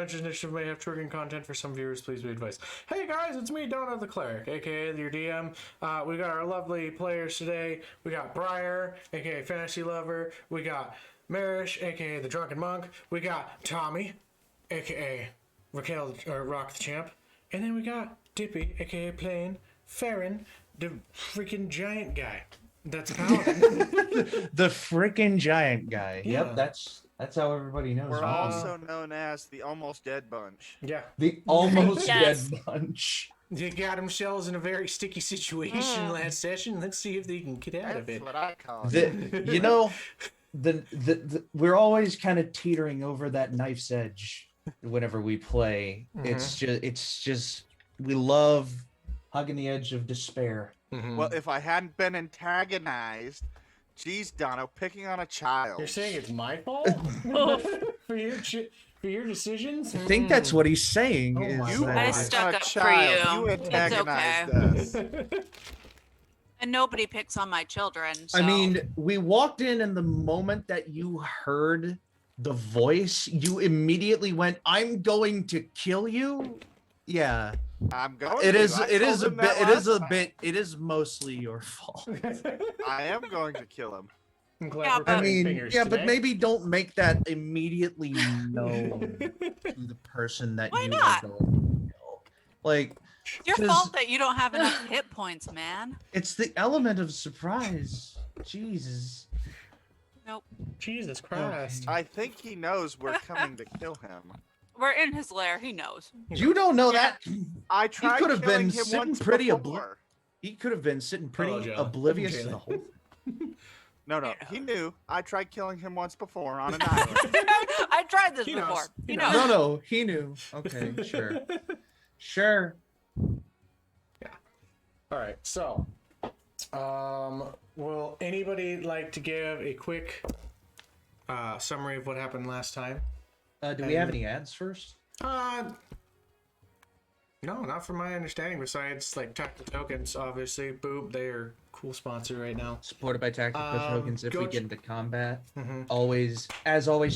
Adventures.initiative may have triggering content for some viewers. Please be advised. Hey guys, it's me, Donna the Cleric, aka your DM. We got our lovely players today. We got Briar, aka Fntasylover. We got Merish, aka TheDrunkenMonk. We got Tommy, aka RockTheChamp. And then we got Dippy, aka Plain Ferron, the freaking giant guy. That's Paladin. The freaking giant guy. Yeah. Yep, that's how everybody knows. We're also known as the Almost Dead Bunch. Yeah. The Almost Yes. Dead Bunch. They got themselves in a very sticky situation last session. Let's see if they can get out of That's it. what I call it. You know, we're always kind of teetering over that knife's edge whenever we play. It's just we love hugging the edge of despair. Well, if I hadn't been antagonized, geez, Dono, picking on a child. You're saying it's my fault for your decisions? I think that's what he's saying. Oh is my that- God. I stuck up for you. You It's antagonized okay. us. And nobody picks on my children. So. I mean, we walked in, and the moment that you heard the voice, you immediately went, "I'm going to kill you." Yeah, I'm going. it to. is. I It told is a him bit. that It is a last time. bit. It is mostly your fault. I am going to kill him. I'm glad Yeah, we're but- I pointing mean, fingers yeah, today. but maybe don't make that immediately known to the person that Why you not? are going to kill. Like, It's your 'cause fault that you don't have enough hit points, man. it's the element of surprise. Jesus. Nope. Jesus Christ. I think he knows we're coming to kill him. We're in his lair. He knows. You don't know that. I tried could have killing been him sitting once pretty before. He could have been sitting pretty Hello, Joe. oblivious Okay. to the whole. No, he knew. I tried killing him once before on an island. I tried this He before. knows. He He knows. knows. No, he knew. Okay, sure. Sure. All right, so, will anybody like to give a quick summary of what happened last time? Do we have any ads first? No, not from my understanding. Besides, like Tactical Tokens, obviously, Boop, they are cool sponsor right now. Supported by tactical tokens. If go we ch- get into combat, Mhm. always,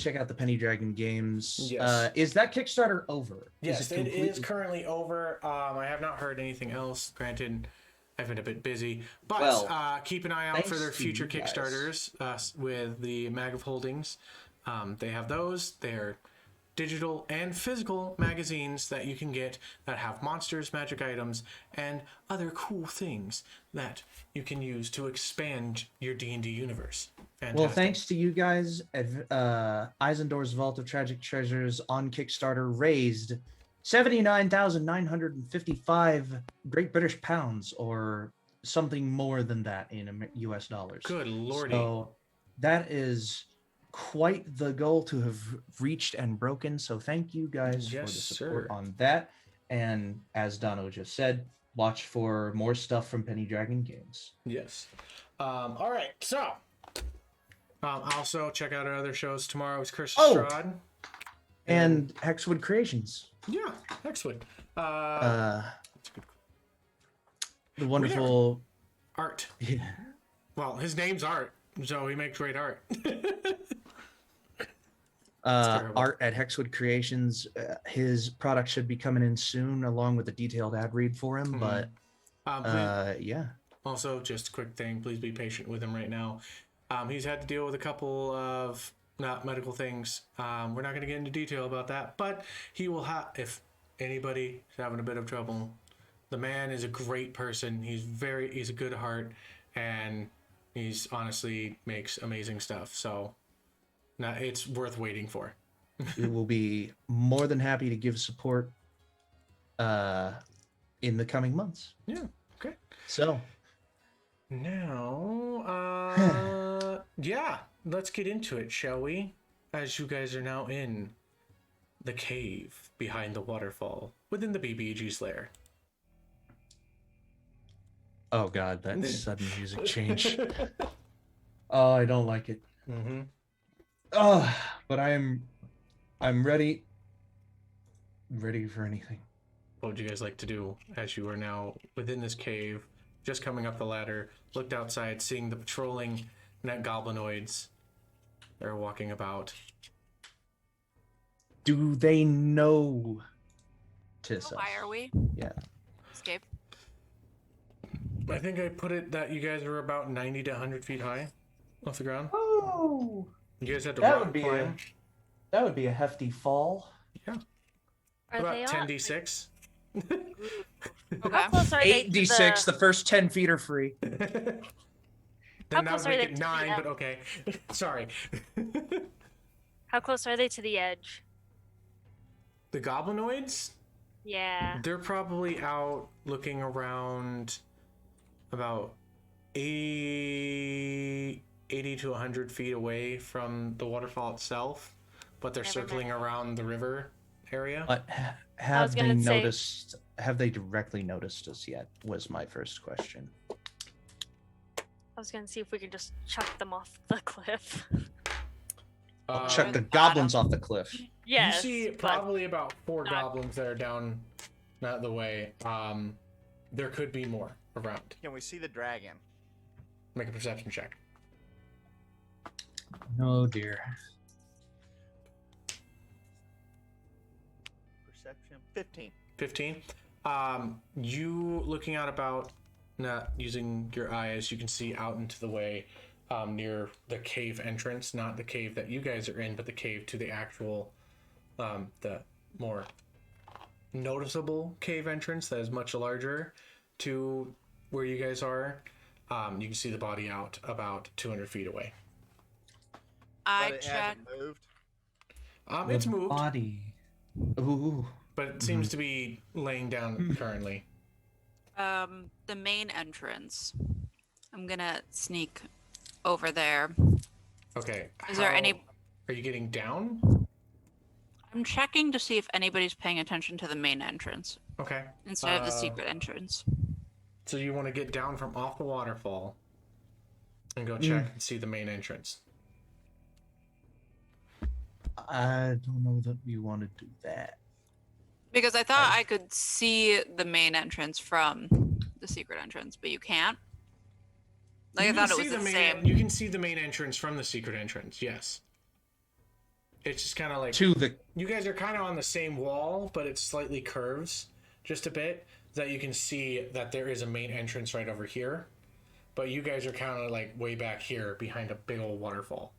check out the Penny Dragon games. Yes. Is that Kickstarter over? Yes, it is currently over. I have not heard anything else. Granted, I've been a bit busy, but Well, keep an eye out for thanks their to future you guys. Kickstarters with the Mag of Holdings. They have those. They're digital and physical magazines that you can get that have monsters, magic items, and other cool things that you can use to expand your D&D universe. Well, Fantastic. thanks to you guys, Eisendor's Vault of Tragic Treasures on Kickstarter raised 79,955 Great British pounds, or something more than that in US dollars. Good lordy. So that is quite the goal to have reached and broken. So thank you guys for the Yes, support sir. on that. And as Dono just said, watch for more stuff from Penny Dragon Games. Yes. All right. So, also check out our other shows. Tomorrow is Curse Oh! Strahd. And Hexwood Creations. Yeah, Hexwood. The wonderful Art. yeah. Well, his name's Art, so he makes great art. terrible. Art at Hexwood Creations. His product should be coming in soon, along with a detailed ad read for him. Mhm. But yeah, Also, just a quick thing. Please be patient with him right now. He's had to deal with a couple of not medical things. We're not going to get into detail about that, but he will have. If anybody is having a bit of trouble, the man is a great person. He's a good heart, and he's honestly makes amazing stuff. So, it's worth waiting for. we will be more than happy to give support in the coming months. Yeah. Okay. So Now, yeah, let's get into it, shall we? As you guys are now in the cave behind the waterfall within the BBG's lair. oh god, that sudden music change. Oh, I don't like it. Mm-hmm. Oh, but I'm ready for anything. What would you guys like to do as you are now within this cave, just coming up the ladder, looked outside, seeing the patrolling net goblinoids that are walking about? Do they know How high are we? Yeah. Escape. I think I put it that you guys are about 90 to 100 feet high off the ground. Oh, You guys had to that rock would be climb. that would be a hefty fall. Yeah. Are About they 10d6. Okay. How close are they to 8d6. The first 10 feet are free. Then How that close would are make they it to the 9, edge? but okay. Sorry. How close are they to the edge? The goblinoids? Yeah. They're probably out looking around about 80 to 100 feet away from the waterfall itself, but they're Never circling mind. around the river area. But have they gonna say- noticed? Have they directly noticed us yet? Was my first question. I was gonna see if we could just chuck them off the cliff. Chuck the Adam. goblins off the cliff. Yes. You see but probably about 4 not- goblins that are down not the way. There could be more around. Can we see the dragon? Make a perception check. Oh dear. Perception 15. 15. You looking out about, not using your eyes, you can see out into the way near the cave entrance, not the cave that you guys are in, but the cave to the actual, the more noticeable cave entrance that is much larger to where you guys are. You can see the body out about 200 feet away. I But it checked. hasn't moved. It's moved, Body. Ooh. but it seems to be laying down currently. The main entrance. I'm gonna sneak over there. Okay. Is there any? Are you getting down? I'm checking to see if anybody's paying attention to the main entrance Okay. instead of the secret entrance. So you want to get down from off the waterfall and go check and see the main entrance. I don't know that we want to do that. Because I thought I could see the main entrance from the secret entrance, but you can't. Like You I thought can it was see the main, same. You can see the main entrance from the secret entrance. Yes. It's just kind of like To the you guys are kind of on the same wall, but it slightly curves just a bit. That you can see that there is a main entrance right over here, but you guys are kind of like way back here behind a big old waterfall.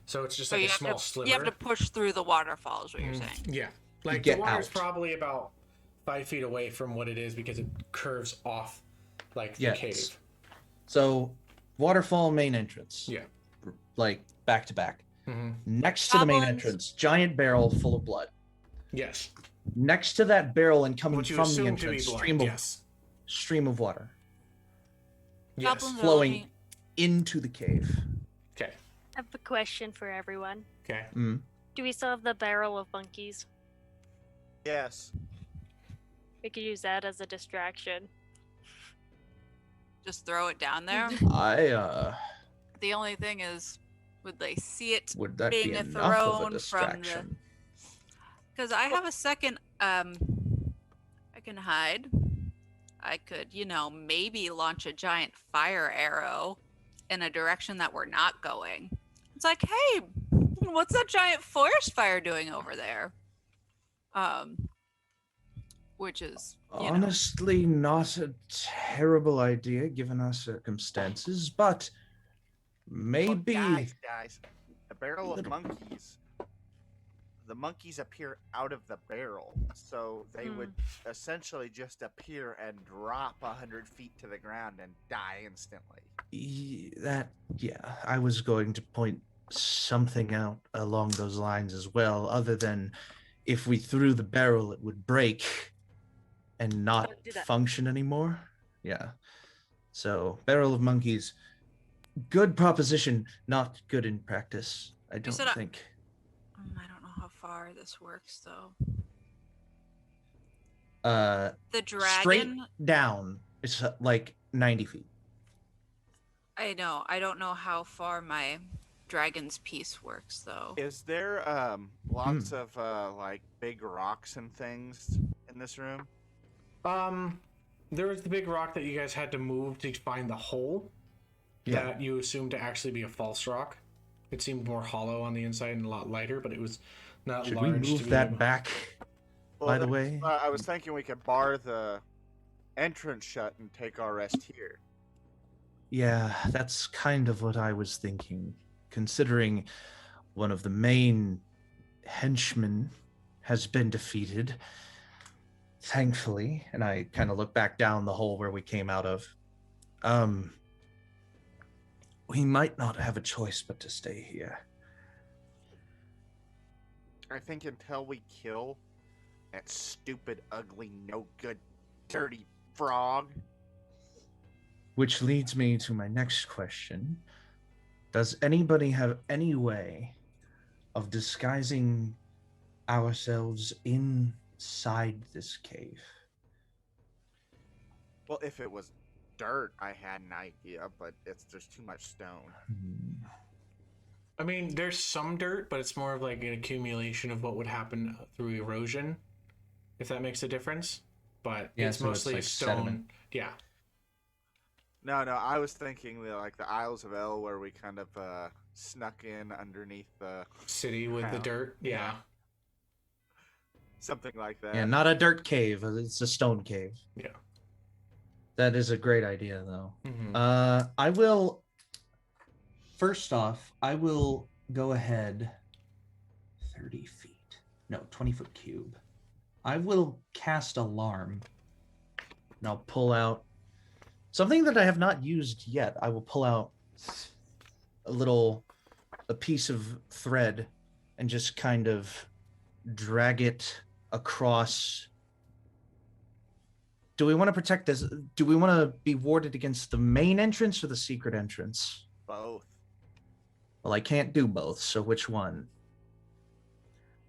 So it's just So like you a have small to sliver. you have to push through the waterfall, is what you're saying. Yeah. Like get the water's out. probably about 5 feet away from what it is because it curves off like the Yes. cave. So waterfall main entrance. Yeah. Like back to back. Mm-hmm. Next to the main Goblins. entrance, giant barrel full of blood. Yes. Next to that barrel and coming What you from the assume to be entrance, blood. stream of water Yes. Goblins are flowing looking- into the cave. Okay. I have a question for everyone. Okay. Mm. Do we still have the barrel of monkeys? Yes. We could use that as a distraction. just throw it down there. The only thing is, would they see it? would that being be a enough of throne a from the- distraction? Because I have a second. I can hide. I could, maybe launch a giant fire arrow in a direction that we're not going. It's like, hey, what's that giant forest fire doing over there? Which is, Honestly, not a terrible idea given our circumstances, but maybe. Well, guys, a barrel of monkeys. The monkeys appear out of the barrel, so they would essentially just appear and drop 100 feet to the ground and die instantly. I was going to point something out along those lines as well, other than if we threw the barrel, it would break and not Don't do that. function anymore. Yeah. So, barrel of monkeys, good proposition, not good in practice. I don't said think. I don't know how far this works though. The Straight dragon. down, it's like 90 feet. I know. I don't know how far my dragon's piece works though. Is there lots of like big rocks and things in this room? There was the big rock that you guys had to move to find the hole that you assumed to actually be a false rock. It seemed more hollow on the inside and a lot lighter, but it was not Should large. we to move be that able- back? By the way, I was thinking we could bar the entrance shut and take our rest here. yeah, that's kind of what I was thinking. Considering one of the main henchmen has been defeated, thankfully, and I kind of look back down the hole where we came out of. We might not have a choice but to stay here. I think until we kill that stupid, ugly, no good, dirty frog. Which leads me to my next question. Does anybody have any way of disguising ourselves inside this cave? Well, if it was dirt, I had an idea, but there's too much stone. I mean, there's some dirt, but it's more of like an accumulation of what would happen through erosion, if that makes a difference. But Yeah, it's so it's mostly like stone. sediment. Yeah. No, I was thinking like the Isles of El, where we kind of snuck in underneath the City with the Ground. dirt. Yeah. something like that. Yeah, not a dirt cave. It's a stone cave. Yeah. That is a great idea, though. Mhm. I will. First off, I will go ahead 30 feet. No, 20-foot cube. I will cast Alarm. And I'll pull out something that I have not used yet. I will pull out a piece of thread and just kind of drag it across. Do we want to protect this? Do we want to be warded against the main entrance or the secret entrance? Both. Well, I can't do both, so which one?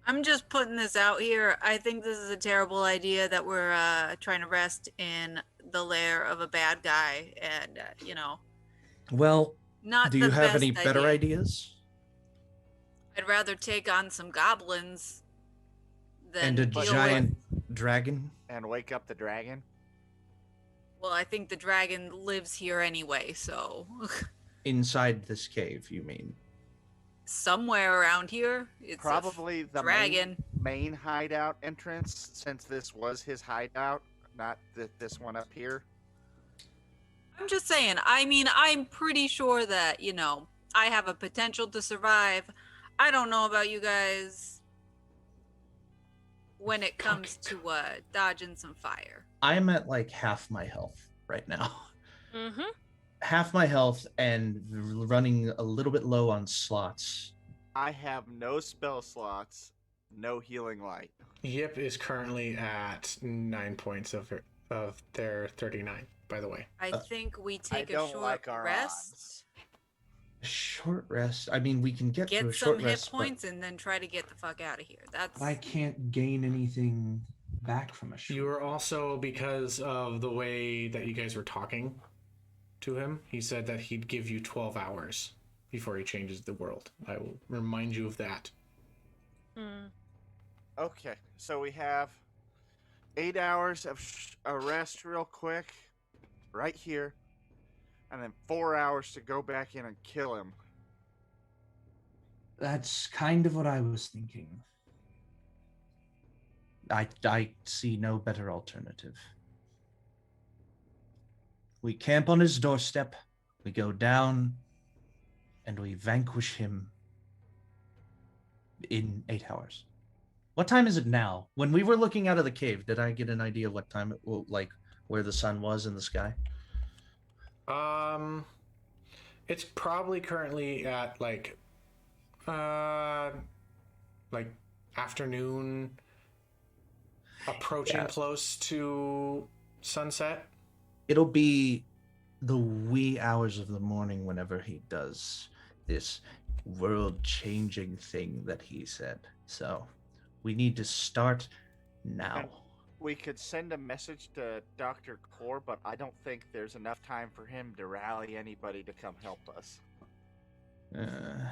I'm just putting this out here. I think this is a terrible idea that we're trying to rest in the lair of a bad guy, and Well, not. do you the have best any better idea. ideas? I'd rather take on some goblins than And a deal giant with. dragon? And wake up the dragon. Well, I think the dragon lives here anyway, so Inside this cave, you mean? somewhere around here. It's Probably the dragon. main hideout entrance, since this was his hideout, not this one up here. I'm just saying. I mean, I'm pretty sure that I have a potential to survive. I don't know about you guys when it comes to dodging some fire. I'm at like half my health right now. Mm-hmm. Half my health and running a little bit low on slots. I have no spell slots, no healing light. Yip is currently at 9 points of their 39, by the way. I think we take a don't short like our rest, A short rest. I mean, we can get to a get short some hit rest, points, and then try to get the fuck out of here. That's but I can't gain anything back from a short. You were also, because of the way that you guys were talking to him, he said that he'd give you 12 hours before he changes the world. I will remind you of that. Mm. Okay, so we have 8 hours of a rest real quick, right here, and then 4 hours to go back in and kill him. That's kind of what I was thinking. I see no better alternative. We camp on his doorstep, we go down, and we vanquish him in 8 hours. What time is it now? When we were looking out of the cave, did I get an idea of what time it, like where the sun was in the sky? It's probably currently at like afternoon, approaching Yeah. close to sunset. It'll be the wee hours of the morning whenever he does this world-changing thing that he said. So we need to start now. And we could send a message to Dr. Core, but I don't think there's enough time for him to rally anybody to come help us. Can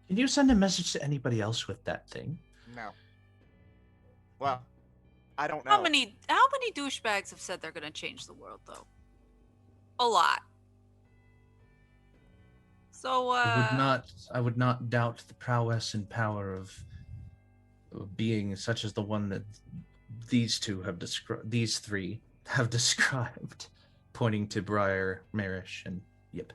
you send a message to anybody else with that thing? No. Well, I don't know. how many douchebags have said they're gonna change the world though? A lot. So, I would not doubt the prowess and power of a being such as the one that these three have described, pointing to Briar, Merish, and Yip.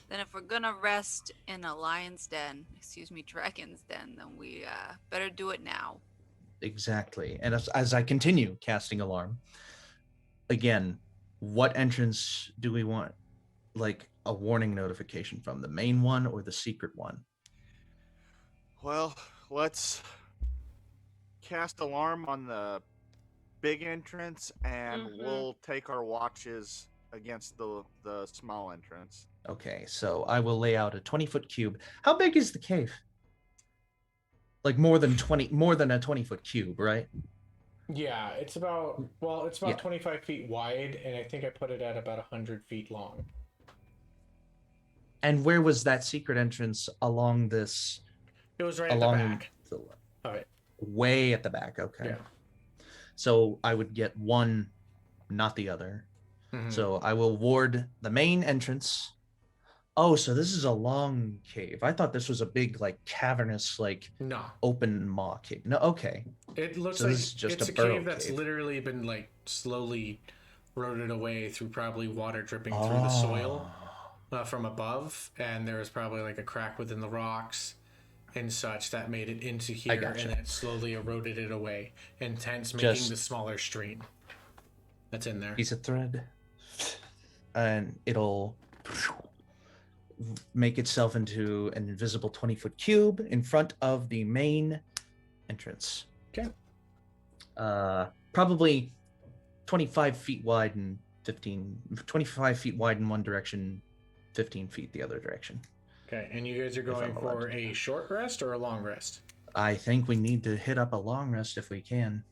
then if we're gonna rest in a lion's den, dragon's den, then we better do it now. Exactly. And as I continue casting alarm, again, what entrance do we want? Like a warning notification from the main one or the secret one? Well, let's cast alarm on the big entrance, and we'll take our watches against the small entrance. Okay, so I will lay out a 20-foot cube. How big is the cave? Like more than a 20-foot cube, right? Yeah, it's about 25 feet wide, and I think I put it at about 100 feet long. And where was that secret entrance along this? It was right at the back. All right. Way at the back, okay. Yeah. So I would get one, not the other. Mm-hmm. So I will ward the main entrance. Oh, so this is a long cave. I thought this was a big, like, cavernous, like, open maw cave. No, okay. It looks so like this is just it's a cave that's literally been, like, slowly eroded away through probably water dripping through the soil from above. And there was probably, like, a crack within the rocks and such that made it into here, and it slowly eroded it away, and hence making the smaller stream that's in there. Piece of thread. And it'll make itself into an invisible 20-foot cube in front of the main entrance. Okay. Probably 25 feet wide and 25 feet wide in one direction, 15 feet the other direction. Okay, and you guys are going for a short rest or a long rest? I think we need to hit up a long rest if we can.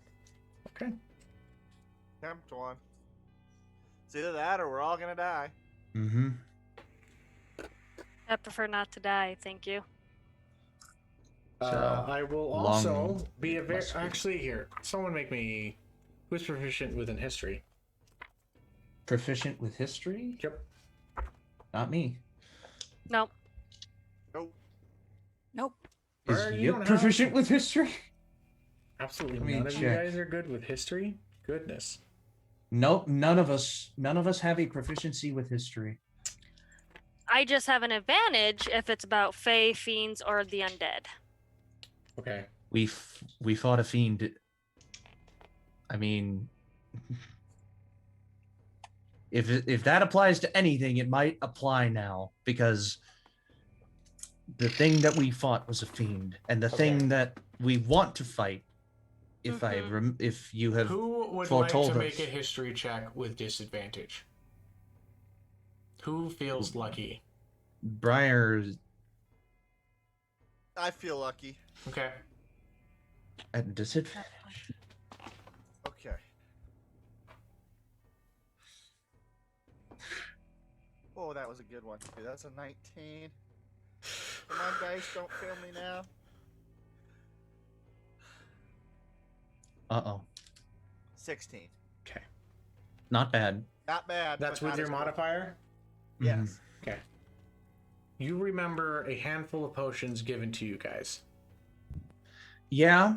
Okay. Attempt one. It's either that or we're all gonna die. Mm-hmm. I prefer not to die, thank you. I will also be a very... Actually, here, someone make me... Who's proficient within history? Proficient with history? Yep. Not me. Nope. Nope. Is you proficient with history? Absolutely none of you guys are good with history? Goodness. Nope, none of us have a proficiency with history. I just have an advantage if it's about fae, fiends, or the undead. Okay. We fought a fiend. I mean, if that applies to anything, it might apply now, because the thing that we fought was a fiend, and the thing that we want to fight, if you have who would foretold like to us. make a history check with disadvantage? Who feels lucky? Briar I feel lucky. Okay. at disadvantage. Okay. Oh, that was a good one. Okay, that's a 19. Come on, dice, don't fail me now. Uh-oh. 16. Okay. Not bad. Not bad. That's but with not your as good. modifier? Yes. Okay. You remember a handful of potions given to you guys. Yeah.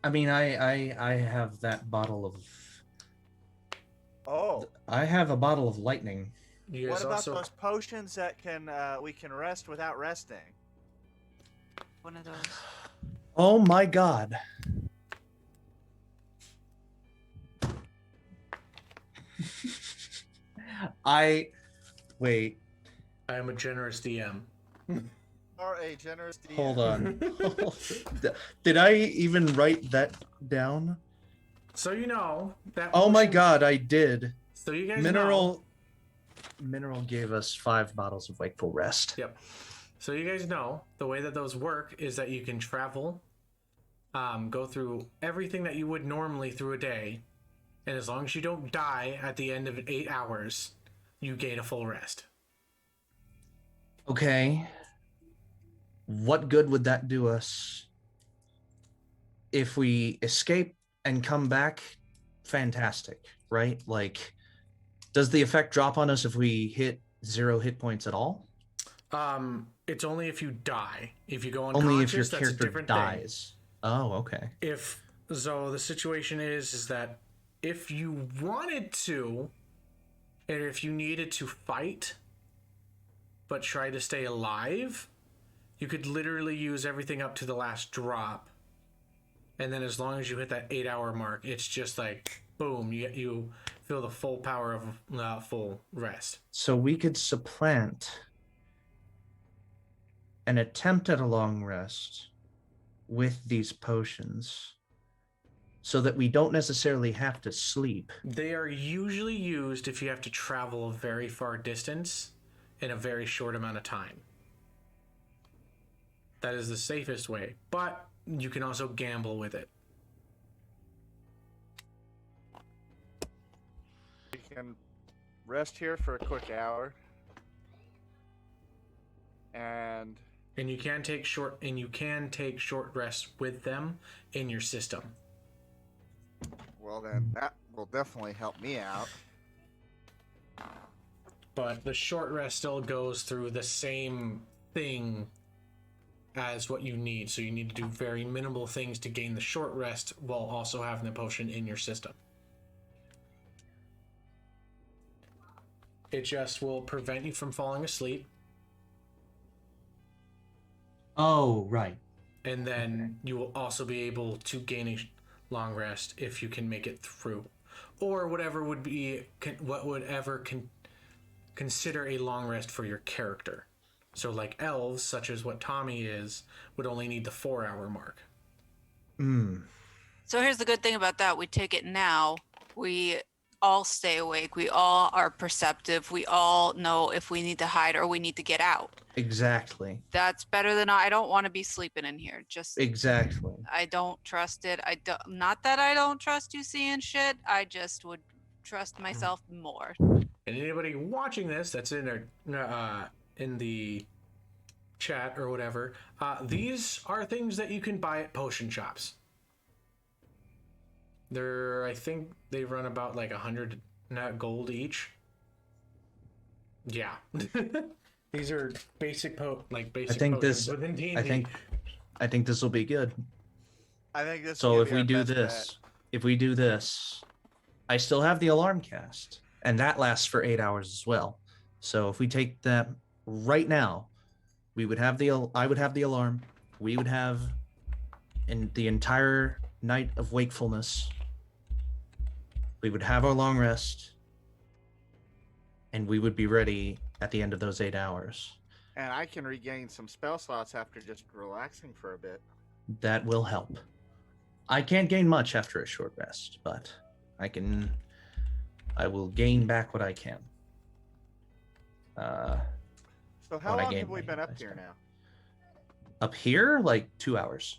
I mean, I have that bottle of... Oh. I have a bottle of lightning. You What guys about also... those potions that can we can rest without resting? One of those. Oh my god. Wait. I am a generous DM. Or a generous DM. Hold on. Did I even write that down? So you know that. Oh my potion- god, I did. So you guys Mineral gave us 5 bottles of Wakeful Rest. Yep. So you guys know the way that those work is that you can travel, go through everything that you would normally through a day, and as long as you don't die at the end of 8 hours, you gain a full rest. Okay. What good would that do us? If we escape and come back, fantastic, right? Like, Does the effect drop on us if we hit 0 hit points at all? It's only if you die. If you go Only if your unconscious, that's a character different dies. Oh, okay. thing. So the situation is that if you wanted to, and if you needed to fight, but try to stay alive, you could literally use everything up to the last drop. And then as long as you hit that 8-hour mark, it's just like, boom, you feel the full power of full rest. So we could supplant an attempt at a long rest with these potions so that we don't necessarily have to sleep. They are usually used if you have to travel a very far distance in a very short amount of time. That is the safest way, but you can also gamble with it. We can rest here for a quick hour. And you can take short rests with them in your system. well, then that will definitely help me out. But the short rest still goes through the same thing as what you need. So you need to do very minimal things to gain the short rest while also having the potion in your system. It just will prevent you from falling asleep. Oh, right. And then you will also be able to gain a long rest if you can make it through. Or whatever would be, consider a long rest for your character. So like elves, such as what Tommy is, would only need the 4-hour mark. So here's the good thing about that. We take it now. We all stay awake. We all are perceptive. We all know if we need to hide or we need to get out. Exactly. That's better than I don't want to be sleeping in here. Just Exactly. I don't trust it. Not that I don't trust you seeing shit. I just would trust myself more. And anybody watching this that's in the chat or whatever, these are things that you can buy at potion shops. I think they run about like 100 gold each. Yeah. These are basic potions within D&D. I think this will be good. I think this. So if we do this, I still have the alarm cast, and that lasts for 8 hours as well. So if we take that right now, I would have the alarm. We would have in the entire night of wakefulness. We would have our long rest, and we would be ready at the end of those 8 hours. And I can regain some spell slots after just relaxing for a bit. That will help. I can't gain much after a short rest, but I will gain back what I can. So how long have we been up here now? Up here, like 2 hours.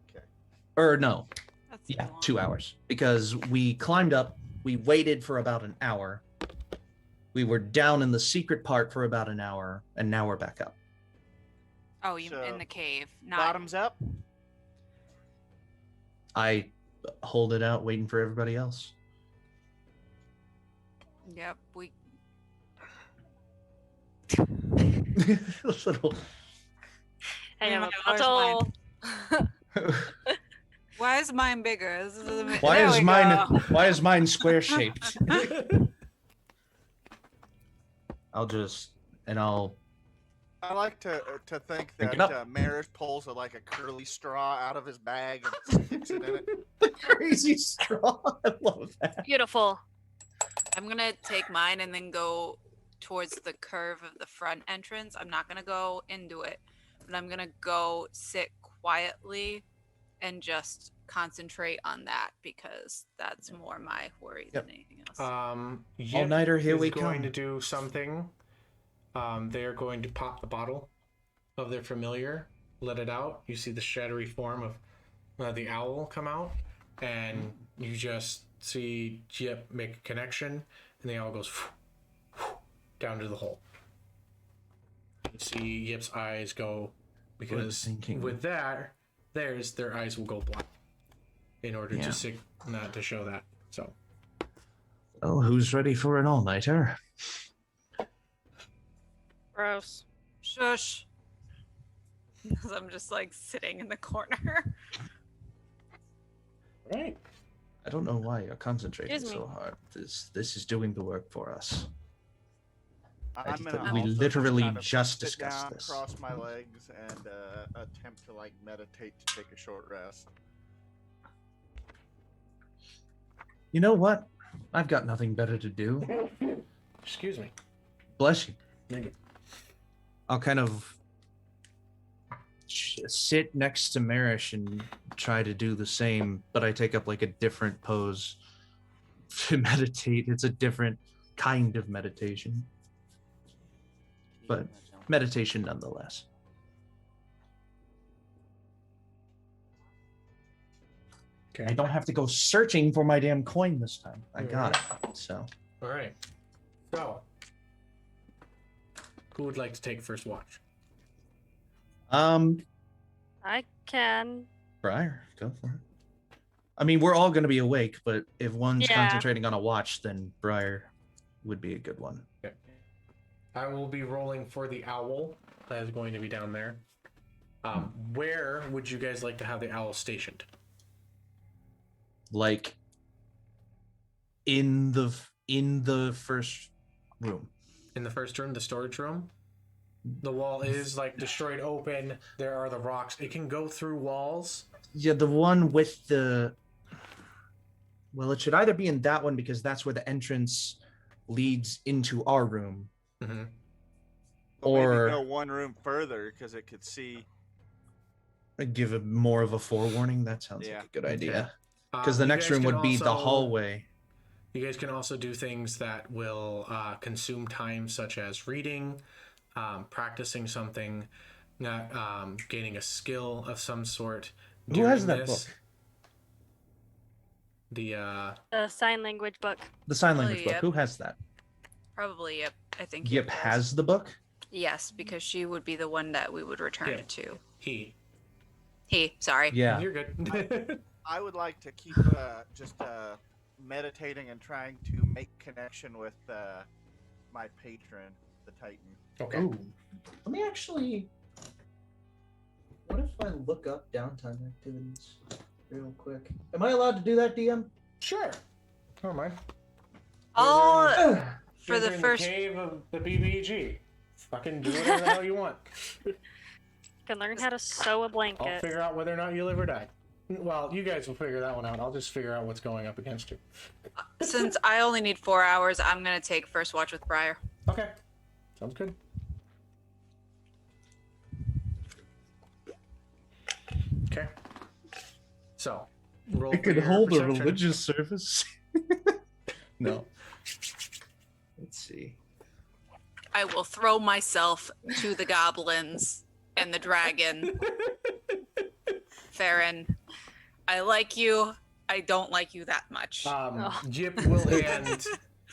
Okay. Or no. That's Yeah, long. 2 hours. Because we climbed up, we waited for about an hour. We were down in the secret part for about an hour, and now we're back up. Oh, you So, in the cave? Not Bottoms up. I hold it out, waiting for everybody else. Yep. We. Little. I have a Where's bottle. Why is mine bigger? Why There is we mine? go. Why is mine square shaped? I like to think Drink that it up. Merish pulls a curly straw out of his bag and sticks it in it. The crazy straw. I love that. Beautiful. I'm gonna take mine and then go towards the curve of the front entrance. I'm not gonna go into it, but I'm gonna go sit quietly and just concentrate on that because that's more my worry Yep. than anything else. All-nighter, here we going come. to do something. They are going to pop the bottle of their familiar, let it out. You see the shadowy form of the owl come out, and you just see Jip make a connection, and the owl goes down to the hole. You see Yip's eyes go, because thinking. with that, their eyes will go black in order to show that. So Well, who's ready for an all-nighter? Gross. Shush. Because I'm just like sitting in the corner. Right. I don't know why you're concentrating Excuse me. so hard. This is doing the work for us. I'm think gonna that we also literally kind of just sit discussed down, this. cross my legs, and attempt to like meditate to take a short rest. You know what? I've got nothing better to do. Excuse me. Bless you. Thank you. I'll kind of sit next to Merish and try to do the same, but I take up like a different pose to meditate. It's a different kind of meditation, but meditation nonetheless. Okay. I don't have to go searching for my damn coin this time. I got it. So. All right. So, who would like to take first watch? I can. Briar, go for it. I mean, we're all going to be awake, but if one's Yeah. concentrating on a watch, then Briar would be a good one. Okay. I will be rolling for the owl that is going to be down there. Where would you guys like to have the owl stationed? Like in the first room. In the first room, the storage room? The wall is like destroyed open. There are the rocks. It can go through walls. Yeah, the one with the. Well, it should either be in that one because that's where the entrance leads into our room. Mm-hmm. Or- maybe go one room further because it could see. Give it more of a forewarning. That sounds Yeah. like a good idea. Okay. Because the You next guys room can would be the also- hallway. You guys can also do things that will consume time, such as reading, practicing something, not gaining a skill of some sort. Who has During that this. book? The sign language book. The sign language book. Yep. Who has that? Probably Yip. I think Yip does. has the book? Yes, because she would be the one that we would return Yeah. it to. He. Sorry. Yeah. You're good. I would like to keep just meditating and trying to make connection with my patron, the Titan. Okay. Ooh. Let me actually. What if I look up downtime activities real quick? Am I allowed to do that, DM? Sure. Never mind. Oh, for the In first. the cave of the BBG. Fucking do whatever the hell you want. Can learn how to sew a I'll blanket. figure out whether or not you live or die. Well, you guys will figure that one out. I'll just figure out what's going up against you. Since I only need 4 hours, I'm gonna take first watch with Briar. Okay. Sounds good. Okay. So, roll for your perception. service. No. Let's see. I will throw myself to the goblins and the dragon. Ferron, I like you. I don't like you that much. Jip will end.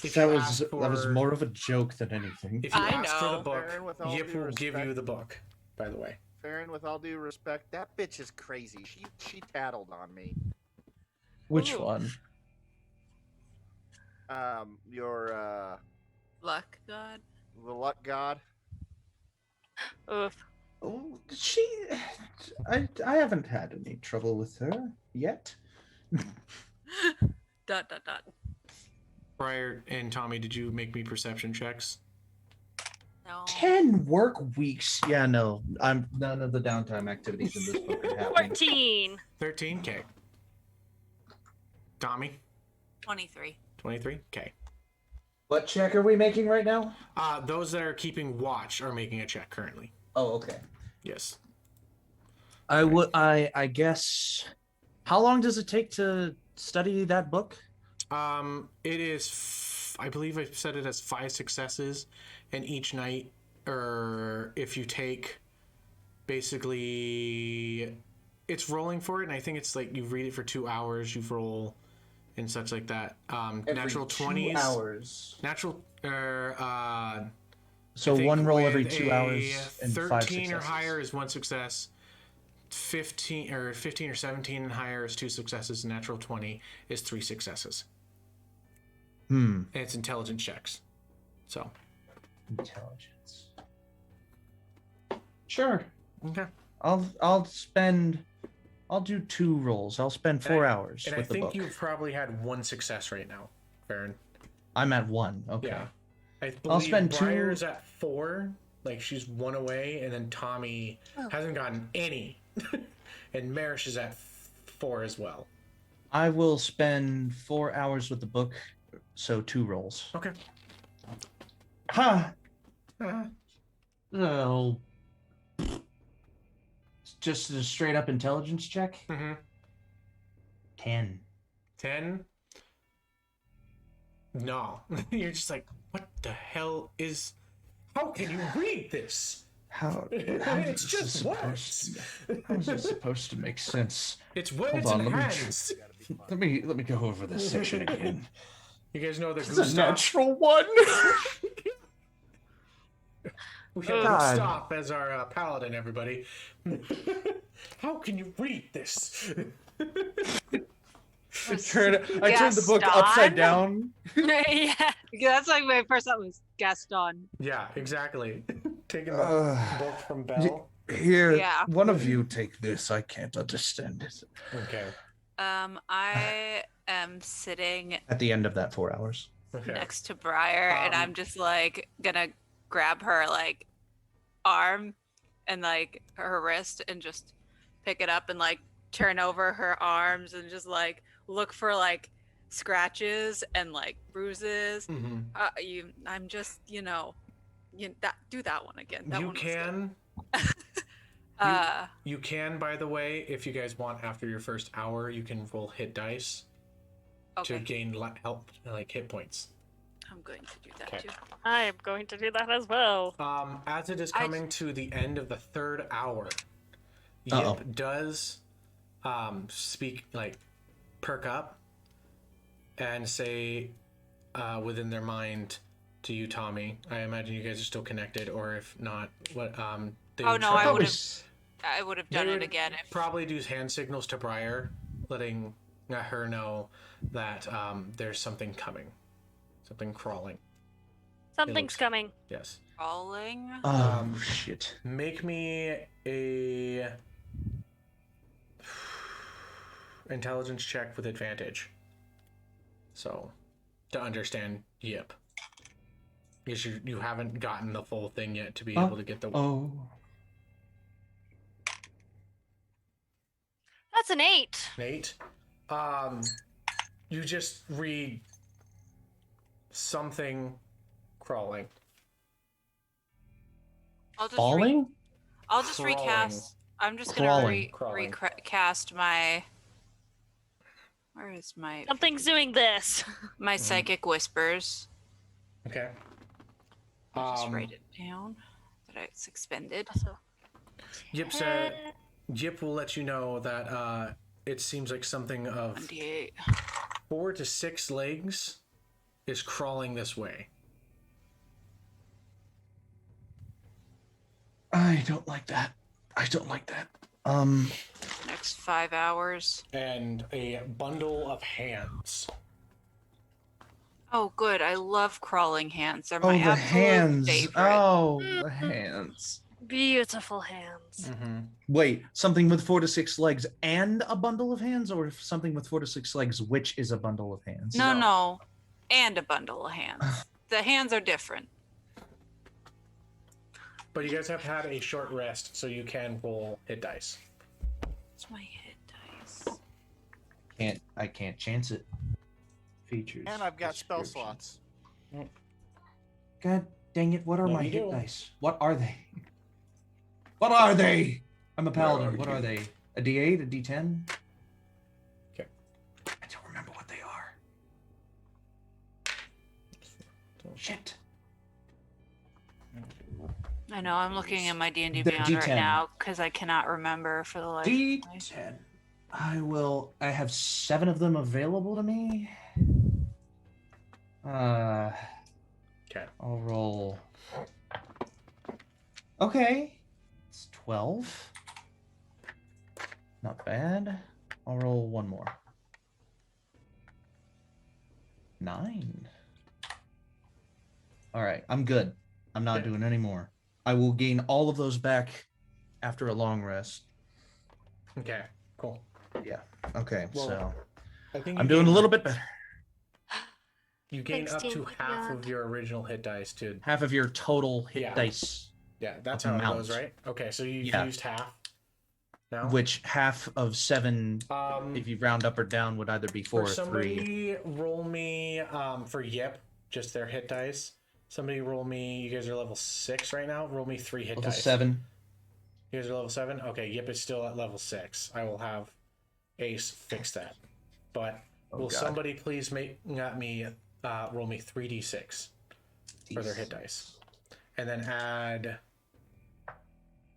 If you ask That was for- more of a joke than anything. If you I ask for the know. book, Aaron, with all Yip due will give respect- you the book, by the way. Farron, with all due respect, that bitch is crazy. She tattled on me. Which Ooh. one? Your Luck god. the luck god. Oof. Oh, I haven't had any trouble with her yet. Dot dot dot. Briar and Tommy, did you make me perception checks? No. 10 work weeks. Yeah, no. I'm none of the downtime activities in this book are happening. 14. 13K. Tommy, 23. 23K. What check are we making right now? Those that are keeping watch are making a check currently. Oh, okay. Yes. I guess. How long does it take to study that book? It is, I believe I said it as 5 successes, and each night, or if you take, basically, it's rolling for it, and I think it's like you read it for 2 hours, you roll, and such like that. Natural 20s. 2 hours. Natural, So I think one roll every with 2 a hours and 5 13 successes. or higher is 1 success. 15 or 17 and higher is 2 successes. Natural 20 is 3 successes. Hmm. and it's intelligence checks. So. Intelligence. Sure. Okay. I'll do 2 rolls. I'll spend 4 hours And with I the think book. you've probably had 1 success right now, Ferron. I'm at 1. Okay. Yeah. I I'll believe spend 2. Briar's at 4. Like, she's 1 away, and then Tommy hasn't gotten any. And Merish is at 4 as well. I will spend 4 hours with the book, so 2 rolls. Okay. Huh. Oh. Just a straight up intelligence check? Mm-hmm. 10. 10? No. You're just like, what the hell is... How can you read this? How It's is just this words. how is this supposed to make sense? It's words on, and let me hands. Let me go over this section again. You guys know the It's a Gustav... natural 1. We have God. Gustav as our paladin, everybody. How can you read this? I turned the book upside down. Yeah. That's like my first thought was Gaston. Yeah, exactly. Taking the book from Belle. Here, Yeah. one of you take this. I can't understand it. Okay. I am sitting At the end of that 4 hours. Okay. next to Briar, and I'm just like gonna grab her like arm and like her wrist and just pick it up and like turn over her arms and just like look for like scratches and like bruises. Mm-hmm. I'm just do that one again. That You one was good. can. You can, by the way, if you guys want, after your first hour, you can roll hit dice to Okay, gain help, like hit points. I'm going to do that Okay. too. I am going to do that as well. As it is coming to the end of the 3rd hour, Uh-oh. Yip does speak, like, perk up and say within their mind to you, Tommy. I imagine you guys are still connected, or if not, what they Oh would no, try- I would have done They it would again if Probably do hand signals to Briar, letting her know that there's something coming, something crawling. Something's looks- coming. Yes. crawling. Oh, shit. Make me a intelligence check with advantage. So, to understand Yip. Because you haven't gotten the full thing yet to be able to get the... Oh. That's an 8. Nate. You just read something crawling. I'll just Falling? I'll just Crawling. recast. I'm just gonna Crawling. recast my. Where is my Something's doing this. my psychic whispers? Okay. I'll just write it down that it's expended. So, Yip will let you know that it seems like something of 1d8. 4 to 6 legs is crawling this way. I don't like that. I don't like that. Next 5 hours. And a bundle of hands. Oh, good. I love crawling hands. They're Oh, my the absolute hands. favorite. Oh, the hands. beautiful hands. Mm-hmm. Wait, something with 4 to 6 legs and a bundle of hands, or something with 4 to 6 legs, which is a bundle of hands? No. And a bundle of hands. The hands are different. But you guys have had a short rest, so you can roll hit dice. It's my hit dice. I can't chance it. Features. And I've got spell description. slots. God dang it! What are No, my you hit do. dice? What are they? What are they? I'm a paladin. What are they? A D8, a D10? Okay. I don't remember what they are. Shit. I know. I'm looking at my D&D The Beyond right D10. now because I cannot remember for the life of me. D10. I have 7 of them available to me. Okay. I'll roll. Okay. It's 12. Not bad. I'll roll one more. 9. All right, I'm good. I'm not Yeah. doing any more. I will gain all of those back after a long rest. Okay, cool. Yeah. Okay, Well, so I think I'm doing a gain- little bit better. You gain Thanks, up to Team half Beyond. of your original hit dice, dude. Half of your total hit Yeah. dice, Yeah, that's how it Amount. goes, right? Okay, so you've Yeah. used half. Now, which half of 7, if you round up or down, would either be 4 for or 3. somebody, roll me for Yip, just their hit dice. Somebody roll me. You guys are level 6 right now. Roll me 3 hit Level dice. 7. You guys are level 7. Okay, Yip is still at level 6. I will have Ace fix that. But will God. somebody please make me roll me 3d6 for their hit dice, and then add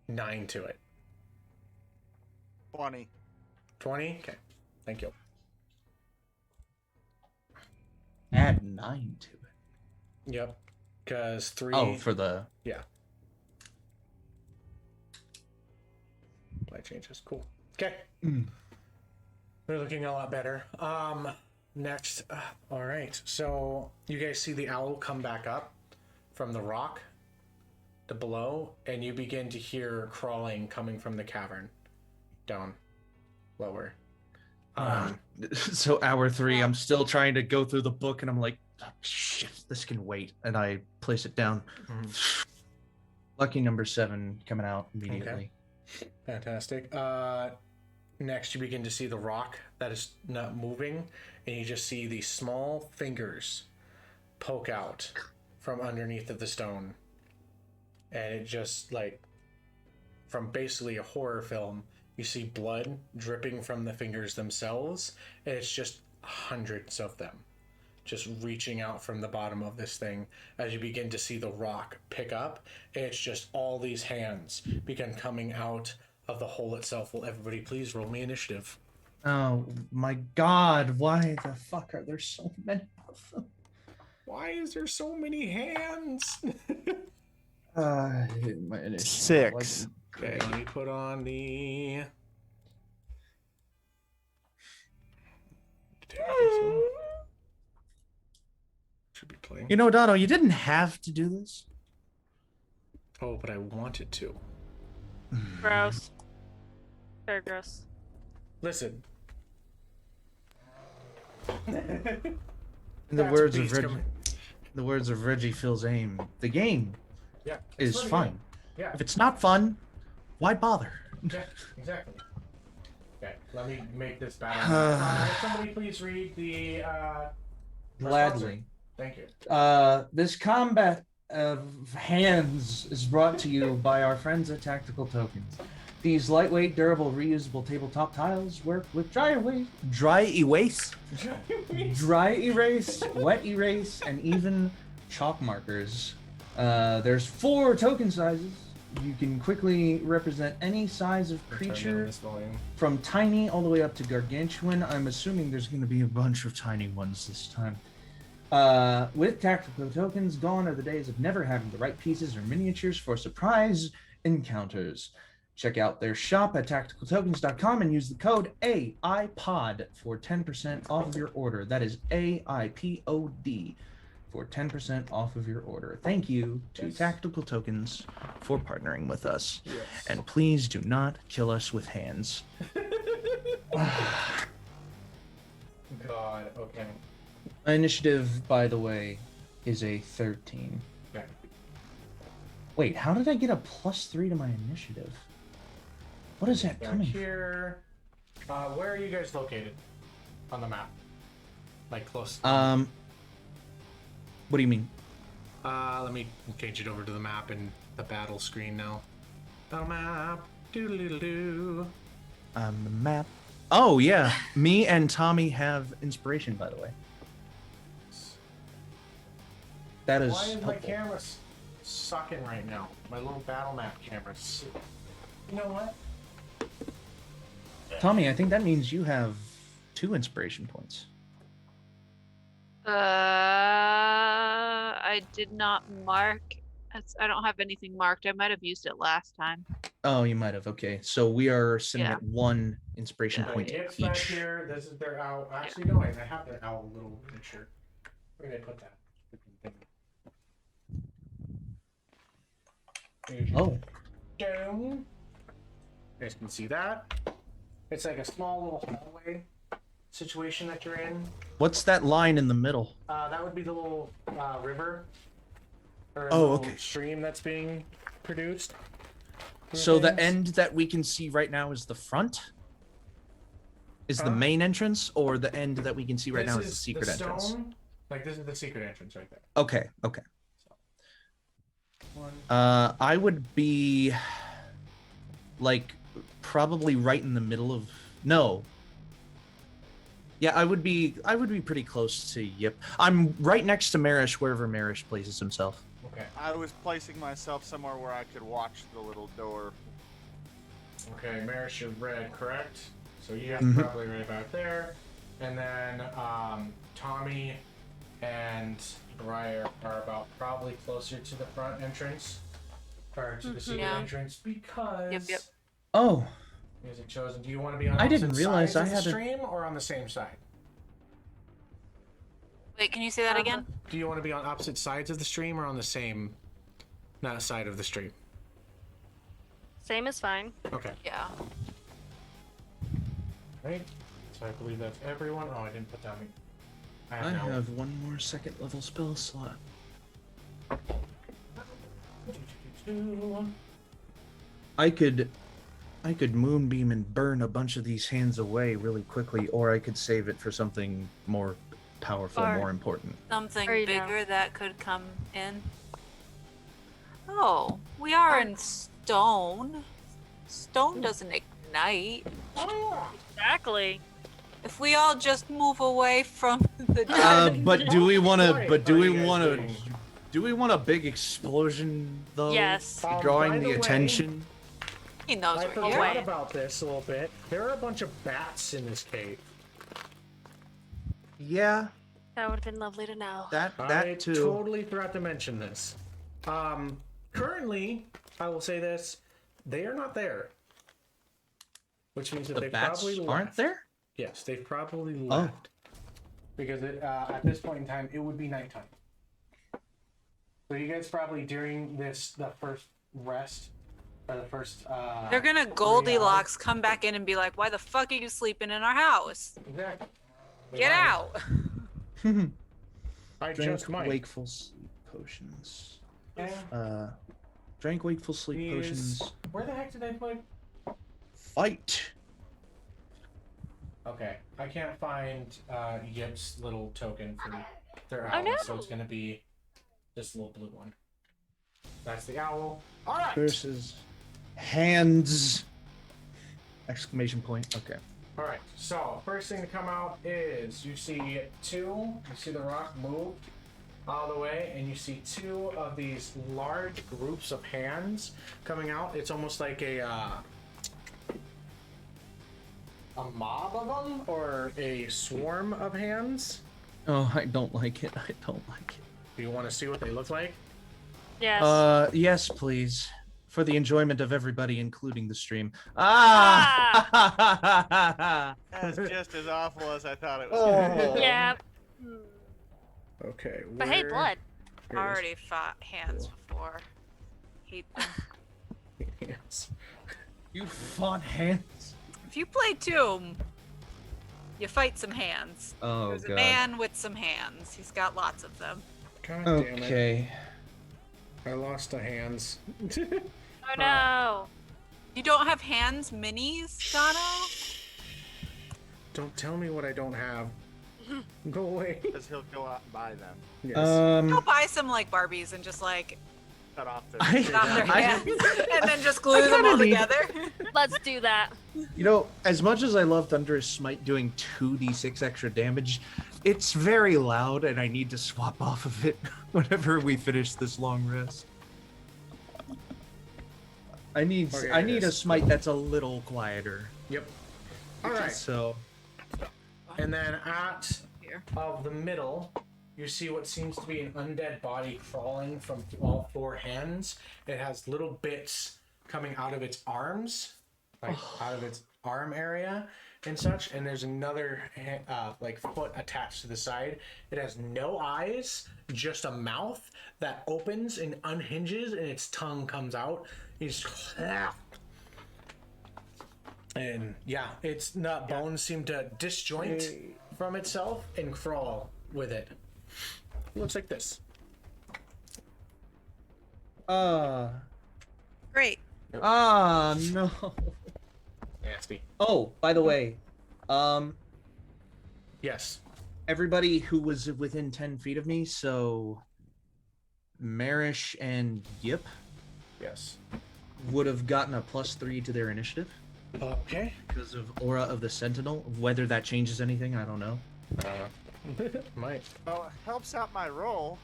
9 to it. 20. 20. Okay, thank you. Add 9 to it. Yep, because 3. Oh, for the... Yeah. Light changes. Cool. Okay. They're looking a lot better. Next. All right. So you guys see the owl come back up from the rock to below, and you begin to hear crawling coming from the cavern down lower. So hour 3, I'm still trying to go through the book, and I'm like, oh, shit, this can wait. And I place it down. Lucky number 7 coming out immediately. Fantastic. Next, you begin to see the rock that is not moving, and you just see these small fingers poke out from underneath of the stone. And it just, like, from basically a horror film, you see blood dripping from the fingers themselves, and it's just hundreds of them just reaching out from the bottom of this thing as you begin to see the rock pick up, and it's just all these hands begin coming out of the hole itself. Will everybody please roll me initiative? Oh my god, why the fuck are there so many of them? Why is there so many hands? My initiative 6. wasn't Okay, great. let me put on the... Should be playing. You know, Dono, you didn't have to do this. Oh, but I wanted to. Gross. Very gross. Listen. In the That's words of beast Reggie, coming. the words of Reggie Phil's aim, the game Yeah, is funny, fun. Yeah, If it's not fun, why bother? yeah, exactly. Okay, let me make this battle. Somebody please read the. Gladly. Thank you. This combat of hands is brought to you by our friends at Tactical Tokens. These lightweight, durable, reusable tabletop tiles work with dry erase, wet erase, and even chalk markers. There's 4 token sizes. You can quickly represent any size of creature, from tiny all the way up to gargantuan. I'm assuming there's going to be a bunch of tiny ones this time. With Tactical Tokens, gone are the days of never having the right pieces or miniatures for surprise encounters. Check out their shop at tacticaltokens.com and use the code AIPOD for 10% off of your order. That is AIPOD for 10% off of your order. Thank you to Tactical Tokens for partnering with us. Yes. And please do not kill us with hands. God, okay. My initiative, by the way, is a 13. Okay. Wait, how did I get a +3 to my initiative? What is that Back coming from? here. Where are you guys located on the map? Like close. What do you mean? Let me change it over to the map and the battle screen now. Battle map. Doodle-doodle-doo. The map. Oh, yeah. Me and Tommy have inspiration, by the way. That is Why is my helpful. camera sucking right now? My little battle map camera. You know what? Tommy, I think that means you have 2 inspiration points. I did not mark. I don't have anything marked. I might have used it last time. Oh, you might have. Okay. So we are sitting Yeah. at 1 inspiration Okay, point it's back each. here. This is their owl. Actually, no, wait. I have their owl little picture. Where did I put that? Here's your Oh, dome. You guys can see that. It's like a small little hallway situation that you're in. what's that line in the middle? That would be the little river. Or Oh, little okay. stream that's being produced. So the Things. end that we can see right now is the front? Is the main entrance, or the end that we can see right This now is the secret stone, entrance? Like this is the secret entrance right there. Okay, okay. One. I would be like probably right in the middle of no. Yeah, I would be pretty close to Yip. I'm right next to Merish wherever Merish places himself. Okay. I was placing myself somewhere where I could watch the little door. Okay, Merish, you're red, correct? So you guys Mhm. are probably right about there. And then Tommy and Briar are about probably closer to the front entrance. Or to the secret Yeah. entrance because Yep. Oh, you guys have chosen. Do you want to be on I didn't opposite realize sides I of the had a- stream or on the same side? Wait, can you say that again? Do you want to be on opposite sides of the stream or on the same side of the stream? Same is fine. Okay. Yeah. Right. So I believe that's everyone. Oh, I didn't put down. I I have, have one more second level spell slot. I could moonbeam and burn a bunch of these hands away really quickly, or I could save it for something more powerful, Or- more important. Something Or, you know. bigger that could come in. Oh, we are in stone. Stone doesn't ignite. Exactly. If we all just move away from the But do we want to? Right. But do Are we you guys want to? doing? Do we want a big explosion though? Yes. By Drawing the the way, attention. he knows I we're forgot here. Wait. about this a little bit. There are a bunch of bats in this cave. Yeah, That would have been lovely to know. that I too. totally forgot to mention this. Currently, I will say this: they are not there, which means that The they bats probably left. aren't there. Yes, they've probably Oh. left because at this point in time, it would be nighttime. So you guys probably during the first rest or the first. They're gonna 3 Goldilocks come back in and be like, "Why the fuck are you sleeping in our house? hours. Exactly. They Get might. out!" I Drank just might. wakeful sleep potions. Yeah. Drank wakeful sleep These- potions. Where the heck did I put? Fight. Okay, I can't find Yip's little token for their Oh, owl, no. so it's gonna be this little blue one. That's the owl. All right. Versus hands. Exclamation point. Okay. All right. So first thing to come out is you see two. You see the rock move all the way, and you see two of these large groups of hands coming out. It's almost like a mob of them, or a swarm of hands. Oh, I don't like it. I don't like it. Do you want to see what they look like? Yes. Yes, please. For the enjoyment of everybody, including the stream. Ah! That's just as awful as I thought it was. Oh. Yeah. Hmm. Okay. But hey, where- blood. Here it is. Already fought hands before. Hate them. Yes. You fought hands. If you play Tomb, you fight some hands. Oh, There's a God. man with some hands. He's got lots of them. God damn it. Okay. I lost a hands. Oh no. You don't have hands minis, Dono? Don't tell me what I don't have. Go away. Because he'll go out and buy them. Yes. Go buy some like Barbies and just like Cut off the. cut off their I- hands and then just glue them kinda all need- together. Let's do that. You know, as much as I love Thunderous Smite doing 2d6 extra damage, it's very loud and I need to swap off of it whenever we finish this long rest. I need Okay, I it need a is. smite that's a little quieter. Yep. All right. So And then at Here. of the middle, you see what seems to be an undead body crawling from all four hands. It has little bits coming out of its arms, like out of its arm area and such, and there's another like foot attached to the side. It has no eyes, just a mouth that opens and unhinges, and its tongue comes out. He's and yeah, its nut bones seem to disjoint from itself and crawl with it. Looks like this. Great. No. Nasty. Oh, by the way, Yes. everybody who was within 10 feet of me, so Merish and Yip Yes. would have gotten a +3 to their initiative Okay. because of Aura of the Sentinel. Whether that changes anything, I don't know. Might. Oh, it helps out my roll.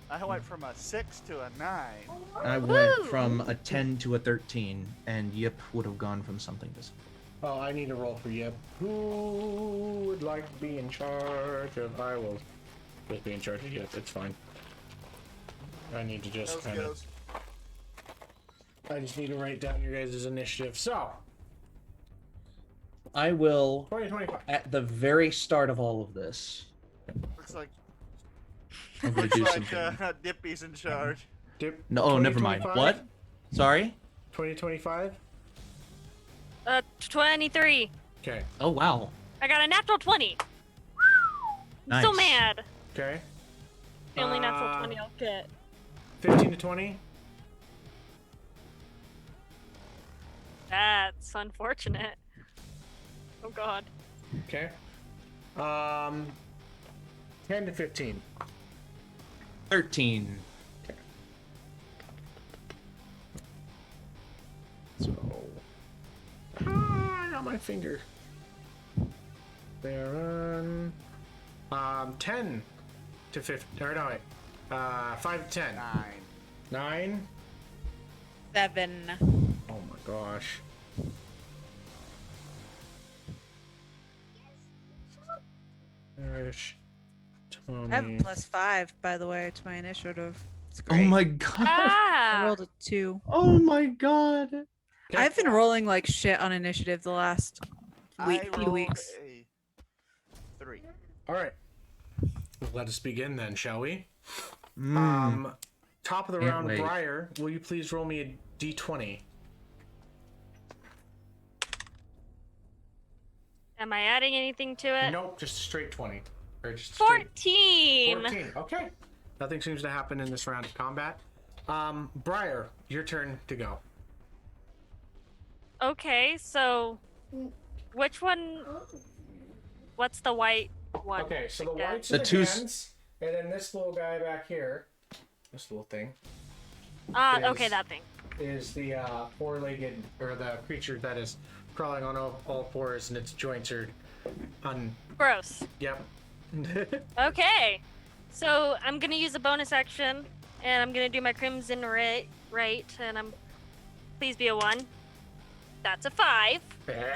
I went from a 6 to a 9. I went from a 10 to a 13, and Yip would have gone from something to something. Oh, I need to roll for Yip. Who would like to be in charge of? I will just be in charge of Yip. It's fine. I need to just Those kind of. goes. I just need to write down your guys' initiative. So, I will, 2025. at the very start of all of this, Looks like I'm going to do looks something. like Dippy's in charge. Dip, No, oh, never mind. 2025? What? Sorry? 2025? 23. Okay. Oh, wow. I got a natural 20. I'm Nice. so mad. Okay. The only natural 20 I'll get. 15 to 20? That's unfortunate. Oh god. Okay. 10 to 15. 13. So. I got my finger. Ferron. 10 to 15. Or no, wait. 5 to 10. 9. 9. 7. Oh my gosh. Merish. I have Tommy. a +5, by the way, to my initiative. It's Oh great. my god. I Ah! rolled a 2. Oh my god. Okay. I've been rolling like shit on initiative the last I few rolled weeks. a 3. All right. Let us begin then, shall we? Mm. Top of the Can't round, wait. Briar. Will you please roll me a d20? Am I adding anything to it? Nope, just a straight 20. Or just a straight 14. 14. Okay. Nothing seems to happen in this round of combat. Briar, your turn to go. Okay, so which one? What's the white one? Okay, so the again? whites The are the two hands, and then this little guy back here, this little thing, Okay, is- that thing. is the four-legged, or the creature that is crawling on all fours, and its joints are Gross. Yep. Okay, so I'm gonna use a bonus action, and I'm gonna do my crimson right, and please be a 1. That's a 5.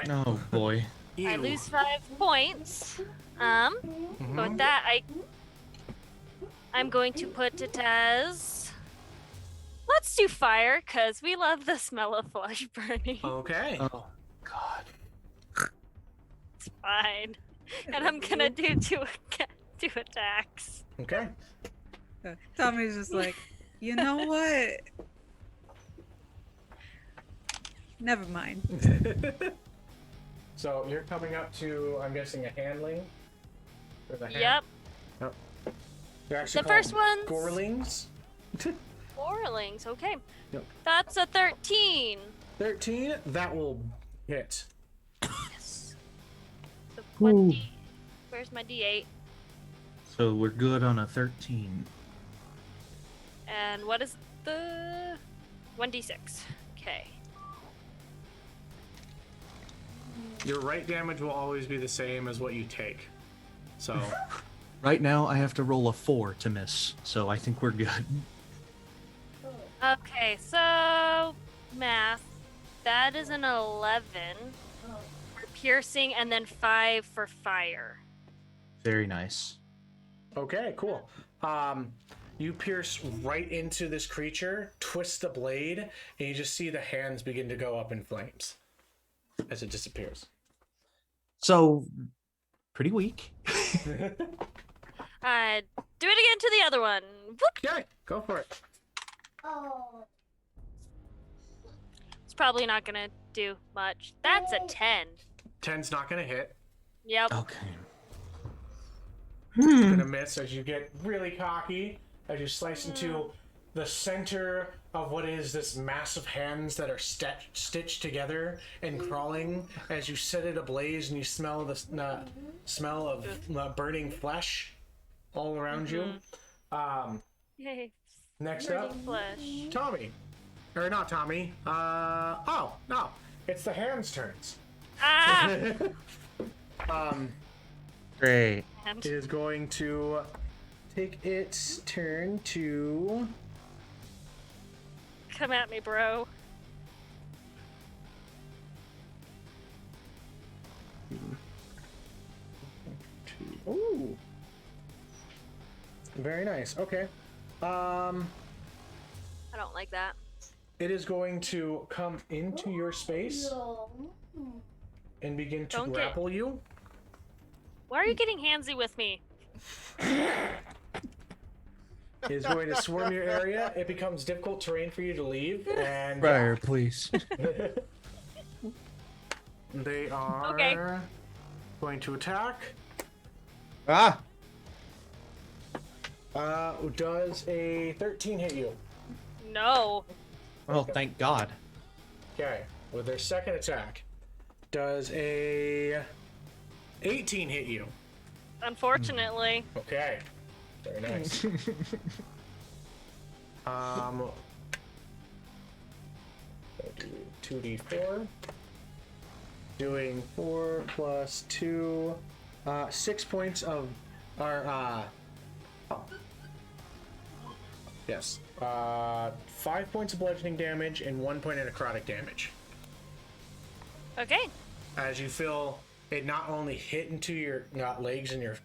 Oh boy. Ew. I lose 5 points. Mhm. But with that, I'm going to put it as. Let's do fire, cause we love the smell of flesh burning. Okay. Oh god. It's fine, and I'm gonna do two attacks. Okay. Tommy's just like, you know what? Never mind. So you're coming up to, I'm guessing, a handling? Or the hand? Yep. They're actually The first called one's Gorlings. Orlings. Okay. Yep. That's a 13. 13, that will hit. Yes. So 20. Where's my D8? So we're good on a 13. And what is the 1d6? Okay. Your right damage will always be the same as what you take. So, Right now, I have to roll a 4 to miss, so I think we're good. Okay, so math. That is an 11 for piercing, and then 5 for fire. Very nice. okay, cool. You pierce right into this creature, twist the blade, and you just see the hands begin to go up in flames as it disappears. So, pretty weak. Do it again to the other one. Whoop. Okay, go for it. It's probably not gonna do much. That's a 10. 10's not going to hit. Yep. Okay. It's going to miss as you get really cocky, as you slice into the center of what is this massive hands that are stitched together and crawling as you set it ablaze and you smell the smell of burning flesh all around you. Yay. Next up, Burning flesh. Tommy. Or not Tommy. Oh, no. It's the hands' turns. Ah! Great. And It is going to take its turn to... come at me, bro. Ooh. Very nice. Okay. I don't like that. It is going to come into your space and begin to Don't get- grapple you. Why are you getting handsy with me? It is going to swarm your area. It becomes difficult terrain for you to leave, and Briar, please. they are Okay. going to attack. Ah! Does a 13 hit you? No. Oh, thank God. Okay. With their second attack, does a 18 hit you? Unfortunately. Okay. Very nice. 2d4. Doing 4 plus 2, 6 points of our yes, 5 points of bludgeoning damage and 1 point of necrotic damage. Okay. As you feel it not only hit into your legs and your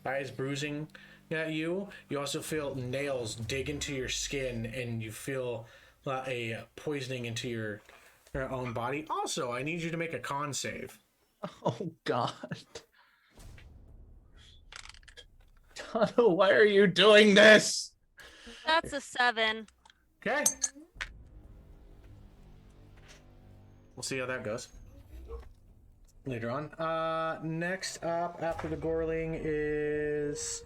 thighs, bruising at you, you also feel nails dig into your skin, and you feel a poisoning into your own body. Also, I need you to make a con save. Oh, God. Dono, why are you doing this? That's a 7. Okay. We'll see how that goes later on. Next up after the Gorling is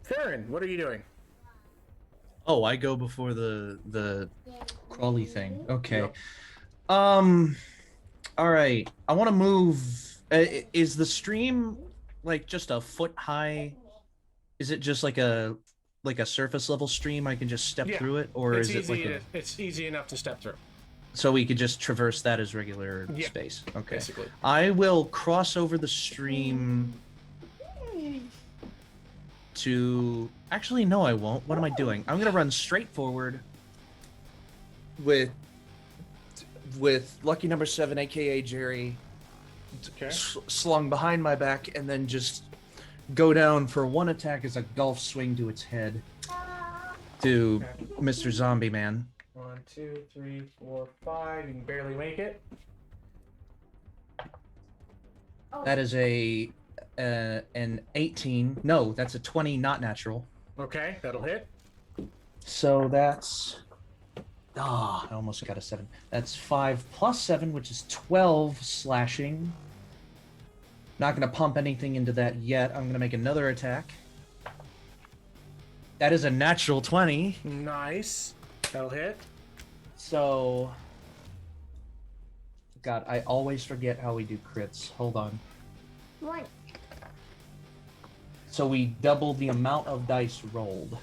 Ferron. What are you doing? Oh, I go before the crawly thing. Okay. Yep. All right. I want to move. Is the stream like just a foot high? Is it just like a surface level stream? I can just step Yeah. through it, or It's is it like easy. It's easy enough to step through. so we could just traverse that as regular Yeah. space? Okay. Basically. I will cross over the stream to... Actually, no, I won't. What am I doing? I'm going to run straight forward with lucky number 7, aka Jerry, Okay. slung behind my back, and then just go down for one attack as a golf swing to its head to Mr. Zombie Man. 1, 2, 3, 4, 5. You can barely make it. That is an 18. No, that's a 20, not natural. Okay, that'll hit. So that's... I almost got a 7. That's 5 plus 7, which is 12 slashing. Not going to pump anything into that yet. I'm going to make another attack. That is a natural 20. Nice. That'll hit. So... God, I always forget how we do crits. Hold on. One. So we double the amount of dice rolled.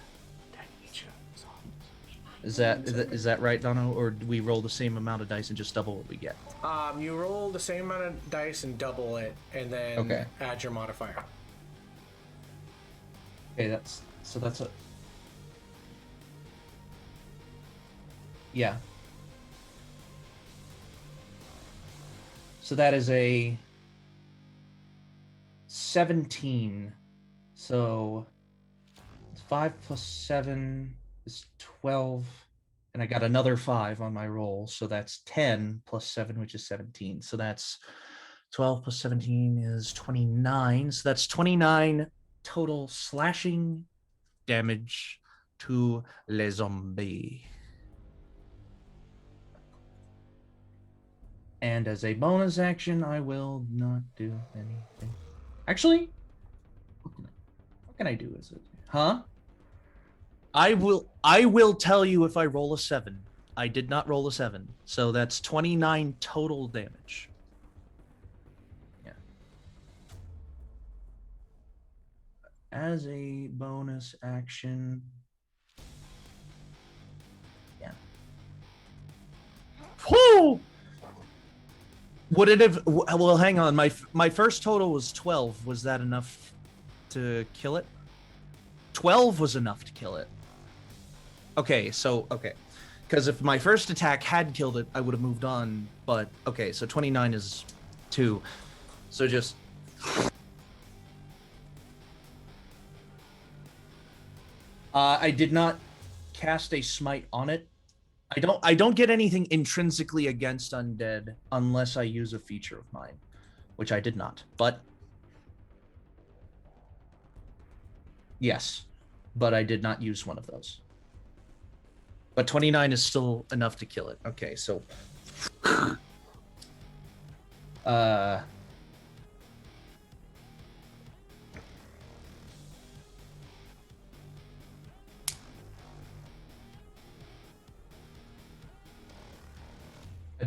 Is that right, Dono? Or do we roll the same amount of dice and just double what we get? You roll the same amount of dice and double it, and then Okay. add your modifier. Okay, that's a... Yeah. So that is a 17. So 5 plus 7 is 12. And I got another 5 on my roll. So that's 10 plus 7, which is 17. So that's 12 plus 17 is 29. So that's 29 total slashing damage to les zombies. And as a bonus action, I will not do anything. Actually, what can I do? Is it? Huh? I will tell you if I roll a 7. I did not roll a 7. So that's 29 total damage. Yeah. As a bonus action. Yeah. Whoo! Would it have? Well, hang on. My first total was 12. Was that enough to kill it? 12 was enough to kill it. Okay, so okay, because if my first attack had killed it, I would have moved on. But okay, so 29 is 2. So just. I did not cast a smite on it. I don't get anything intrinsically against undead unless I use a feature of mine, which I did not. But yes, but I did not use one of those. But 29 is still enough to kill it. Okay, so a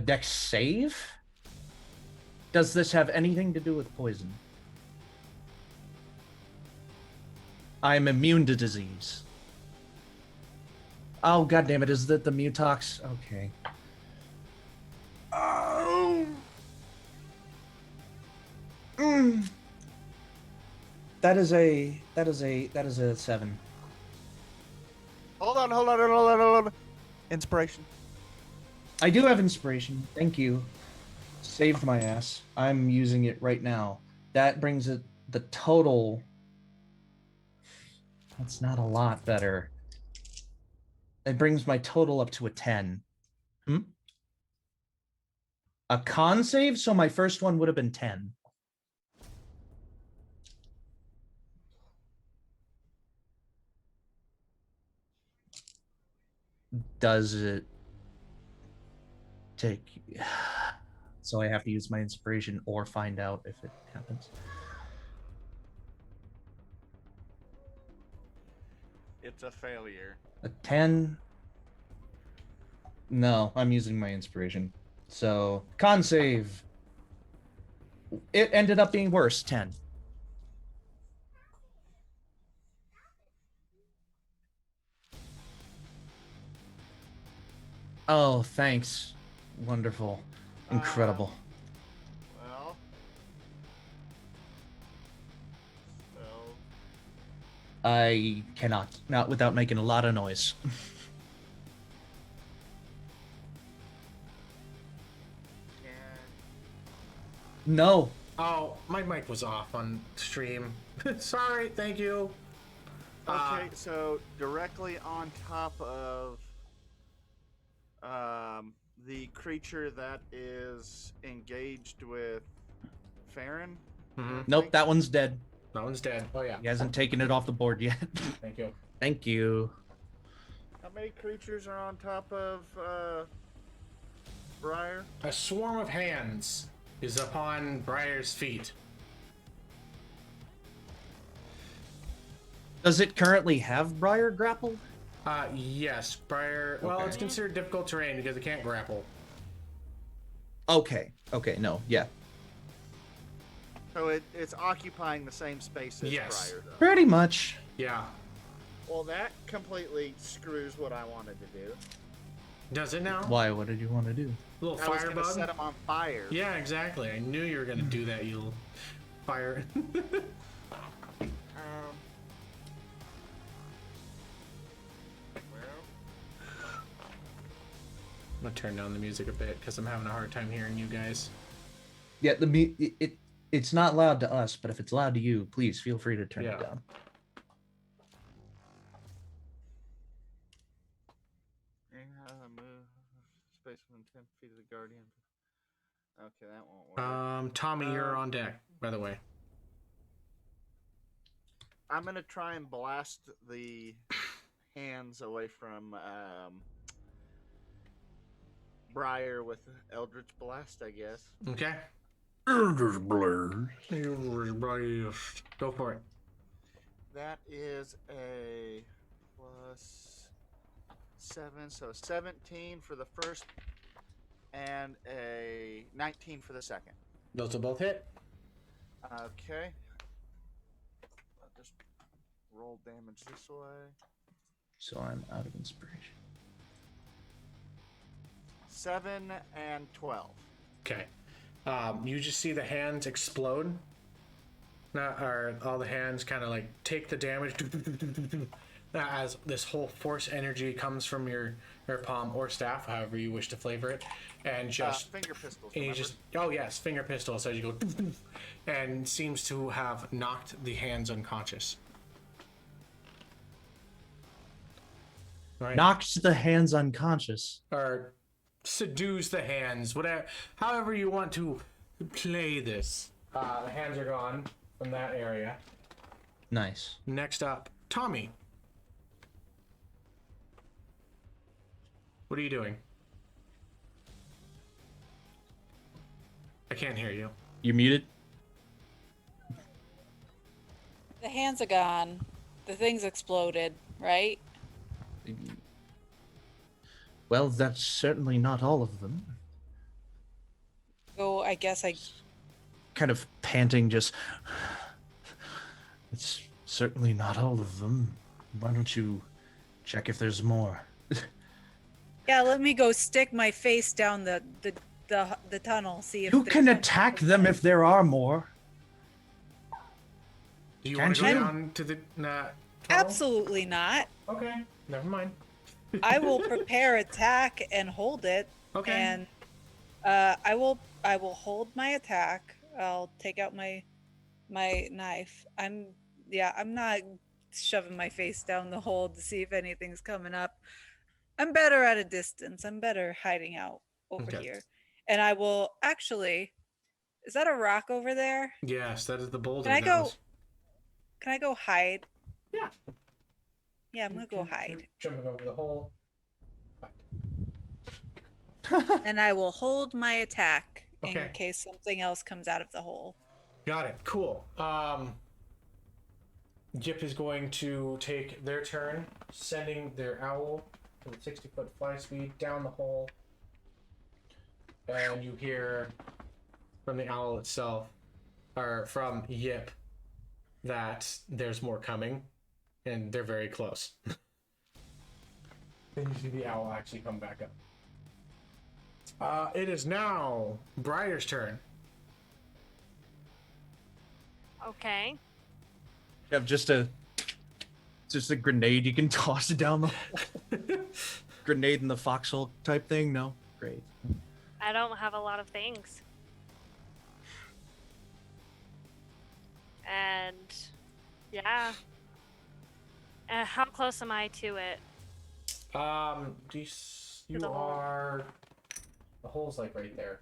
dex save? Does this have anything to do with poison? I'm immune to disease. Oh, god damn it, is that the Mutox? Okay. Oh. That is a 7. Hold on. Inspiration. I do have inspiration. Thank you. Saved my ass. I'm using it right now. That brings it the total. That's not a lot better. It brings my total up to a 10. A con save? So my first one would have been 10. Does it take... So I have to use my inspiration or find out if it happens. It's a failure. A 10? No, I'm using my inspiration. So, con save. It ended up being worse, 10. Oh, thanks. Wonderful. Incredible. Well. So. I cannot. Not without making a lot of noise. No. Oh, my mic was off on stream. Sorry, thank you. Okay, so directly on top of the creature that is engaged with Ferron. Nope, that one's dead. That one's dead. Oh yeah. He hasn't taken it off the board yet. Thank you. Thank you. How many creatures are on top of Briar? A swarm of hands is upon Briar's feet. Does it currently have Briar grappled? Yes, Briar. Well, Okay. it's considered difficult terrain because it can't grapple. Okay. Okay, no, yeah. So it's occupying the same space as Yes. Briar, though. Pretty much. Yeah. Well, that completely screws what I wanted to do. Does it now? Why? What did you want to do? Little I was going to firebug. set him on fire. Yeah, exactly. I knew you were gonna do that. You little fire. I'm gonna turn down the music a bit because I'm having a hard time hearing you guys. Yeah, it's not loud to us, but if it's loud to you, please feel free to turn it down. 10 feet of the guardian. Okay, that won't work. Tommy, you're on deck, by the way. I'm gonna try and blast the hands away from Briar with Eldritch Blast, I guess. Okay. Go for it. That is a +7, so 17 for the first, and a 19 for the second. Those will both hit. Okay. I'll just roll damage this way. So I'm out of inspiration. 7 and 12. Okay. You just see the hands explode. Or all the hands kind of like take the damage as this whole force energy comes from your palm or staff, however you wish to flavor it, and just finger pistols. and you Remember? just finger pistol. So you go and seems to have knocked the hands unconscious. Right. Knocks the hands unconscious. Or seduce the hands, whatever, however you want to play this. The hands are gone from that area. Nice. Next up, Tommy. What are you doing? I can't hear you. You muted? The hands are gone. The thing's exploded, right? Well, that's certainly not all of them. So I guess I. Kind of panting, just. It's certainly not all of them. Why don't you check if there's more? Yeah, let me go stick my face down the tunnel. See if You there's can any- attack them if there are more. Do you want to go Can't you? down to the tunnel? Absolutely not. Okay, never mind. I will prepare attack and hold it. Okay. And I will hold my attack. I'll take out my knife. I'm not shoving my face down the hole to see if anything's coming up. I'm better at a distance. I'm better hiding out over Okay. here. And I will actually. Is that a rock over there? Yes, that is the boulder. Can I that go? was- Can I go hide? Yeah. Yeah, I'm gonna go hide. Jumping over the hole. And I will hold my attack Okay. in case something else comes out of the hole. Got it. Cool. Jip is going to take their turn, sending their owl with 60-foot fly speed down the hole. And you hear from the owl itself, or from Yip, that there's more coming, and they're very close. Then you see the owl actually come back up. It is now Briar's turn. Okay. You have just a grenade you can toss it down the hole. Grenade in the foxhole type thing? No? Great. I don't have a lot of things. And yeah. How close am I to it? You the hole. are. The hole's like right there.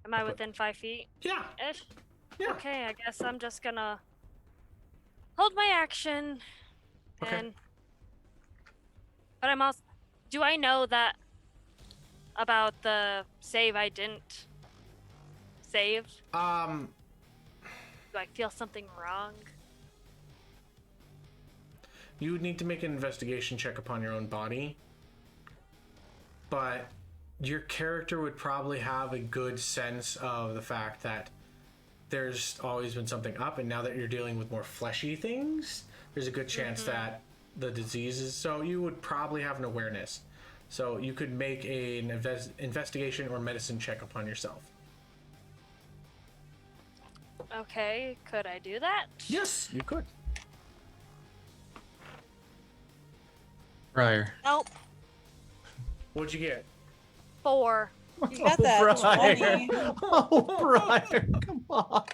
Am I Okay. within 5 feet Yeah. ish? Yeah. Okay, I guess I'm just gonna hold my action. Okay. And but I'm also, do I know that about the save I didn't save? Do I feel something wrong? You would need to make an investigation check upon your own body, but your character would probably have a good sense of the fact that there's always been something up, and now that you're dealing with more fleshy things, there's a good chance that the disease is. So you would probably have an awareness. So you could make an investigation or medicine check upon yourself. Okay, could I do that? Yes, you could. Briar. Nope. What'd you get? 4. You got that 20. Oh, Briar, come on.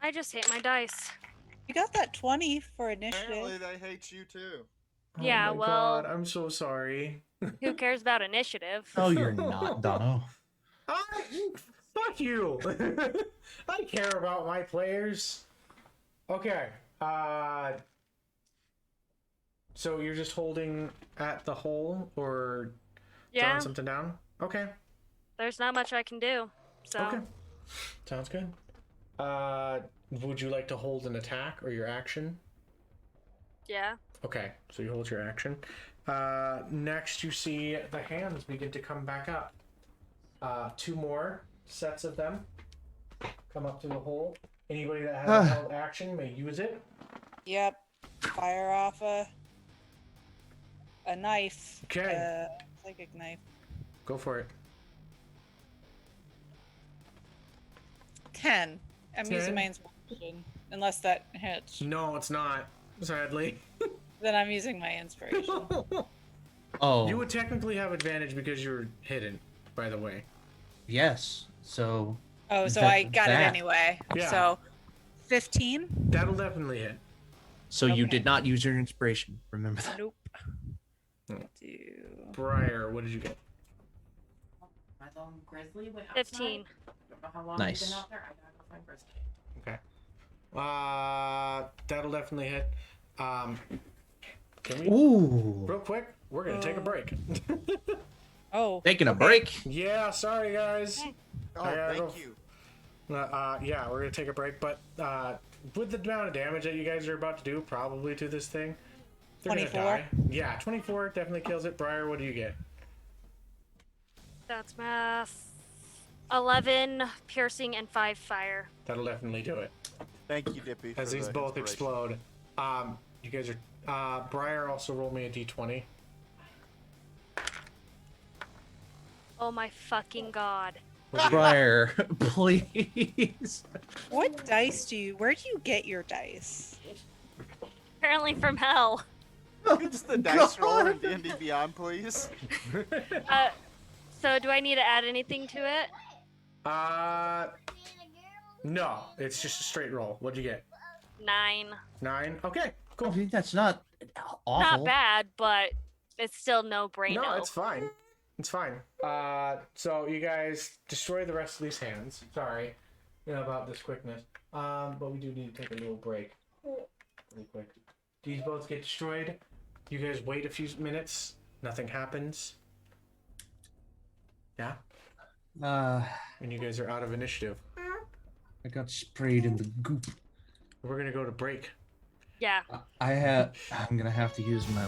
I just hate my dice. You got that 20 for Apparently initiative. they hate you too. Yeah, oh my well- God, I'm so sorry. Who cares about initiative? Oh, you're not, Dono. Fuck you. I care about my players. Okay. So you're just holding at the hole or Yeah, throwing something down? Okay. there's not much I can do. So Okay. Sounds good. Would you like to hold an attack or your action? yeah. Okay, so you hold your action. Next, you see the hands begin to come back up. 2 more sets of them come up to the hole. Anybody that has held action may use it. Yep. Fire off a knife. Okay. Psychic knife. Go for it. 10. I'm 10? using my inspiration. Unless that hits. No, it's not, sadly. Then I'm using my inspiration. Oh, You would technically have advantage because you're hidden, by the way. yes. So Oh, so That- I got it that. anyway. Yeah. So 15? That'll definitely hit. so you Okay. did not use your inspiration. Remember that. Nope. Hmm. Do Briar, what did you get? My little grizzly went outside. 15. Don't know how long Nice. he's been out there. I gotta go find grizzly. Okay. That'll definitely hit. Can we, Ooh. real quick, we're gonna take a break. Oh. Taking a okay. break. Yeah, sorry guys. Oh, I gotta thank go. you. Yeah, we're gonna take a break, but with the amount of damage that you guys are about to do, probably to this thing, they're 24? gonna die. Yeah, 24 definitely kills it. Briar, what do you get? That's math. 11 piercing and 5 fire. That'll definitely do it. Thank you, Dippy. As for these the both inspiration. explode. You guys are. Briar, also roll me a d20. Oh my fucking god. Briar, please. What dice do you? Where do you get your dice? Apparently from hell. It's the dice roller in D&D Beyond, please. So do I need to add anything to it? No, it's just a straight roll. What'd you get? 9. 9? Okay, I cool. mean, that's not awful. Not bad, but it's still no brainer. No, it's fine. It's fine. So you guys destroy the rest of these hands. Sorry, about this quickness. But we do need to take a little break. Really quick. These both get destroyed. You guys wait a few minutes. Nothing happens. Yeah? And you guys are out of initiative. I got sprayed in the goop. We're gonna go to break. Yeah. I'm gonna have to use my.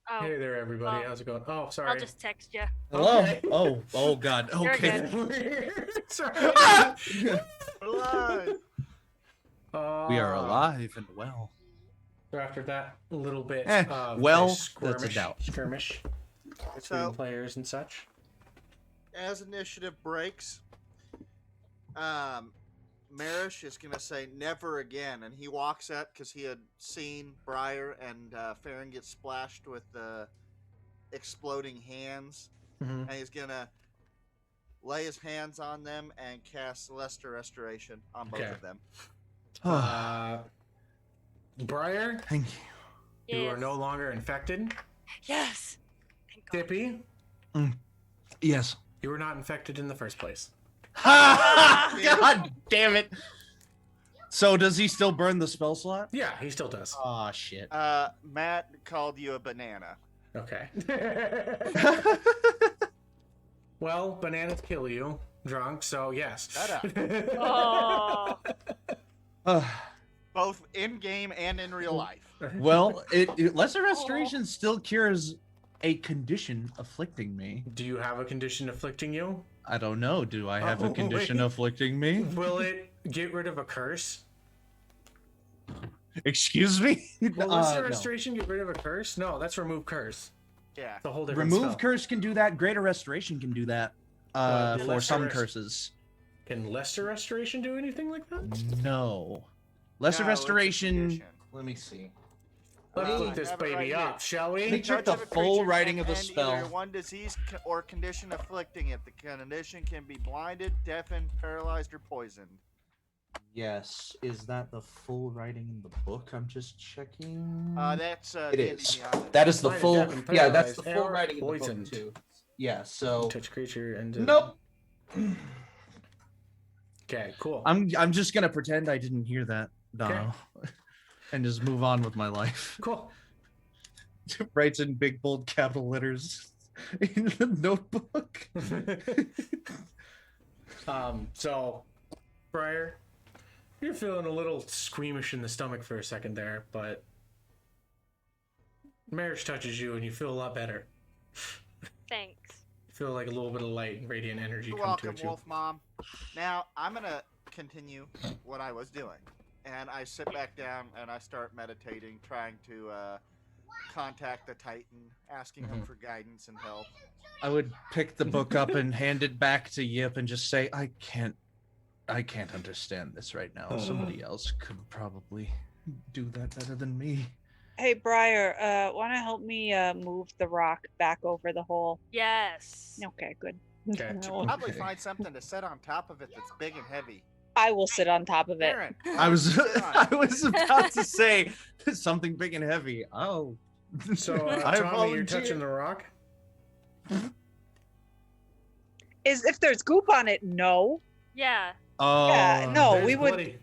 Oh, Hey there, everybody. Oh. How's it going? Oh, sorry. I'll just text you. Hello. Okay. Oh God. You're Okay. good. Sorry. Alive. We are alive and well. So after that little bit of well, this that's a doubt. skirmish between So, players and such. as initiative breaks, Merish is going to say never again, and he walks up because he had seen Briar and Ferron get splashed with the exploding hands, and he's going to lay his hands on them and cast Celestial Restoration on both Okay. of them. Briar, Thank you. you are no longer infected. Yes. Thank God. Dippy, Yes. you were not infected in the first place. God damn it. So does he still burn the spell slot? Yeah, he still does. Oh shit. Matt called you a banana. Okay. Well, bananas kill you, drunk, so yes. Shut Oh. Both in game and in real life. Well, lesser restoration still cures a condition afflicting me. Do you have a condition afflicting you? I don't know. Do I have a Oh, condition wait. afflicting me? Will it get rid of a curse? Excuse me? Will lesser No. restoration get rid of a curse? No, that's remove curse. Yeah. It's a whole different Remove spell. curse can do that. Greater restoration can do that. But For lesser some rest- curses. Can lesser restoration do anything like that? No. Lesser No, it's a restoration. condition. Let me see. Let's I look this have it baby right up, here. shall Let me we? check Touch the of a full creature writing can of the end spell. Either one disease or condition afflicting it. The condition can be blinded, deafened, paralyzed, or poisoned. Yes. Is that the full writing in the book? I'm just checking. That's It D&D is. Beyond. That is the Blinded, full. deafened, Yeah, that's the paralyzed, full or writing poisoned. of the book too. Yeah. So. Touch creature and Nope. Okay, cool. I'm just gonna pretend I didn't hear that, Dono, and just move on with my life. Cool. Writes in big bold capital letters in the notebook. So, Briar, you're feeling a little squeamish in the stomach for a second there, but Merish touches you and you feel a lot better. Thanks. You feel like a little bit of light and radiant energy You're come welcome, to you. Wolf Mom. Now, I'm going to continue what I was doing. And I sit back down and I start meditating, trying to contact the Titan, asking him for guidance and help. I would pick the book up and hand it back to Yip and just say, I can't understand this right now. Somebody else could probably do that better than me. Hey, Briar, want to help me move the rock back over the hole? Yes. Okay, good. Okay. Probably find something to set on top of it that's big and heavy. I will sit on top of it. Aaron, I was sit on I it. was about to say something big and heavy. Oh. So, I Tommy, you're volunteer. touching the rock? If there's goop on it, no. Yeah. Oh. Yeah, no, There's we would. bloody-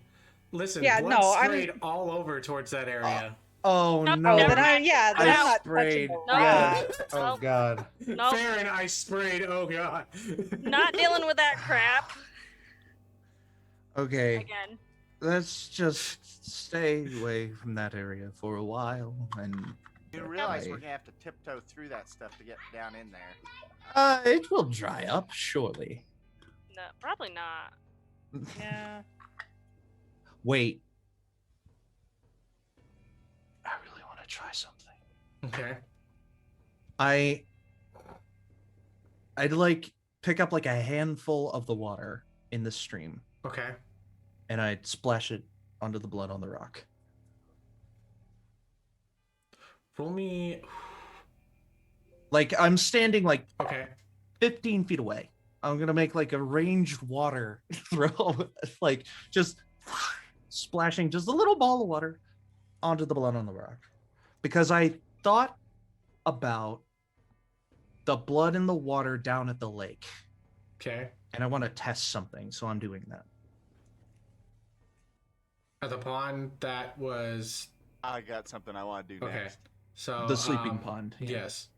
Listen, Yeah, blood no, I'm- sprayed all over towards that area. Oh No, no. Oh, never then mind. then I'm I not sprayed. touching the No. Yeah. rock. Oh Nope. god. Nope. Fair and I sprayed, oh god. Not dealing with that crap Okay. again. Let's just stay away from that area for a while and You realize Okay. we're going to have to tiptoe through that stuff to get down in there. it will dry up surely. No, probably not. Yeah. Wait. I really want to try something. Okay. I'd like pick up like a handful of the water in the stream Okay. and I'd splash it onto the blood on the rock. Roll me. Like I'm standing like Okay. 15 feet away. I'm gonna make like a ranged water throw, like just splashing just a little ball of water onto the blood on the rock. Because I thought about the blood in the water down at the lake. Okay. And I want to test something, so I'm doing that. At the pond, that was. I got something I want to do Okay. next. So. The sleeping pond. yeah. Yes.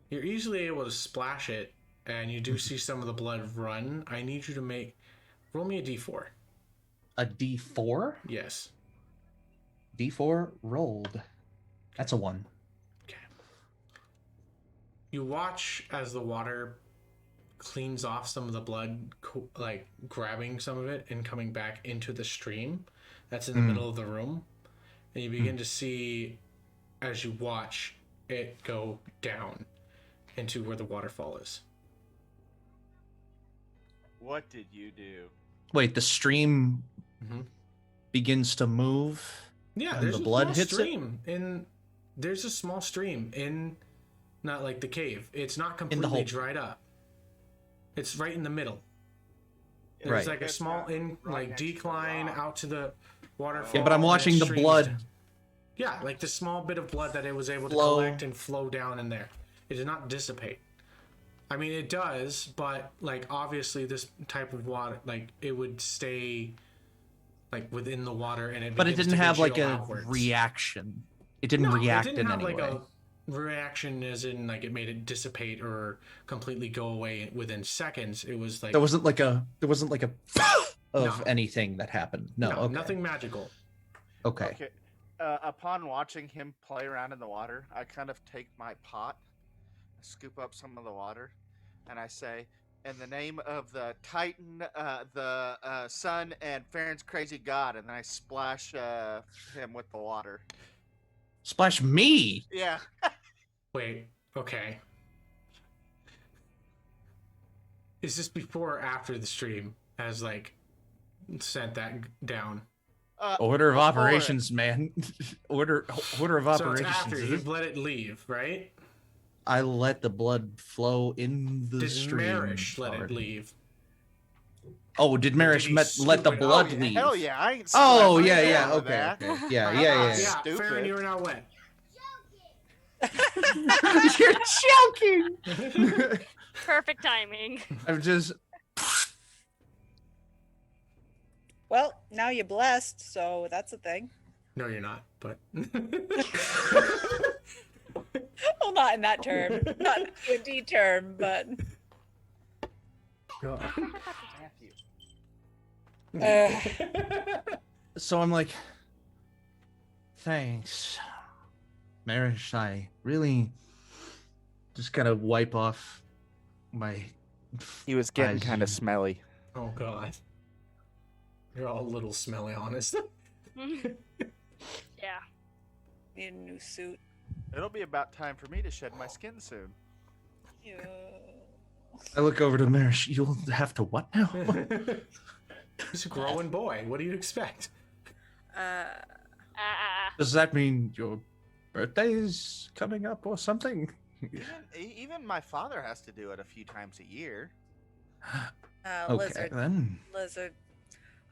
You're easily able to splash it, and you do see some of the blood run. I need you to roll me a d4. A D4? Yes. D4 rolled. That's a 1. Okay. You watch as the water cleans off some of the blood, like grabbing some of it and coming back into the stream that's in the middle of the room. And you begin to see, as you watch, it go down into where the waterfall is. What did you do? Wait, the stream begins to move. Yeah, and there's the a blood small hits stream there's a small stream in, not like the cave. It's not completely hole. dried up. It's right in the middle. Right. There's like a small decline out to the waterfall. Yeah, but I'm watching and the streams blood. down. Yeah, like the small bit of blood that it was able to Flow. collect and flow down in there. It did not dissipate. I mean, it does, but like obviously this type of water, like it would stay like within the water, and But it begins didn't to have like congeal a outwards. reaction. It didn't No, react it didn't in have any like way. a reaction as in like it made it dissipate or completely go away within seconds. It was like There wasn't like a of No. anything that happened. No, okay. nothing magical. Okay. Okay. Upon watching him play around in the water, I kind of take my pot, scoop up some of the water, and I say, "In the name of the Titan, the Sun, and Ferron's crazy god," and then I splash him with the water. Splash me. Yeah. Wait, okay. Is this before or after the stream has like sent that down? Order of before operations, man. Order of So it's operations. after you've let it leave, right? I let the blood flow in the Did stream. Merish let it already. leave? Oh, did Merish he let the scoop it? blood Oh, yeah, leave? hell yeah! I ain't Oh, splashing yeah, him yeah, with okay, that. okay. Yeah, I'm yeah, not yeah. Yeah, stupid. Ferron, you are now wet. You're joking. Perfect timing. I'm just. Well, now you're blessed, so that's a thing. No, you're not, but Well, not in that term, not in the D term, but So I'm like, thanks, Merish. I really just gotta wipe off my. He was getting eyes. kind of smelly. oh god. You're all a little smelly, honest. Yeah. need a new suit. It'll be about time for me to shed my skin soon. Yeah. I look over to Merish. You'll have to what now? He's a growing boy. What do you expect? Does that mean your birthday is coming up or something? Even my father has to do it a few times a year. Okay, then. Lizard.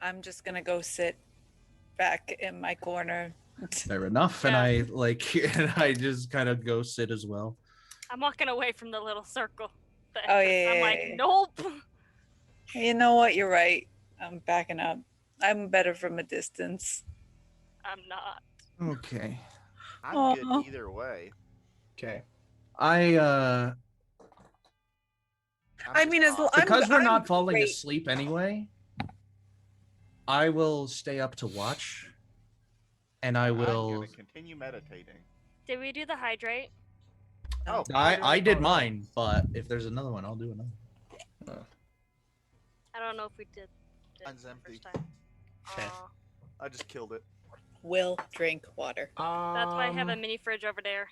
I'm just gonna go sit back in my corner. Fair enough. And I and I just kind of go sit as well. I'm walking away from the little circle. Oh, yeah, I'm yeah, like, yeah. nope. You know what? You're right. I'm backing up. I'm better from a distance. I'm not. Okay. I'm Aw. good either way. Okay. I I mean, as long because we're I'm not falling great. asleep anyway, I will stay up to watch, and I I'm will. gonna continue meditating. Did we do the hydrate? Oh, I did mine, but if there's another one, I'll do another. I don't know if we did. Mine's the empty. first time. Okay. Aw. I just killed it. Will drink water. That's why I have a mini fridge over there.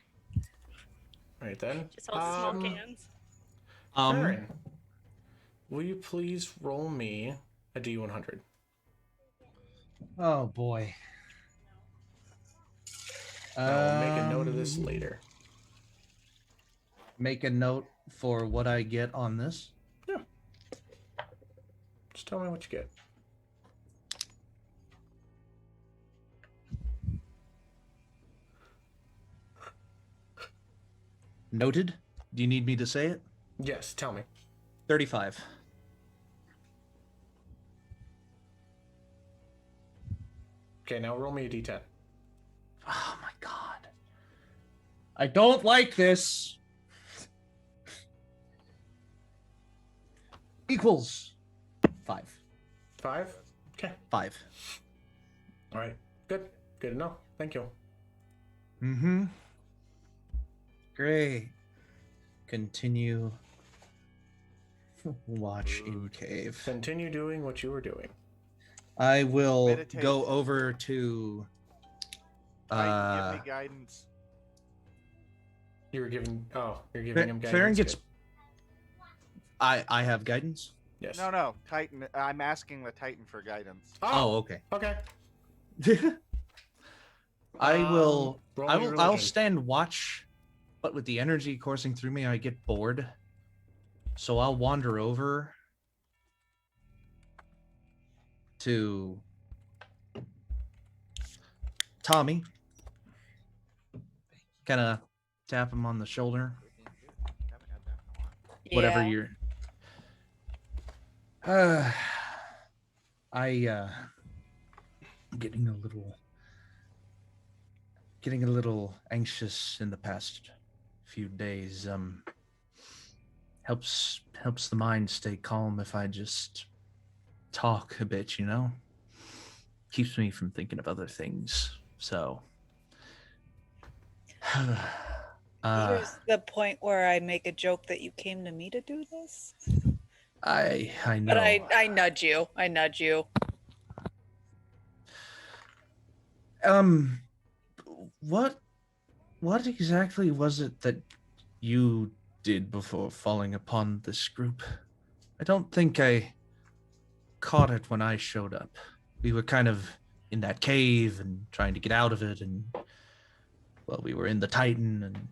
Right then. Just holds small cans. Ferron, will you please roll me a D100? Oh boy. I'll make a note of this later. Make a note for what I get on this. Yeah. Just tell me what you get. Noted. Do you need me to say it? Yes, tell me. 35. Okay, now roll me a D10. Oh my god. I don't like this. Equals 5. 5? Okay. 5. All right. Good. Good to know. Thank you. Mm-hmm. Great. Continue. Watch in cave. Continue doing what you were doing. I will Meditate. go over to. Give me guidance. You're giving him guidance. Ferron gets. Good. I have guidance. Yes. No, Titan. I'm asking the Titan for guidance. Oh, okay. Okay. I will. roll I me will. I'll religion. stand watch, but with the energy coursing through me, I get bored. So I'll wander over to Tommy. Kind of tap him on the shoulder. Whatever Yeah. you're. I'm getting a little anxious in the past few days. Helps the mind stay calm if I just talk a bit, you know? Keeps me from thinking of other things. So Here's the point where I make a joke that you came to me to do this. I know. But I nudge you. I nudge you. What exactly was it that you did before falling upon this group? I don't think I caught it when I showed up. We were kind of in that cave and trying to get out of it, and well, we were in the Titan, and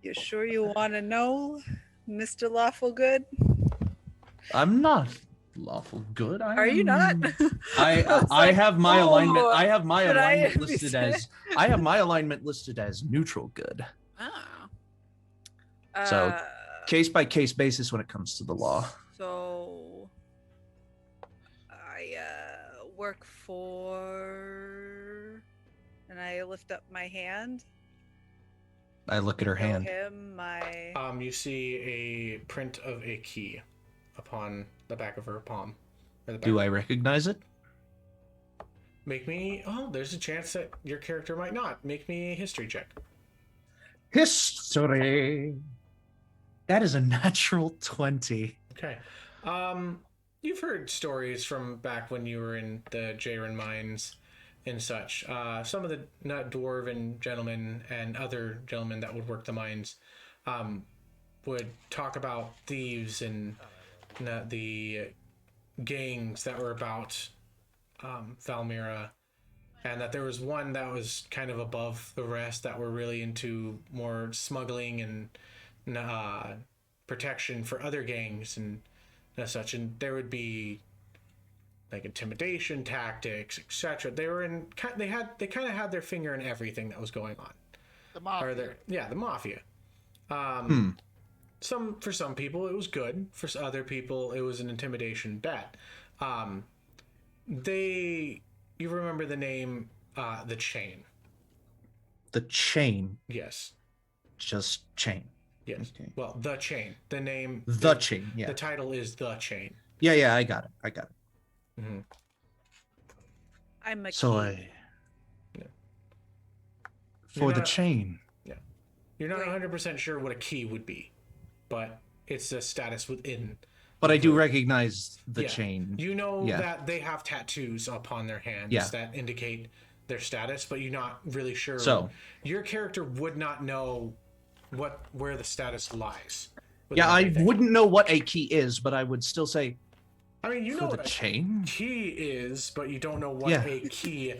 You sure you want to know, Mr. Lawful Good? I'm not lawful good. Are you not? I was I like, have my alignment. oh, I have my did I alignment listed understand? as I have my alignment listed as neutral good. Oh. So, case by case basis when it comes to the law. So I work for, and I lift up my hand. I look at her Show hand. him my. You see a print of a key upon the back of her palm. Or the back Do of I recognize it? Make me. Oh, there's a chance that your character might not. Make me a history check. History. That is a natural 20. Okay. You've heard stories from back when you were in the Jaren mines and such. Some of the dwarven gentlemen and other gentlemen that would work the mines would talk about thieves and the gangs that were about VALMIRAH, and that there was one that was kind of above the rest that were really into more smuggling and protection for other gangs and such. And there would be like intimidation tactics, etc. They were in. They kind of had their finger in everything that was going on. The mafia. The mafia. For some people it was good. For other people it was an intimidation bet. You remember the name, the Chain? The Chain. Yes. Just Chain. Yes. Okay. Well, the Chain. The name. The Chain. Yeah. The title is the Chain. Yeah. I got it. Mm-hmm. I'm a So key. for the not- chain. Yeah. You're not 100% sure what a key would be, but it's a status within. But I do recognize the Yeah. chain. You know Yeah. that they have tattoos upon their hands Yeah. that indicate their status, but you're not really sure. So- your character would not know where the status lies. with Yeah, I everything. wouldn't know what a key is, but I would still say I mean, you for know the what a chain. key is, but you don't know what Yeah. a key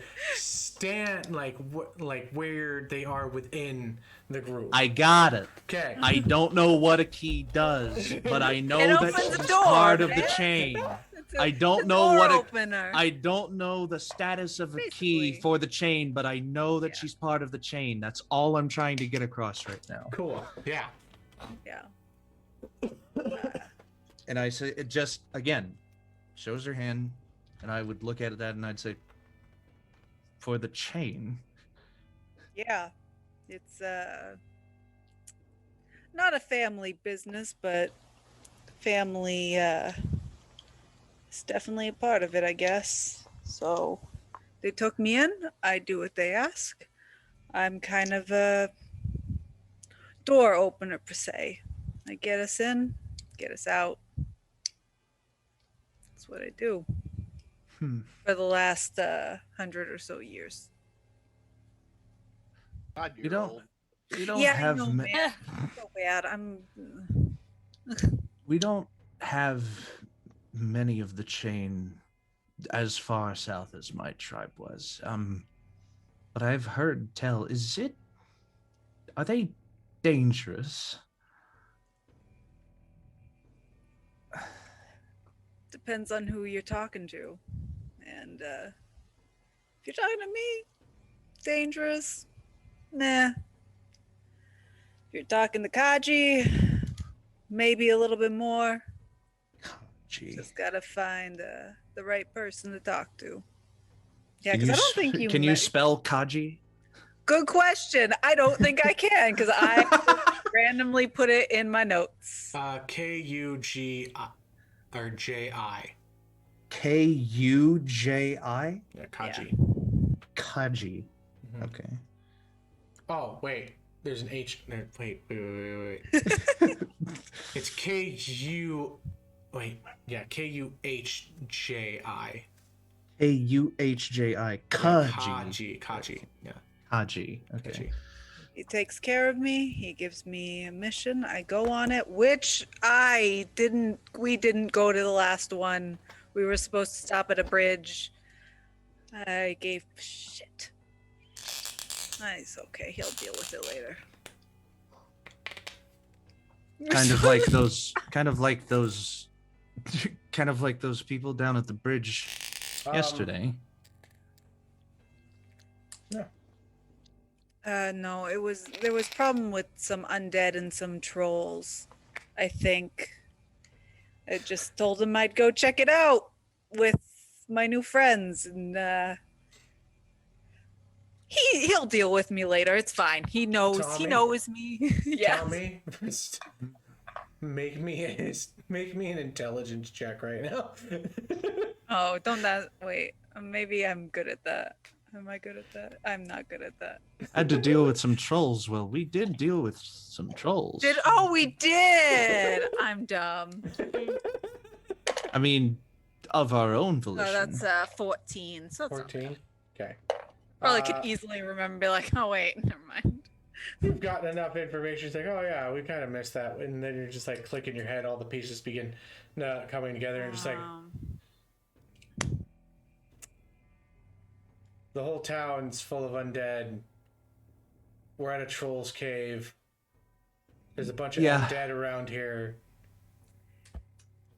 where they are within the group. I got it. Okay. I don't know what a key does, but I know It that opens the she's door, part of the man. chain. It's a- I don't it's a know door what opener. I don't know the status of a key Basically. for the chain, but I know that Yeah. she's part of the chain. That's all I'm trying to get across right now. Cool. Yeah. Yeah. And I say it just again shows her hand, and I would look at that and I'd say, for the chain. Yeah. It's not a family business, but family is definitely a part of it, I guess. So They took me in. I do what they ask. I'm kind of a door opener per se. I get us in, get us out. That's what I do for the last 100 or so years. God, You you're don't. old. We don't Yeah, have. I know, man. So bad. We don't have many of the chain as far south as my tribe was. But I've heard tell. Are they dangerous? Depends on who you're talking to. And if you're talking to me, dangerous. Nah. If you're talking to Kaji, maybe a little bit more. Gee. Just gotta find the right person to talk to. Yeah, Can because you I don't think you. Can you spell Kaji? Good question. I don't think I can because I randomly put it in my notes. Kugi or Ji. Kuji? Yeah, Kaji. Kaji. Mhm. Okay. Oh wait, there's an H. No, wait. It's Ku. Wait, yeah, Kuhji. Kuhji. Kaji. Kaji. Yeah. Kaji. Okay. Kaji. He takes care of me. He gives me a mission. I go on it, which we didn't go to the last one. We were supposed to stop at a bridge. I gave shit. It's okay. He'll deal with it later. Kind of like those people down at the bridge yesterday. No, there was problem with some undead and some trolls. I think. I just told him I'd go check it out with my new friends, and he'll deal with me later. It's fine. He knows. Tommy? He knows me. Yes. Tommy, make me an intelligence check right now. Oh, don't that wait. Maybe I'm good at that. Am I good at that? I'm not good at that. Had to deal with some trolls. Well, we did deal with some trolls. We did. I'm dumb. I mean, of our own volition. Oh, that's 14. So it's 14. Okay. probably could easily remember and be like, oh wait, never mind. You've gotten enough information. It's like, oh yeah, we kind of missed that, and then you're just like clicking your head. All the pieces begin coming together, and just like the whole town's full of undead. We're at a troll's cave. There's a bunch of undead around here.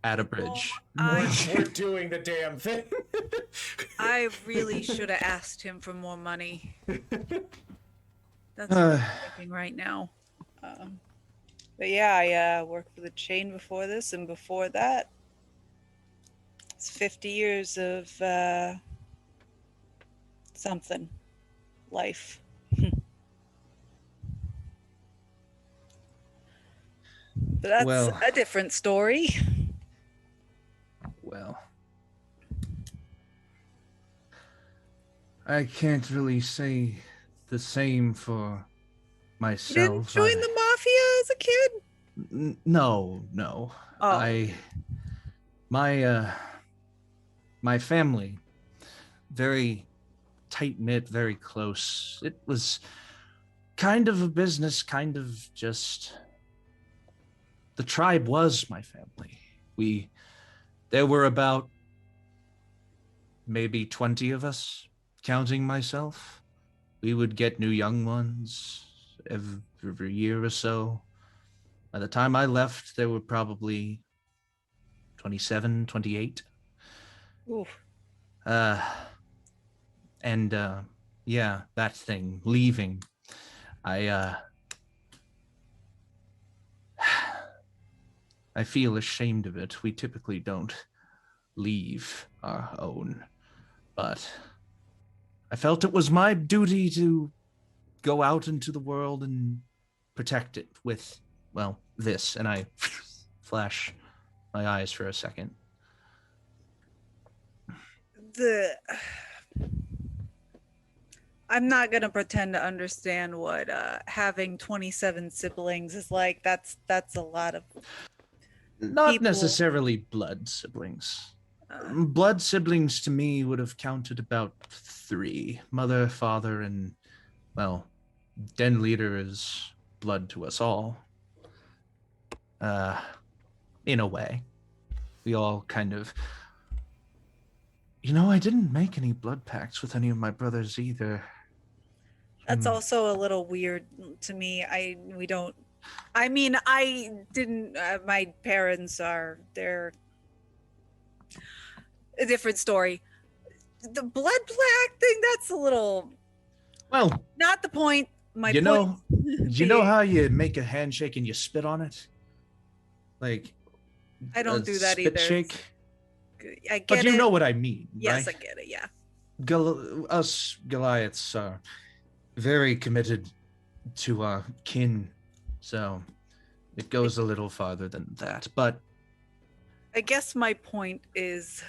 At a bridge. Well, We're doing the damn thing. I really should have asked him for more money. That's what I'm thinking right now. But yeah, I worked for the chain before this, and before that, it's 50 years of something. Life. But that's a different story. Well, I can't really say the same for myself. You didn't join the mafia as a kid? No. Oh. My family, very tight-knit, very close. It was kind of a business, kind of just... The tribe was my family. There were about maybe 20 of us, counting myself. We would get new young ones every year or so. By the time I left, there were probably 27, 28. Oof. Yeah, that thing, leaving. I feel ashamed of it. We typically don't leave our own, but I felt it was my duty to go out into the world and protect it with, well, this, and I flash my eyes for a second. I'm not gonna pretend to understand what having 27 siblings is like. That's a lot of Not people. necessarily blood siblings. Uh, Blood siblings to me would have counted about 3. Mother, father, and, well, Den Leader is blood to us all. In a way. We all kind of... I didn't make any blood pacts with any of my brothers either. That's also a little weird to me. I didn't. My parents they're a different story. The blood plaque thing, that's a little. Well, not the point. You know how you make a handshake and you spit on it? Like, I don't do that spit either. shake? I get But it. you know what I mean, Yes, right? I get it. Yeah. Us Goliaths are very committed to our kin, so it goes a little farther than that. But I guess my point is,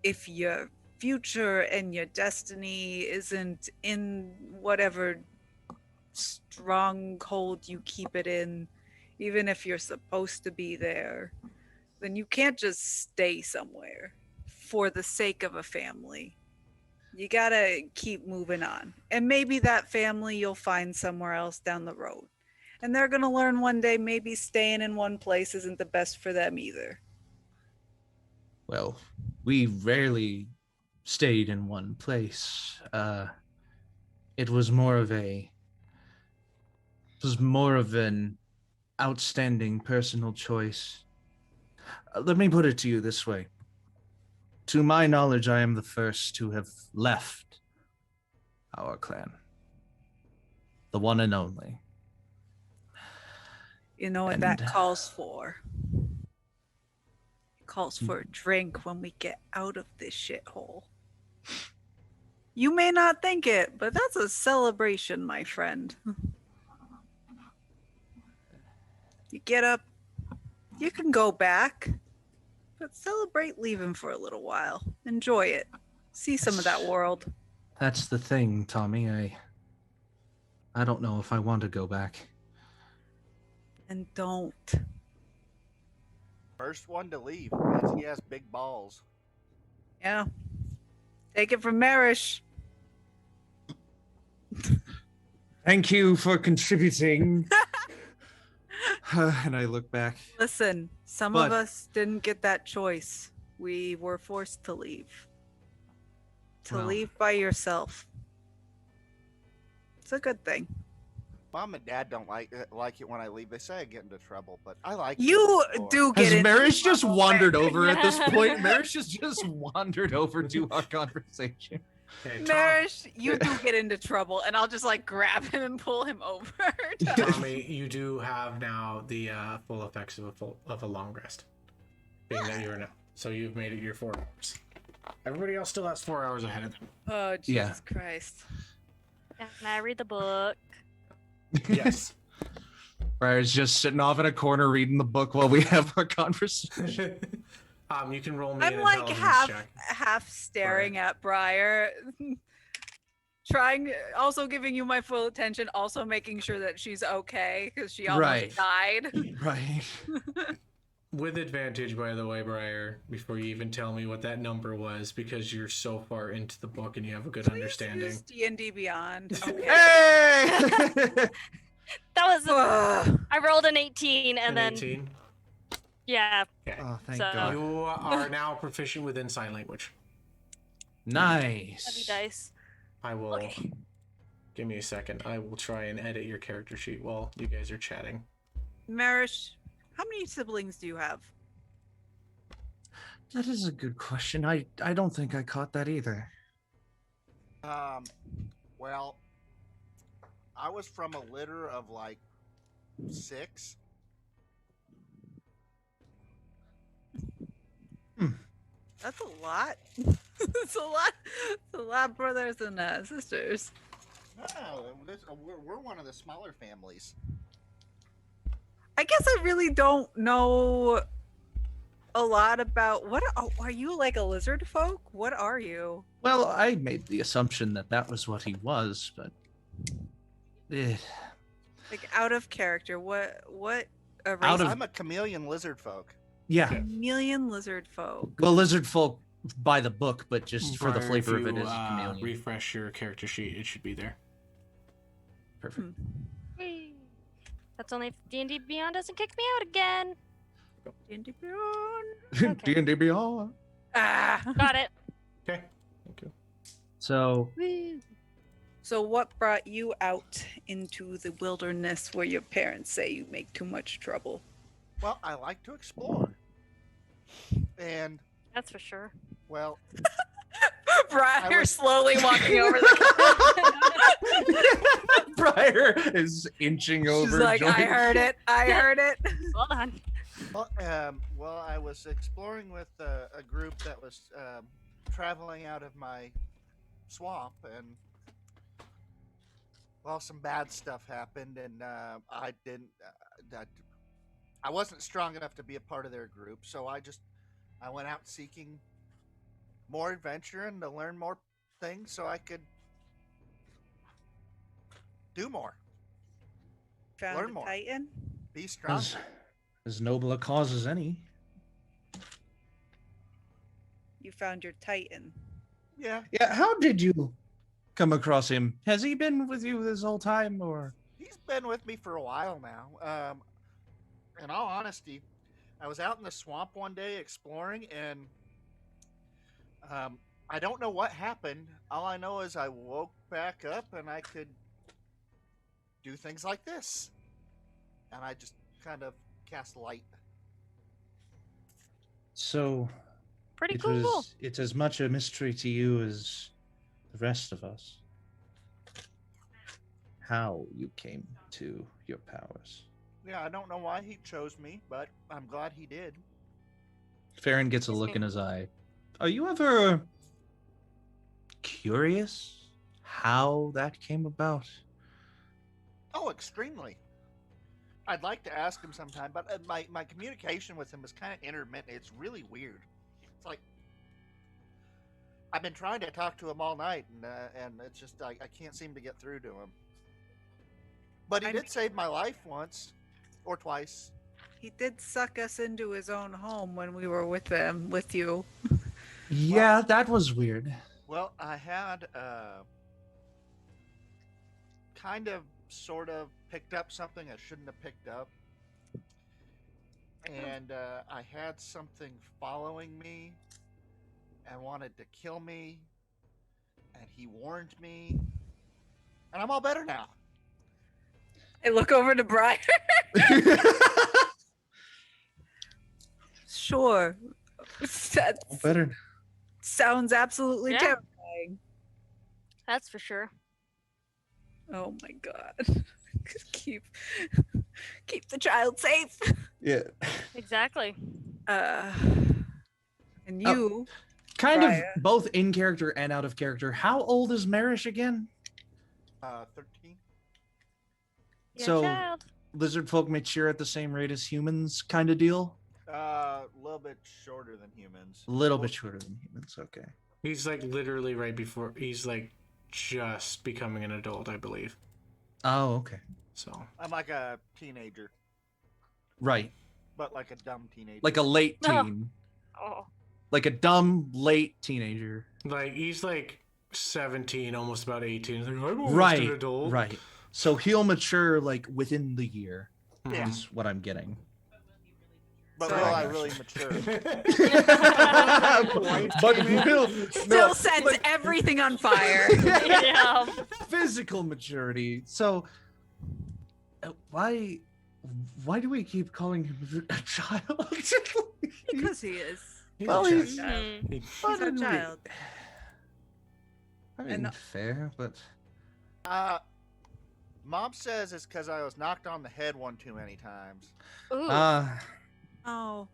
if your future and your destiny isn't in whatever stronghold you keep it in, even if you're supposed to be there, then you can't just stay somewhere for the sake of a family. You gotta keep moving on. And maybe that family you'll find somewhere else down the road. And they're gonna learn one day maybe staying in one place isn't the best for them either. well, we rarely stayed in one place. It was more of an outstanding personal choice. Let me put it to you this way. To my knowledge, I am the first to have left our clan. The one and only. You know what that calls for? It calls for a drink when we get out of this shithole. You may not think it, but that's a celebration, my friend. You get up, you can go back, but celebrate leaving for a little while. Enjoy it. See some of that world. That's the thing, Tommy. I don't know if I want to go back. And don't. First one to leave, because he has big balls. Yeah. Take it from Merish. Thank you for contributing. And I look back. Listen, some of us didn't get that choice. We were forced to leave. Leave by yourself. It's a good thing. Mom and Dad don't like it when I leave. They say I get into trouble, but I like You do get Has into Merish just trouble, wandered man. over at this point? Merish has just wandered over to our conversation. Okay, Merish, you do get into trouble, and I'll just like grab him and pull him over. Tommy, you do have now the full effects of a long rest, being that you're now. So you've made it your 4 hours. Everybody else still has 4 hours ahead of them. Oh, Jesus Christ. Can I read the book? Yes. Briar's just sitting off in a corner reading the book while we have our conversation. You can roll me I'm an like intelligence check. half staring at Briar, trying, also giving you my full attention, also making sure that she's okay because she almost died. Right. With advantage, by the way, Briar, before you even tell me what that number was, because you're so far into the book and you have a good understanding. Use D&D Beyond. Okay. Hey! That was I rolled an 18 and then 18? yeah. Okay. Oh, thank So- God. You are now proficient within sign language. Heavy Nice. dice. I will. Okay. Give me a second. I will try and edit your character sheet while you guys are chatting. Marish, how many siblings do you have? That is a good question. I don't think I caught that either. Well, I was from a litter of like 6. That's a lot. It's a lot of brothers and sisters. Oh, we're one of the smaller families. I guess I really don't know a lot about what are you, like a lizard folk? What are you? Well, I made the assumption that that was what he was, but Like out of character. What a race? Out of- I'm a chameleon lizard folk. yeah. Chameleon lizard folk. Well, lizard folk by the book, but just for the Briar, flavor if of it you, is chameleon. refresh your character sheet, it should be there. Perfect. Whee! That's only if D&D Beyond doesn't kick me out again. D&D Beyond. Okay. D&D Beyond. Ah. Got it. Okay. Thank you. So So what brought you out into the wilderness where your parents say you make too much trouble? Well, I like to explore. And, That's for sure. well, Briar was- slowly walking over the Briar is inching over. She's like, I joining- heard it. I heard it. Hold on. well, I was exploring with a group that was traveling out of my swamp, and well, some bad stuff happened, and I didn't. I wasn't strong enough to be a part of their group, so I went out seeking more adventure and to learn more things, so I could do more, Found Learn a more. Titan. be strong. As noble a cause as any. You found your Titan. Yeah, Yeah, how did you come across him? Has he been with you this whole time, or? he's been with me for a while now. In all honesty, I was out in the swamp one day exploring, and I don't know what happened. All I know is I woke back up and I could do things like this, and I just kind of cast light. So Pretty it cool. was, it's as much a mystery to you as the rest of us. How you came to your powers. Yeah, I don't know why he chose me, but I'm glad he did. Farron gets a look in his eye. Are you ever curious how that came about? Oh, extremely. I'd like to ask him sometime, but my communication with him is kind of intermittent. It's really weird. It's like I've been trying to talk to him all night, and it's just I can't seem to get through to him. But he did save my life once or twice. He did suck us into his own home when we were with you. Yeah, that was weird. Well, I had kind of, sort of picked up something I shouldn't have picked up. And I had something following me and wanted to kill me. And he warned me. And I'm all better now. I look over to Briar. Sure. That Better. sounds absolutely Yeah. terrifying. That's for sure. Oh my god. keep the child safe. Yeah. Exactly. And you Kind Briar. of both in character and out of character. How old is Merish again? 13. Yeah, So- child. Lizard folk mature at the same rate as humans, kind of deal? A little bit shorter than humans. A little bit shorter than humans, okay. He's like literally right before he's like just becoming an adult, I believe. Oh, okay. So I'm like a teenager, Right. but like a dumb teenager. Like a late Oh. teen. Oh. Like a dumb, late teenager. like he's like 17, almost about 18. He's like, I'm almost Right. an adult. Right. So he'll mature like within the year, Yeah. is what I'm getting. But So- will I really mature? But will still sets everything on fire. Yeah. physical maturity. So why do we keep calling him a child? Because he is. Well, a he's- child. Mhm. He- Why He's a didn't we- child. I mean, And- fair, but Mom says it's because I was knocked on the head one too many times. Ooh. Oh,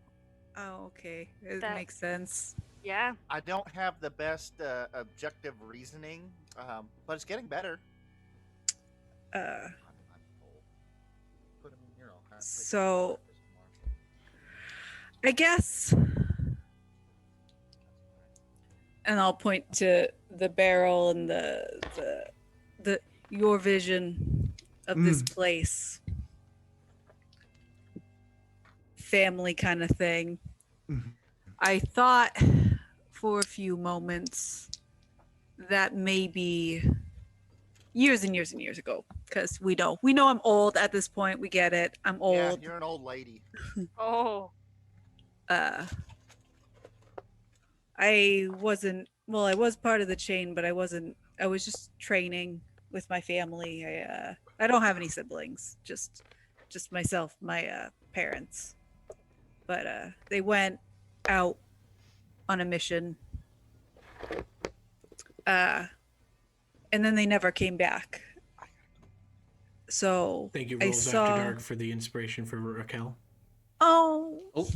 okay. It That- makes sense. Yeah. I don't have the best objective reasoning, but it's getting better. Uh, Put 'em in here, I'll have- So- I guess. And I'll point to the barrel and the your vision of this place. Family kind of thing. I thought for a few moments that maybe years and years and years ago, because we know I'm old at this point. We get it. I'm old. Yeah, you're an old lady. Oh. I wasn't. Well, I was part of the chain, but I wasn't. I was just training with my family. I don't have any siblings. Just myself, my parents. But they went out on a mission. And then they never came back. So Thank you, I Rolls saw. After Dark, for the inspiration for Raquel. Oh, Oh,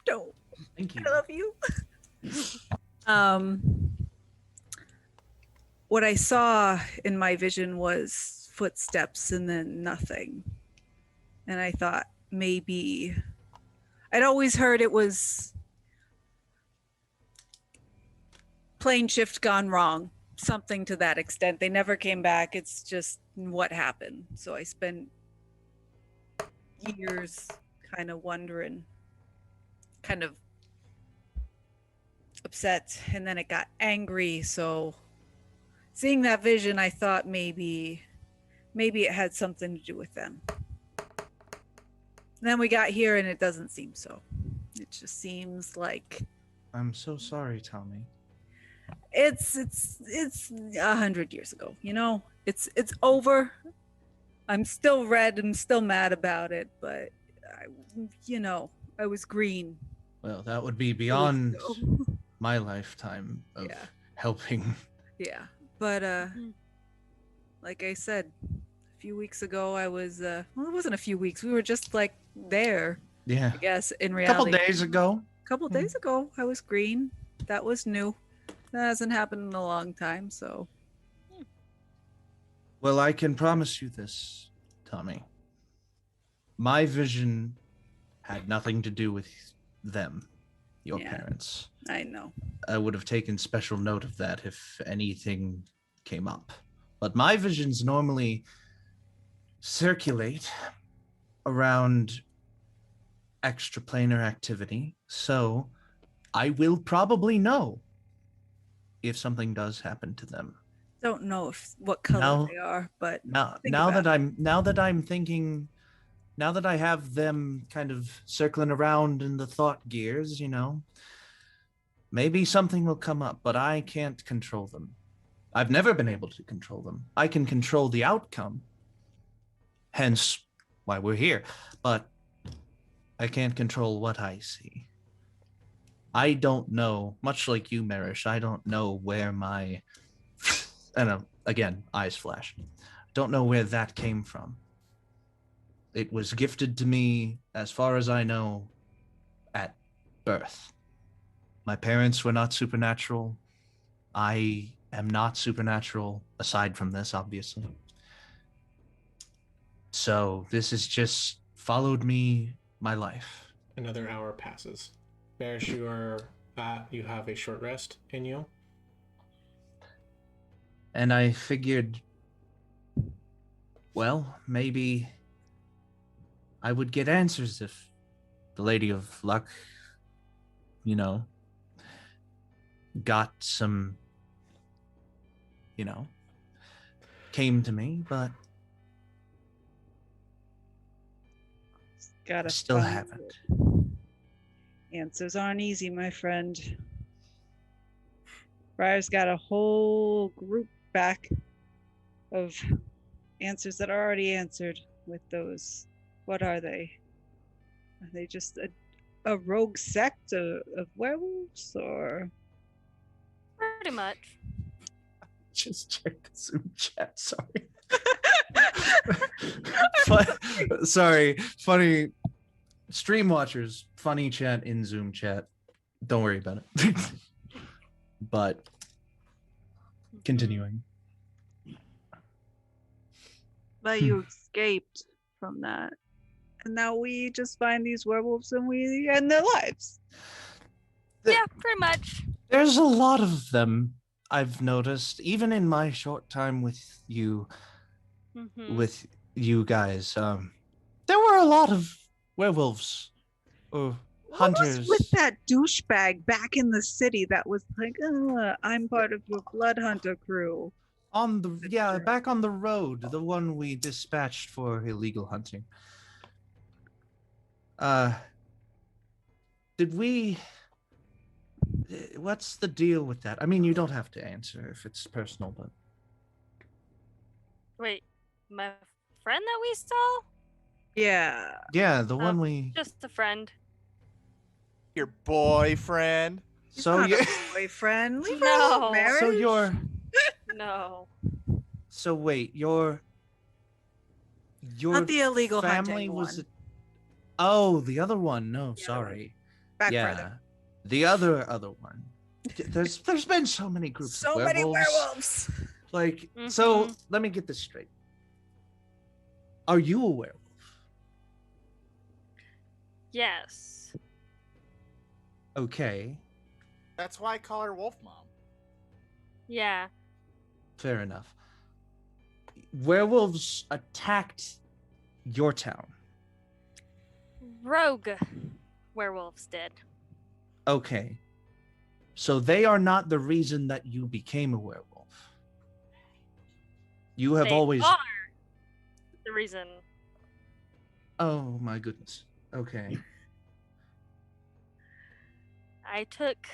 don't. thank you. I love you. What I saw in my vision was footsteps and then nothing. And I thought maybe I'd always heard it was plane shift gone wrong, something to that extent. They never came back. It's just what happened. So I spent years kind of wondering, kind of upset, and then it got angry. So seeing that vision, I thought maybe it had something to do with them. And then we got here and it doesn't seem so. It just seems like I'm so sorry, Tommy. it's 100 years ago, you know? It's over. I'm still red and still mad about it, but I was green. Well, that would be beyond my lifetime of helping. Yeah. But like I said, a few weeks ago I was well, it wasn't a few weeks. We were just like there. Yeah. I guess in A reality. couple days ago. A couple days ago I was green. That was new. That hasn't happened in a long time, so. Well, I can promise you this, Tommy. My vision had nothing to do with them, your parents. I know. I would have taken special note of that if anything came up. But my visions normally circulate around extraplanar activity, so I will probably know if something does happen to them. Don't know what color they are, but now that I'm thinking, now that I have them kind of circling around in the thought gears, maybe something will come up, but I can't control them. I've never been able to control them. I can control the outcome, hence why we're here, but I can't control what I see. I don't know, much like you, Merish, I don't know where my, again, eyes flash. Don't know where that came from. It was gifted to me, as far as I know, at birth. My parents were not supernatural. I am not supernatural, aside from this, obviously. So this has just followed me my life. Another hour passes. Merish, you have a short rest in you. And I figured, well, maybe I would get answers if the Lady of Luck, got some, came to me, but I still haven't. Answers aren't easy, my friend. Briar's got a whole group back of answers that are already answered with those. What are they? Are they just a rogue sect of werewolves, or? Pretty much. Just check the Zoom chat, sorry. Sorry, funny. Stream watchers, funny chat in Zoom chat. Don't worry about it. But continuing. But you escaped from that. and now we just find these werewolves and we end their lives. Yeah, pretty much. There's a lot of them, I've noticed, even in my short time with you, with you guys. There were a lot of werewolves or hunters. What was with that douchebag back in the city that was like, I'm part of your blood hunter crew? On the back on the road, the one we dispatched for illegal hunting. Did we? What's the deal with that? I mean, you don't have to answer if it's personal, but Wait, my friend that we saw? yeah, the one we. Just a friend. Your boyfriend. So Not you. a boyfriend. Leave her No. alone, Merish. So you're. No. So wait, your Not the illegal family hunting was. one. Oh, the other one. No, The other sorry. Back yeah, further. the other one. There's been so many groups. So of many werewolves. werewolves. Like, so let me get this straight. Are you a werewolf? Yes. Okay, That's why I call her Wolf Mom. Yeah. fair enough. Werewolves attacked your town. Rogue werewolves did. Okay. So they are not the reason that you became a werewolf. You have They always. are the reason. Oh my goodness. Okay. I took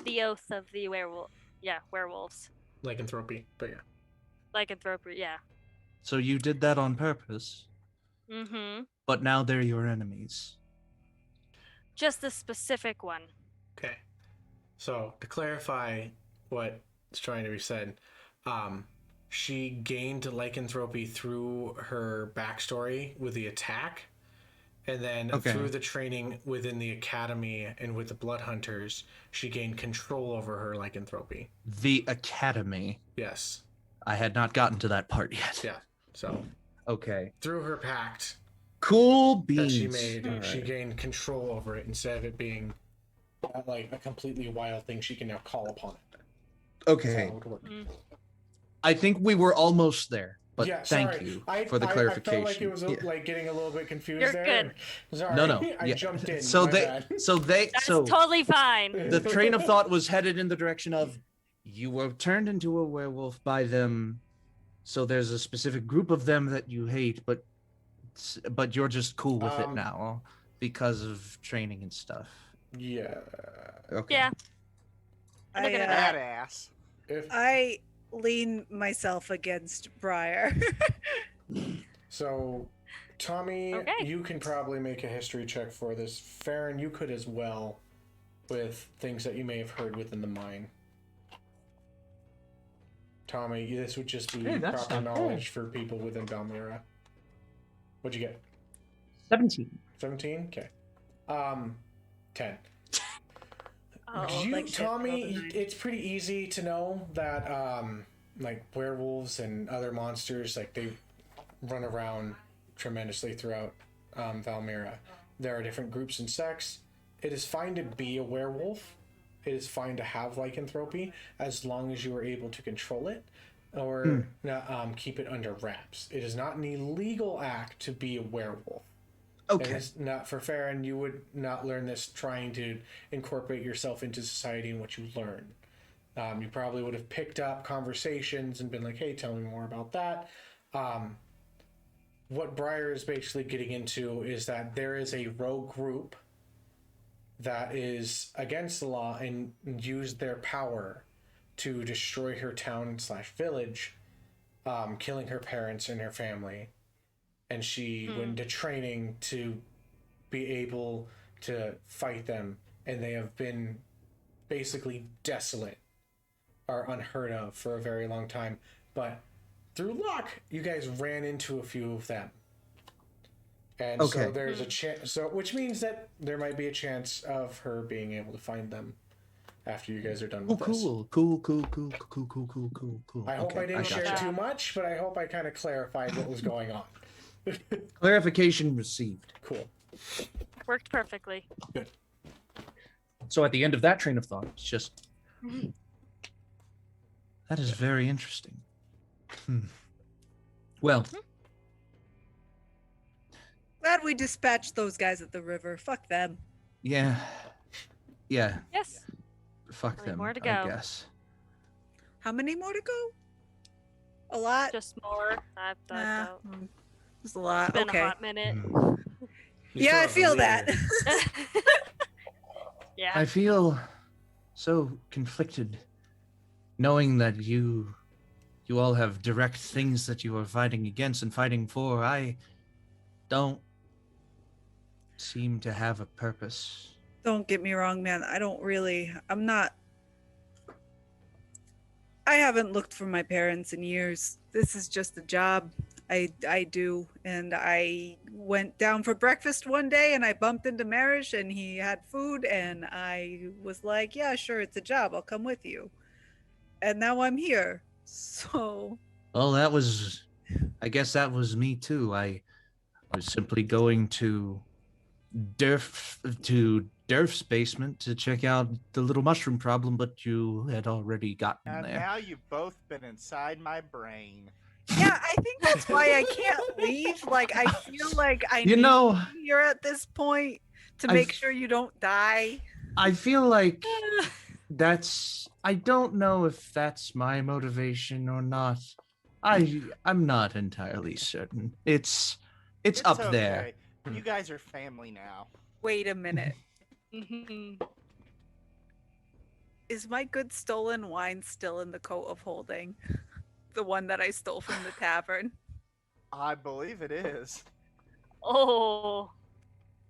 the oath of the werewolves. Lycanthropy, but yeah. Lycanthropy, yeah. So you did that on purpose, but now they're your enemies. Just the specific one. Okay. So to clarify what's trying to be said, she gained lycanthropy through her backstory with the attack, and then through the training within the academy and with the blood hunters, she gained control over her lycanthropy. The academy. Yes. I had not gotten to that part yet. Yeah. So Okay. through her pact Cool that beans. she made, All she right. gained control over it instead of it being like a completely wild thing. She can now call upon it. Okay. That's how it would work. I think we were almost there, but Yeah, thank sorry. you I for the clarification. I felt like it was Yeah. like getting a little bit confused You're there. good. Sorry, No. I Yeah. jumped in. So my they, bad. That's so totally fine. the train of thought was headed in the direction of you were turned into a werewolf by them. So there's a specific group of them that you hate, but you're just cool with it now because of training and stuff. Yeah. Okay. Yeah. I, Badass. I lean myself against Briar. So, Tommy, Okay. you can probably make a history check for this. Ferron, you could as well, with things that you may have heard within the mine. Tommy, this would just be Hey, that's proper not knowledge for people within VALMIRAH. What'd you get? 17. 17? Okay. 10. Oh, You, like shit, Tommy, roll the nine. it's pretty easy to know that like werewolves and other monsters, like they run around tremendously throughout VALMIRAH. There are different groups and sects. It is fine to be a werewolf. It is fine to have lycanthropy as long as you are able to control it or keep it under wraps. It is not an illegal act to be a werewolf. Okay. And it's not for Ferron. You would not learn this trying to incorporate yourself into society and what you learn. You probably would have picked up conversations and been like, hey, tell me more about that. What Briar is basically getting into is that there is a rogue group that is against the law and used their power to destroy her town / village, killing her parents and her family. And she went into training to be able to fight them. And they have been basically desolate or unheard of for a very long time. But through luck, you guys ran into a few of them. And so there's a chance, which means that there might be a chance of her being able to find them after you guys are done with this. Cool. I hope I didn't share too much, but I hope I kind of clarified what was going on. Clarification received. Cool. Worked perfectly. Good. So at the end of that train of thought, it's just that is very interesting. Well, Glad we dispatched those guys at the river. Fuck them. yeah. Yes. Fuck Only them. more to I go. guess. How many more to go? A lot. Just more. I've thought Nah, about. just a lot. It's been Okay. a hot minute. You Yeah, still I have the feel that. leader. Yeah. I feel so conflicted knowing that you all have direct things that you are fighting against and fighting for. I don't seem to have a purpose. Don't get me wrong, man. I haven't looked for my parents in years. This is just a job I do. And I went down for breakfast one day and I bumped into Merish and he had food and I was like, yeah, sure, it's a job. I'll come with you. And now I'm here. So Well, I guess that was me too. I was simply going to Durf's basement to check out the little mushroom problem, but you had already gotten And there. now you've both been inside my brain. yeah, I think that's why I can't leave. Like I feel like I You need know, to be here at this point to I've- make sure you don't die. I feel like I don't know if that's my motivation or not. I'm not entirely certain. It's up there. You guys are family now. Wait a minute. Is my good stolen wine still in the coat of holding? The one that I stole from the tavern? I believe it is. Oh.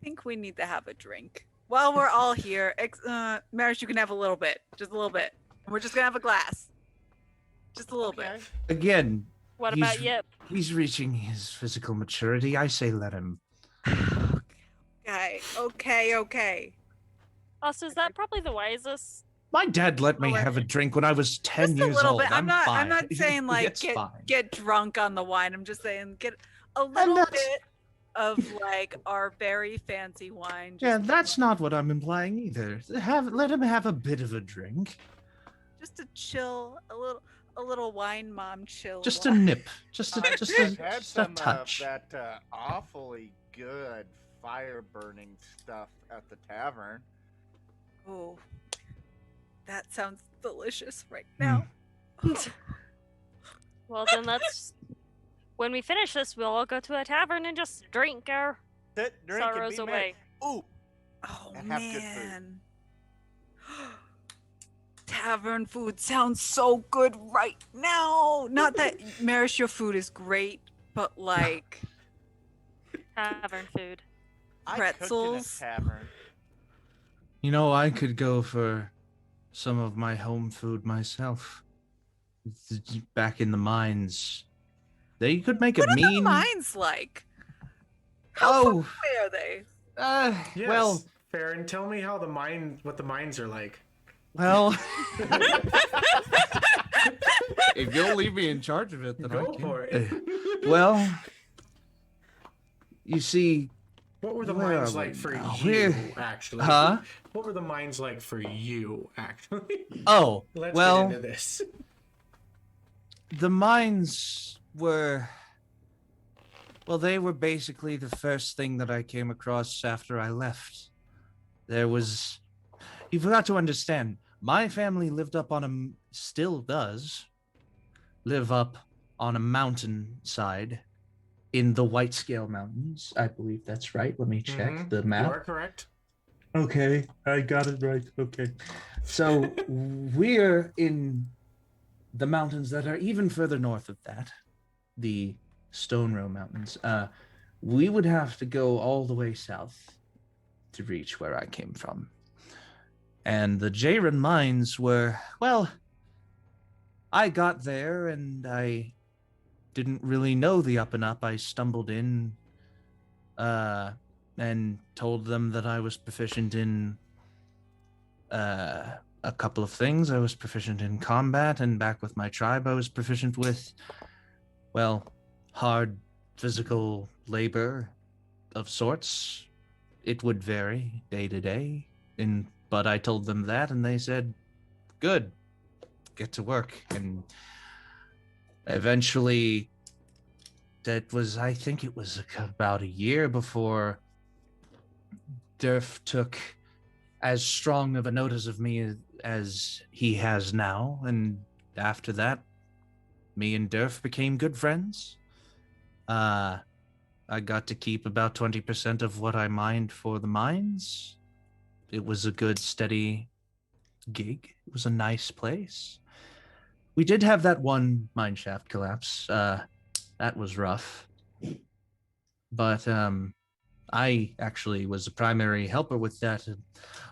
I think we need to have a drink. While we're all here, Merish, you can have a little bit. Just a little bit. And we're just going to have a glass. Just a little bit. Again, What about he's- Yip? he's reaching his physical maturity. I say let him. Okay. Also, is that probably the wisest? My dad let me Lower. have a drink when I was 10 Just a years little old. bit. I'm fine. not saying like It's fine. get drunk on the wine. I'm just saying get a little that's- bit of like our very fancy wine. Yeah, Just, that's not what I'm implying either. Let him have a bit of a drink. just a chill, a little wine mom chill. Just a wine. nip. Just a I've had just a some touch. of that awfully good fire burning stuff at the tavern. Oh, that sounds delicious right now. Well, then let's. When we finish this, we'll all go to a tavern and just drink our Sit, drink, and sorrows be away. merry. Ooh, Oh And have good food. man. Tavern food sounds so good right now. Not that Merish, your food is great, but like tavern food. I Pretzels. cooked in a tavern. You know, I could go for some of my home food myself. Back in the mines. They could make what a are mean. the mines like? How far Oh, away are they? Yes. well, Ferron, tell me how what the mines are like. well. If you'll leave me in charge of it, then Go I can. for it. Well, you see, What were the Where mines are we like for now? you, We're- actually? Huh? What were the mines like for you, actually? Oh, Let's well, get into this. the mines were. Well, they were basically the first thing that I came across after I left. There was. You forgot to understand. My family lived up on still does live up on a mountainside in the White Scale Mountains. I believe that's right. Let me check Mhm. the map. You are correct. Okay, I got it right. Okay. So we're in the mountains that are even further north of that, the Stone Row Mountains. We would have to go all the way south to reach where I came from. And the Jaren mines were, well, I got there and I didn't really know the up and up. I stumbled in and told them that I was proficient in a couple of things. I was proficient in combat, and back with my tribe I was proficient with, well, hard physical labor of sorts. It would vary day to day, but I told them that, and they said, "Good, get to work." And eventually, I think it was about a year before Durf took as strong of a notice of me as he has now, and after that, me and Durf became good friends. I got to keep about 20% of what I mined for the mines. It was a good, steady gig. It was a nice place. We did have that one mine shaft collapse. That was rough. But I actually was a primary helper with that. A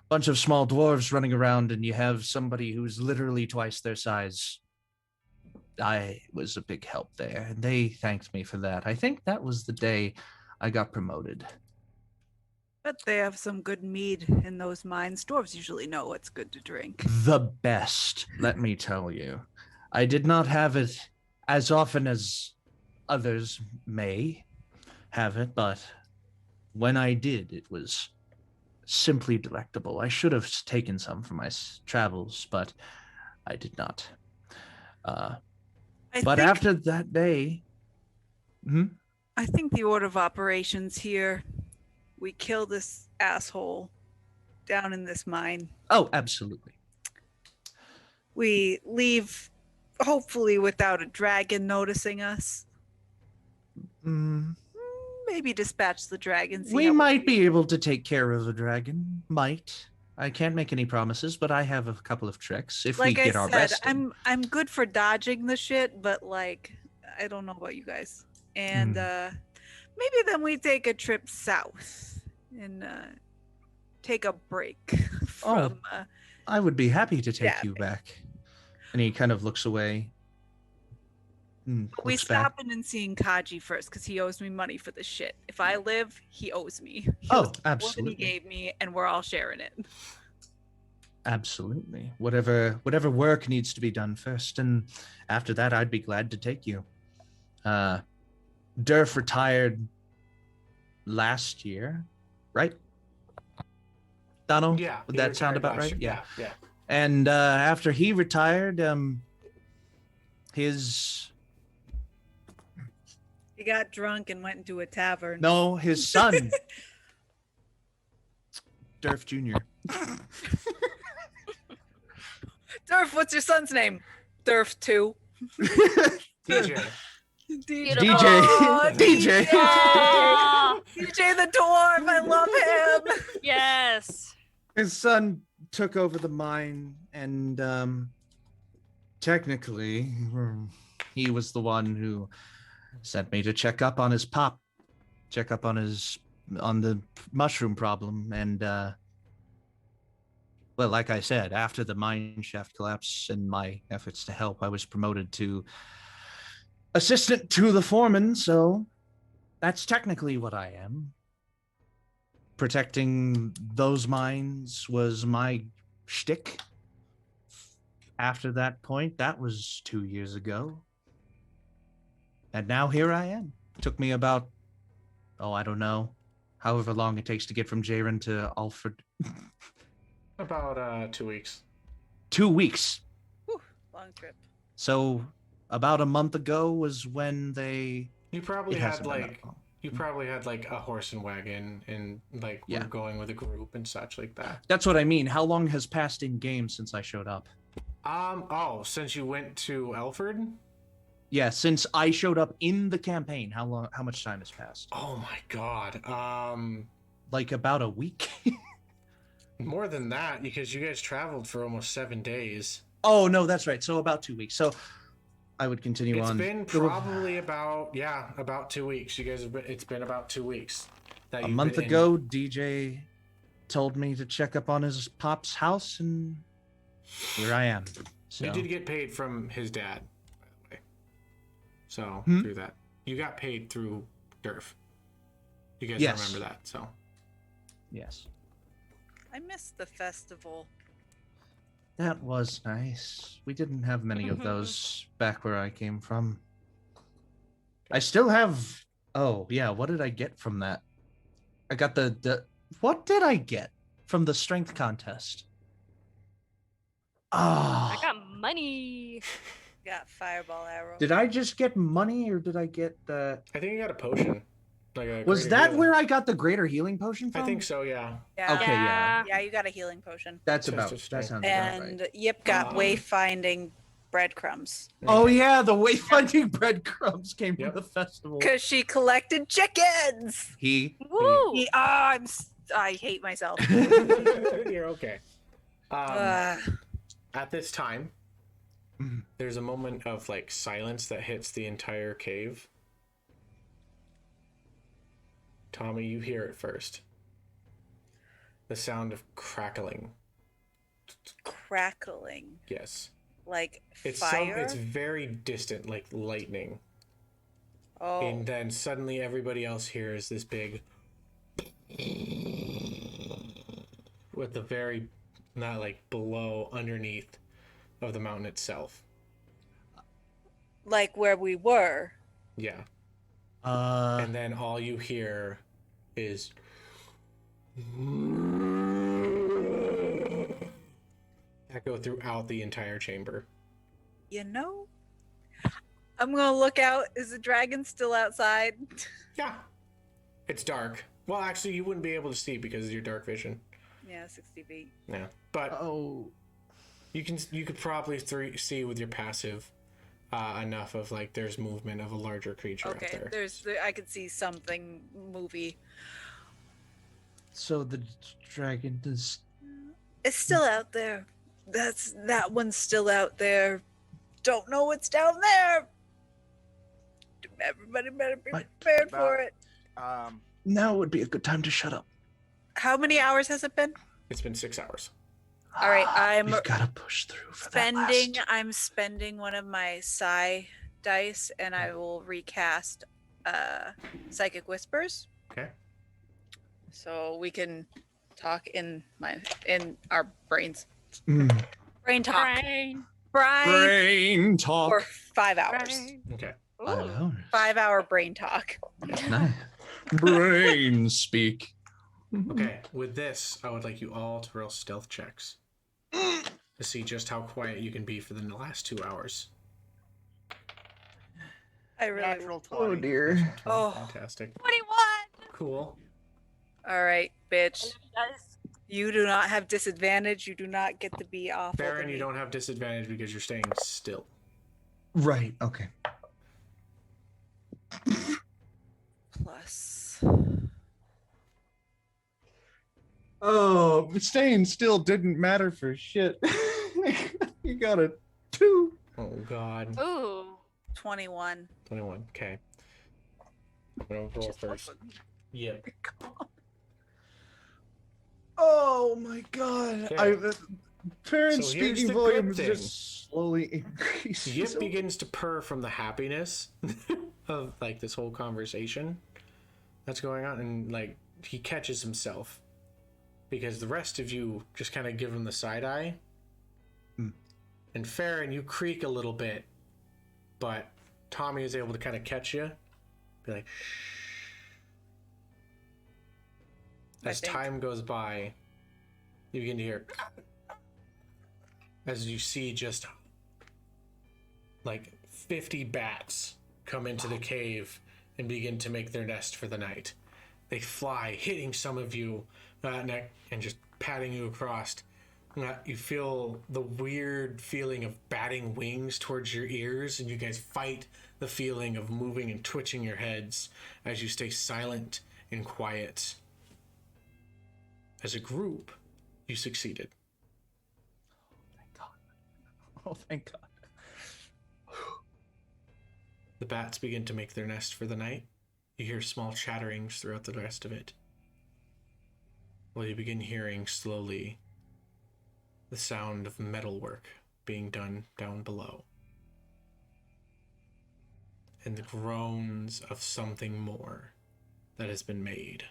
bunch of small dwarves running around, and you have somebody who's literally twice their size. I was a big help there, and they thanked me for that. I think that was the day I got promoted. But they have some good mead in those mines. Dwarves usually know what's good to drink. The best, let me tell you. I did not have it as often as others may have it, but when I did, it was simply delectable. I should have taken some for my travels, but I did not. But after that day... I think the order of operations here, we kill this asshole down in this mine. Oh, absolutely. We leave, hopefully without a dragon noticing us. Maybe dispatch the dragon. We might be able to take care of the dragon. Might. I can't make any promises, but I have a couple of tricks if we get our best. I'm good for dodging the shit, but like I don't know about you guys. And maybe then we take a trip south and take a break from I would be happy to take you dabbing. back. And he kind of looks away. We stop in and seeing Kaji first because he owes me money for this shit. If I live, he owes me. He owes more absolutely. than he gave me, and we're all sharing it. Absolutely. Whatever work needs to be done first, and after that, I'd be glad to take you. Durf retired last year, right? Donald? Yeah. Would that sound about right? Yeah. And after he retired, He got drunk and went into a tavern. No, his son, Durf Jr. Durf, what's your son's name? Durf 2. DJ. DJ. Oh, DJ. DJ the dwarf, I love him. Yes. His son took over the mine, and technically, he was the one who sent me to check up on his pop, on the mushroom problem, and well, like I said, after the mine shaft collapse and my efforts to help, I was promoted to assistant to the foreman, so that's technically what I am. Protecting those mines was my shtick. After that point, that was 2 years ago. And now here I am. Took me about, I don't know, however long it takes to get from Jaren to Alfred. About 2 weeks. 2 weeks. Whew, long trip. So about a month ago was when they... You probably had like a horse and wagon, and like we're going with a group and such like that. That's what I mean. How long has passed in game since I showed up? Since you went to Alfred? Yeah, since I showed up in the campaign, how much time has passed? Oh my god. Like about a week? More than that, because you guys traveled for almost 7 days. Oh no, that's right. So about 2 weeks. So I would continue on. It's been probably about 2 weeks. You guys it's been about 2 weeks. A month ago, DJ told me to check up on his pop's house, and here I am. So. You did get paid from his dad, by the way. So through that, you got paid through Durf. You guys remember that? So. Yes. I missed the festival. That was nice. We didn't have many of those back where I came from. I still have Oh yeah, what did I get from that? I got the what did I get from the strength contest? I Ah, got money. Got fireball arrow. did I just get money or did I get the? I think you got a potion. Like a Was greater that healing. where I got the greater healing potion from? I think so, yeah. Yeah. Okay, yeah. Yeah, you got a healing potion. That's Test about. of That strength. sounds about right. And Yip got wayfinding breadcrumbs Oh yeah, the wayfinding breadcrumbs came Yep. from the festival. because she collected chickens. Woo! I hate myself. You're okay. Ugh. At this time, there's a moment of like silence that hits the entire cave. Tommy, you hear it first. The sound of crackling. Crackling Yes. like It's fire. it's very distant, like lightning. Oh, And then suddenly everybody else hears this big with the very not like below underneath of the mountain itself. like where we were. Yeah. Uh, And then all you hear is echo throughout the entire chamber. You know, I'm gonna look out. Is the dragon still outside? Yeah. It's dark. Well, actually, you wouldn't be able to see because of your dark vision. Yeah, 60 feet. Yeah. But oh, you could probably see with your passive enough of like there's movement of a larger creature out Okay, there. I could see something movie. so the dragon does. It's still out there. That one's still out there. Don't know what's down there. Everybody better be What? prepared for it. Now would be a good time to shut up. How many hours has it been? It's been 6 hours. All right, I'm We've got to push through for that spending. last. I'm spending one of my psi dice, and I will recast psychic whispers, Okay. so we can talk in our brains. Mm. Brain talk. Brain. Brain talk. For 5 hours. Brain. Okay. I Ooh. know. 5-hour brain talk. Nice. Brain speak. Okay. With this, I would like you all to roll stealth checks to see just how quiet you can be for the last 2 hours. I really. Natural 20. Oh dear. Oh. Fantastic. 21. Cool. All right, bitch. Guys, You do not have disadvantage. You do not get to be awful. to Ferron, you me. don't have disadvantage because you're staying still. Right. Okay. Plus. Oh, staying still didn't matter for shit. You got a 2. Oh, God. ooh. 21. 21. Okay. I'm going to roll first. Yeah. Oh my god. Okay. Parents So here's speaking the volume good is thing. just slowly increasing. Yip begins to purr from the happiness of like this whole conversation that's going on, and like he catches himself because the rest of you just kind of give him the side eye. And Ferron, you creak a little bit, but Tommy is able to kind of catch you, be like, shh. As time goes by, you begin to hear as you see just like 50 bats come into the cave and begin to make their nest for the night. They fly, hitting some of you neck and just patting you across. You feel the weird feeling of batting wings towards your ears, and you guys fight the feeling of moving and twitching your heads as you stay silent and quiet. As a group, you succeeded. Thank God. Oh, thank God. The bats begin to make their nest for the night. You hear small chatterings throughout the rest of it. While you begin hearing slowly the sound of metalwork being done down below. And the groans of something more that has been made.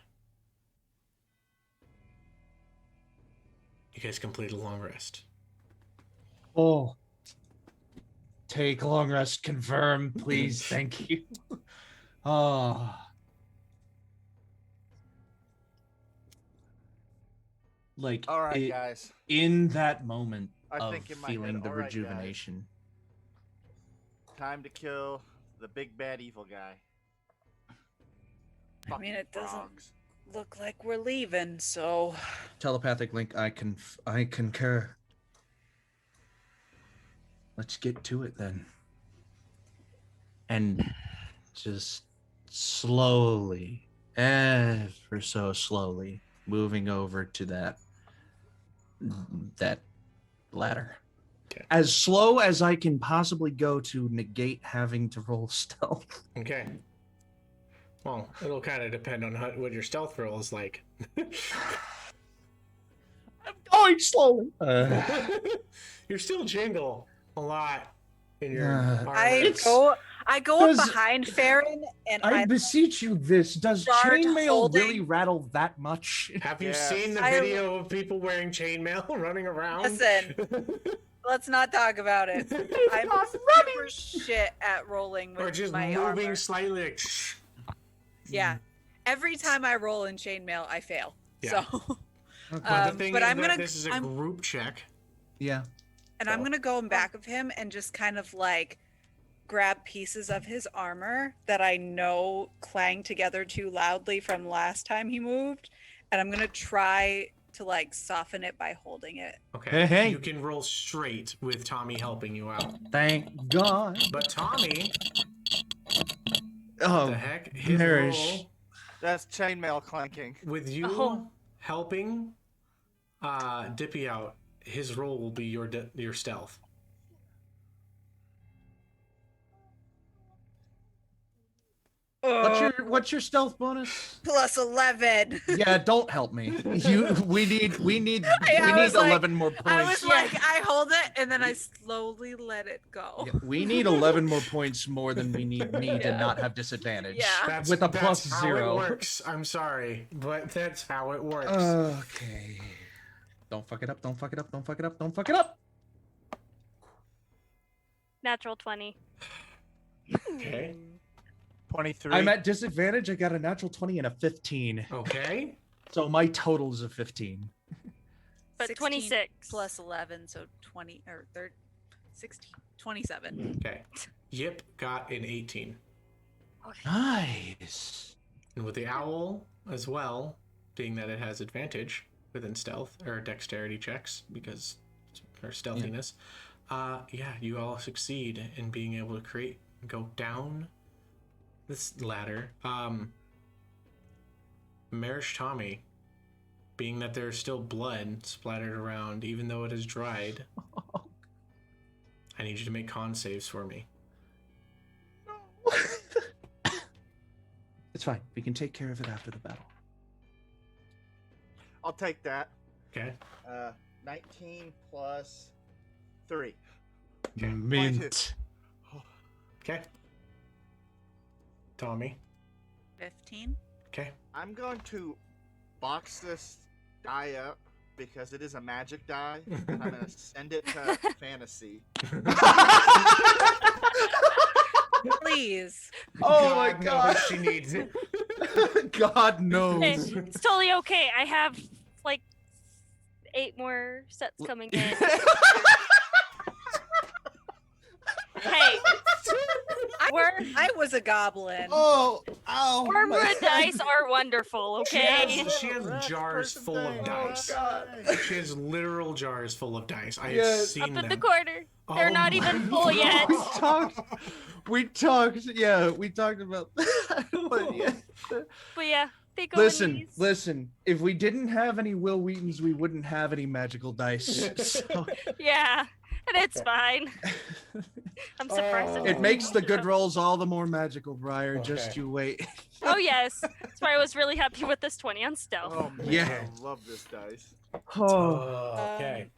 You guys complete a long rest. Oh. Take long rest, confirm, please. Thank you. Oh, like All right, guys. in that moment I of think in my feeling head, the all right, guys. rejuvenation. Time to kill the big bad evil guy. I mean, it doesn't Frogs. look like we're leaving, so Telepathic link. I concur. Let's get to it then. And just slowly, ever so slowly, moving over to that ladder. Okay. As slow as I can possibly go to negate having to roll stealth. Okay. Well, it'll kind of depend on what your stealth roll is like. I'm going slowly. You're still jingle a lot in your Yeah. armor. I go up 'Cause behind Ferron and I I beseech you this. Does start chainmail holding- really rattle that much? Have you Yes. seen the I- video of people wearing chainmail running around? Listen. Let's not talk about it. I'm super shit at rolling or with just my moving armor. slightly like shh. Yeah. Every time I roll in chainmail, I fail. Yeah. So But the thing but is I'm that gonna- this is a I'm- group check. Yeah. and I'm gonna go in back of him and just kind of like grab pieces of his armor that I know clang together too loudly from last time he moved, and I'm gonna try to like soften it by holding it. Okay. Hey. You can roll straight with Tommy helping you out. Thank God. But Tommy, Oh, the heck, his Merish. roll That's chainmail clanking. with you Oh. helping Dippy out, his roll will be your stealth. What's your stealth bonus? Plus 11. Yeah, don't help me. We need I was like- 11 more points. I was like, I hold it and then I slowly let it go. Yeah, we need 11 more points more than we need me to Yeah. not have disadvantage. Yeah. With a plus how 0. it works. I'm sorry, but that's how it works. Okay. Don't fuck it up. Don't fuck it up. Don't fuck it up. Don't fuck it up. Natural 20. Okay. 23. I'm at disadvantage. I got a natural 20 and a 15. Okay. So my total is a 15. But 16 26. plus 11, so 20 or 30, 16, 27. Okay. Yip got an 18. Nice. And with the owl as well, being that it has advantage within stealth or dexterity checks because or stealthiness, you all succeed in being able to go down this ladder. Merish Tommy, being that there's still blood splattered around, even though it is dried, I need you to make con saves for me. It's fine. We can take care of it after the battle. I'll take that. Okay. 19 plus 3. Mint. Okay. Tommy. 15. Okay. I'm going to box this die up because it is a magic die, and I'm going to send it to Fantasy. Please. Oh my knows God. she needs it. God Hey, knows. it's totally okay. I have like 8 more sets coming in. Hey, I was a goblin. Oh, ow. Wormwood dice are wonderful, okay? She has jars full of dice. God. She has literal jars full of dice. I have Yes. seen Up in them. the corner. They're Oh not my even full yet. We talked about that. But yeah. But yeah, they go in these. Listen. If we didn't have any Will Wheatons, we wouldn't have any magical dice. So Yeah, and it's fine. I'm surprised. Oh. it makes the good rolls all the more magical, Briar. Just Okay. you wait. Oh yes, that's why I was really happy with this 20 on stealth. Oh, man, Yeah. I love this dice. Okay.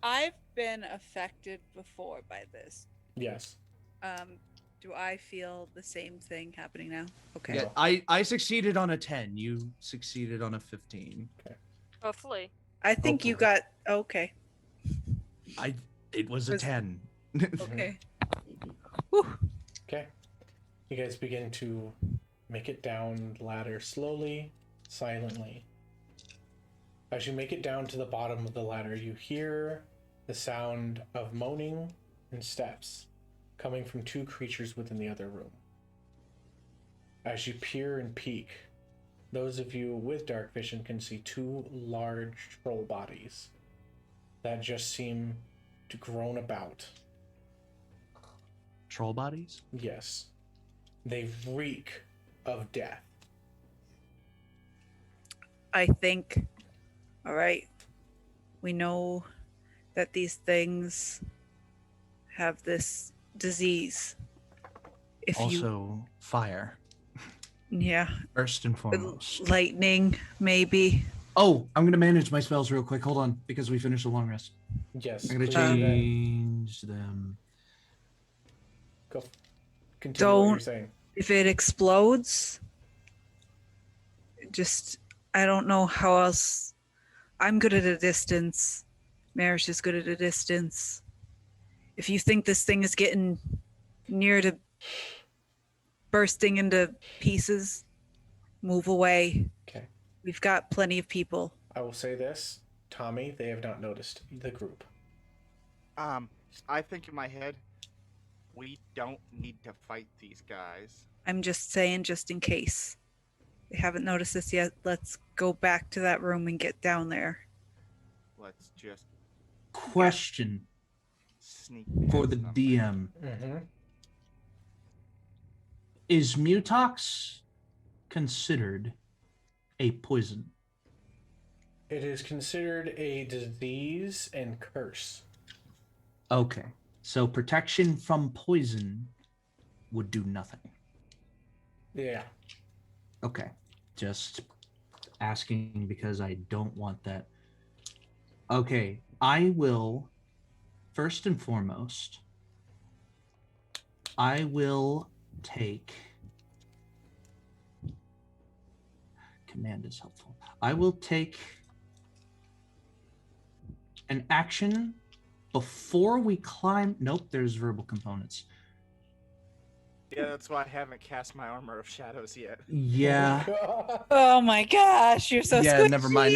I've been affected before by this. Yes. Do I feel the same thing happening now? Okay. Yeah, I succeeded on a 10. You succeeded on a 15. Hopefully. I think you got okay. It was a Was- 10. Okay. Okay. You guys begin to make it down the ladder slowly, silently. As you make it down to the bottom of the ladder, you hear the sound of moaning and steps coming from two creatures within the other room. As you peer and peek, those of you with dark vision can see two large troll bodies that just seem to groan about. Troll bodies? Yes. They reek of death. I think, all right, we know that these things have this disease. If Also, fire. Yeah. First and foremost. Lightning, maybe. Oh, I'm gonna manage my spells real quick. Hold on, because we finished a long rest. Yes. I'm gonna change them. Go. Continue what you're Don't. saying. If it explodes, just, I don't know how else. I'm good at a distance. Merish is good at a distance. If you think this thing is getting near to bursting into pieces, move away. Okay. We've got plenty of people. I will say this, Tommy, they have not noticed the group. I think in my head, we don't need to fight these guys. I'm just saying, just in case. They haven't noticed this yet. Let's go back to that room and get down there. Let's just Question sneak for the past them. DM. Mm-hmm. Is Mutox considered a poison? It is considered a disease and curse. Okay. So protection from poison would do nothing. Yeah. Okay. Just asking because I don't want that. Okay. I will, first and foremost, I will take... Command is helpful. I will take an action before we climb. Nope, there's verbal components. Yeah, that's why I haven't cast my Armor of Shadows yet. Yeah. Oh my gosh, you're so Yeah, squishy. never mind.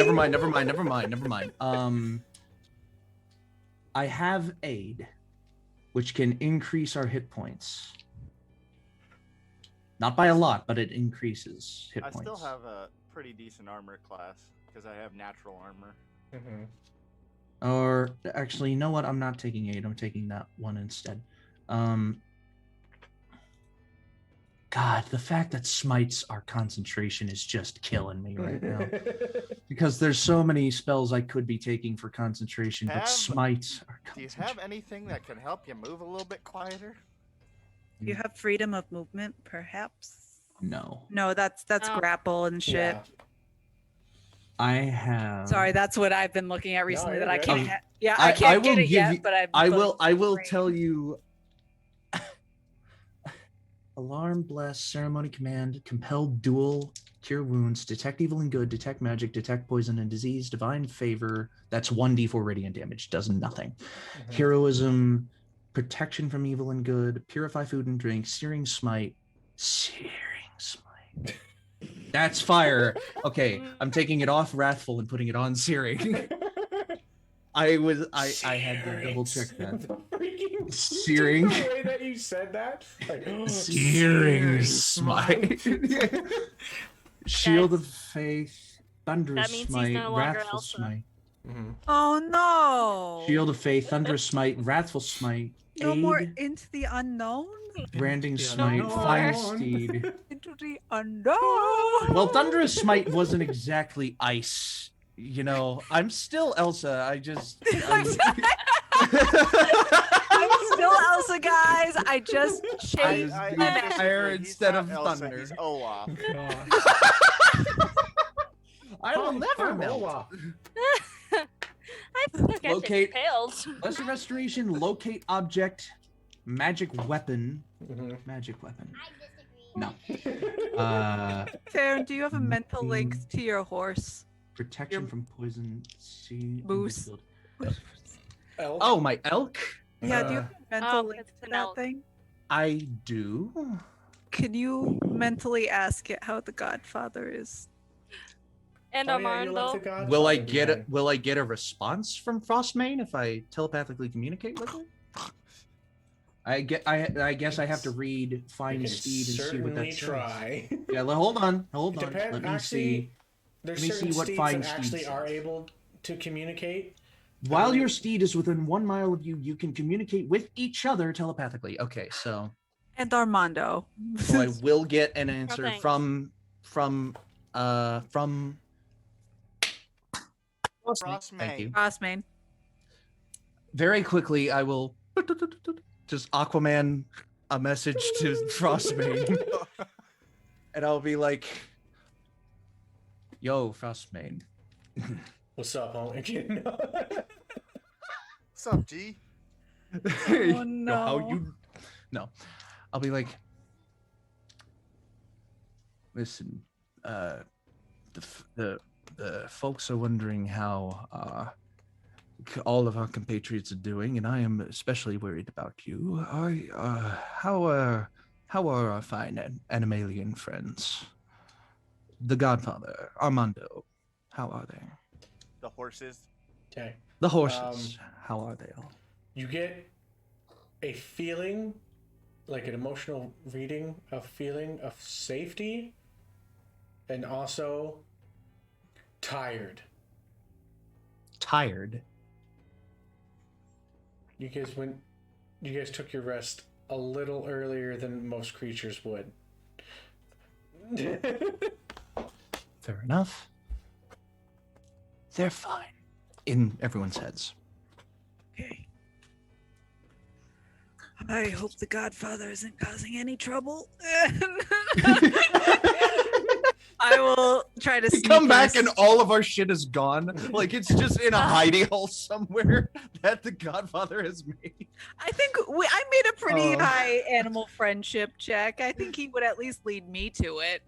I have aid, which can increase our hit points. Not by a lot, but it increases hit I points. still have a pretty decent armor class because I have natural armor. Mm-hmm. Or actually, you know what? I'm not taking aid. I'm taking that one instead. God, the fact that smites are concentration is just killing me right now. Because there's so many spells I could be taking for concentration, but smites are Do you concentration. have anything that can help you move a little bit quieter? You have freedom of movement, perhaps? No. No, that's Oh. grapple and shit. Yeah. I have... Sorry, that's what I've been looking at recently you're that I good. can't. I I can't will get it give yet, you- but I've. I will brain. tell you. Alarm, blast, ceremony, command, compel, duel, cure wounds, detect evil and good, detect magic, detect poison and disease, divine favor. That's 1d4 radiant damage. Does nothing. Mm-hmm. Heroism, protection from evil and good, purify food and drink, searing smite. That's fire. Okay, I'm taking it off wrathful and putting it on searing. I had to double check that. The freaking Searing. The way that you said that. Like, Searing smite. Shield of faith, thunderous That means he's smite, no longer wrathful Elsa. smite. Mm-hmm. Oh no! Shield of faith, thunderous smite, wrathful smite, No aid, more into the unknown. branding The smite, unknown. fire steed. Into the unknown. Well, thunderous smite wasn't exactly ice. You know, I'm still Elsa. I'm I'm still Elsa, guys. I just changed. I my disagree. name. Fire He's instead not of Elsa, thunder. He's Olaf. I will never I'm melt. Olaf. I feel like Locate- I failed. Lesser restoration, locate object, magic weapon. Mm-hmm. Magic weapon. I disagree. No. Farron, do you have a mental link to your horse? Protection Your- from poison. See. Moose. Elf. Oh, my elk? Yeah, do you have a mental Oh, link it's to an that elk. thing? I do. Can you mentally ask it how the Godfather is? And Oh, yeah, you Armando. left the Godfather Will I behind. get a response from Frostmane if I telepathically communicate with her? I guess I have to read Find You can Steed and see what that certainly says. try. Yeah, hold on. Depend- Let me actually, see. There's Let me certain see what steeds Find that Steed actually are says. able to communicate. While your steed is within 1 mile of you, you can communicate with each other telepathically. Okay, so And Armando. I will get an answer thanks. from Thank you. Frostmane. Very quickly, I will just Aquaman a message to Frostmane, and I'll be like, "Yo, Frostmane, What's up, homie? What's up, G? Oh, no. how you?" No, I'll be like, "Listen, the folks are wondering how all of our compatriots are doing, and I am especially worried about you. How are our fine animalian friends? The Godfather, Armando, how are they? The horses. Okay. The horses, how are they all? You get a feeling, like an emotional reading, a feeling of safety, and also tired. Tired. You guys took your rest a little earlier than most creatures would. Fair enough. They're fine. In everyone's heads. Okay. I hope the Godfather isn't causing any trouble. I will try to Come back us. and all of our shit is gone. Like it's just in a hidey hole somewhere that the Godfather has made. I think I made a pretty high animal friendship check. I think he would at least lead me to it.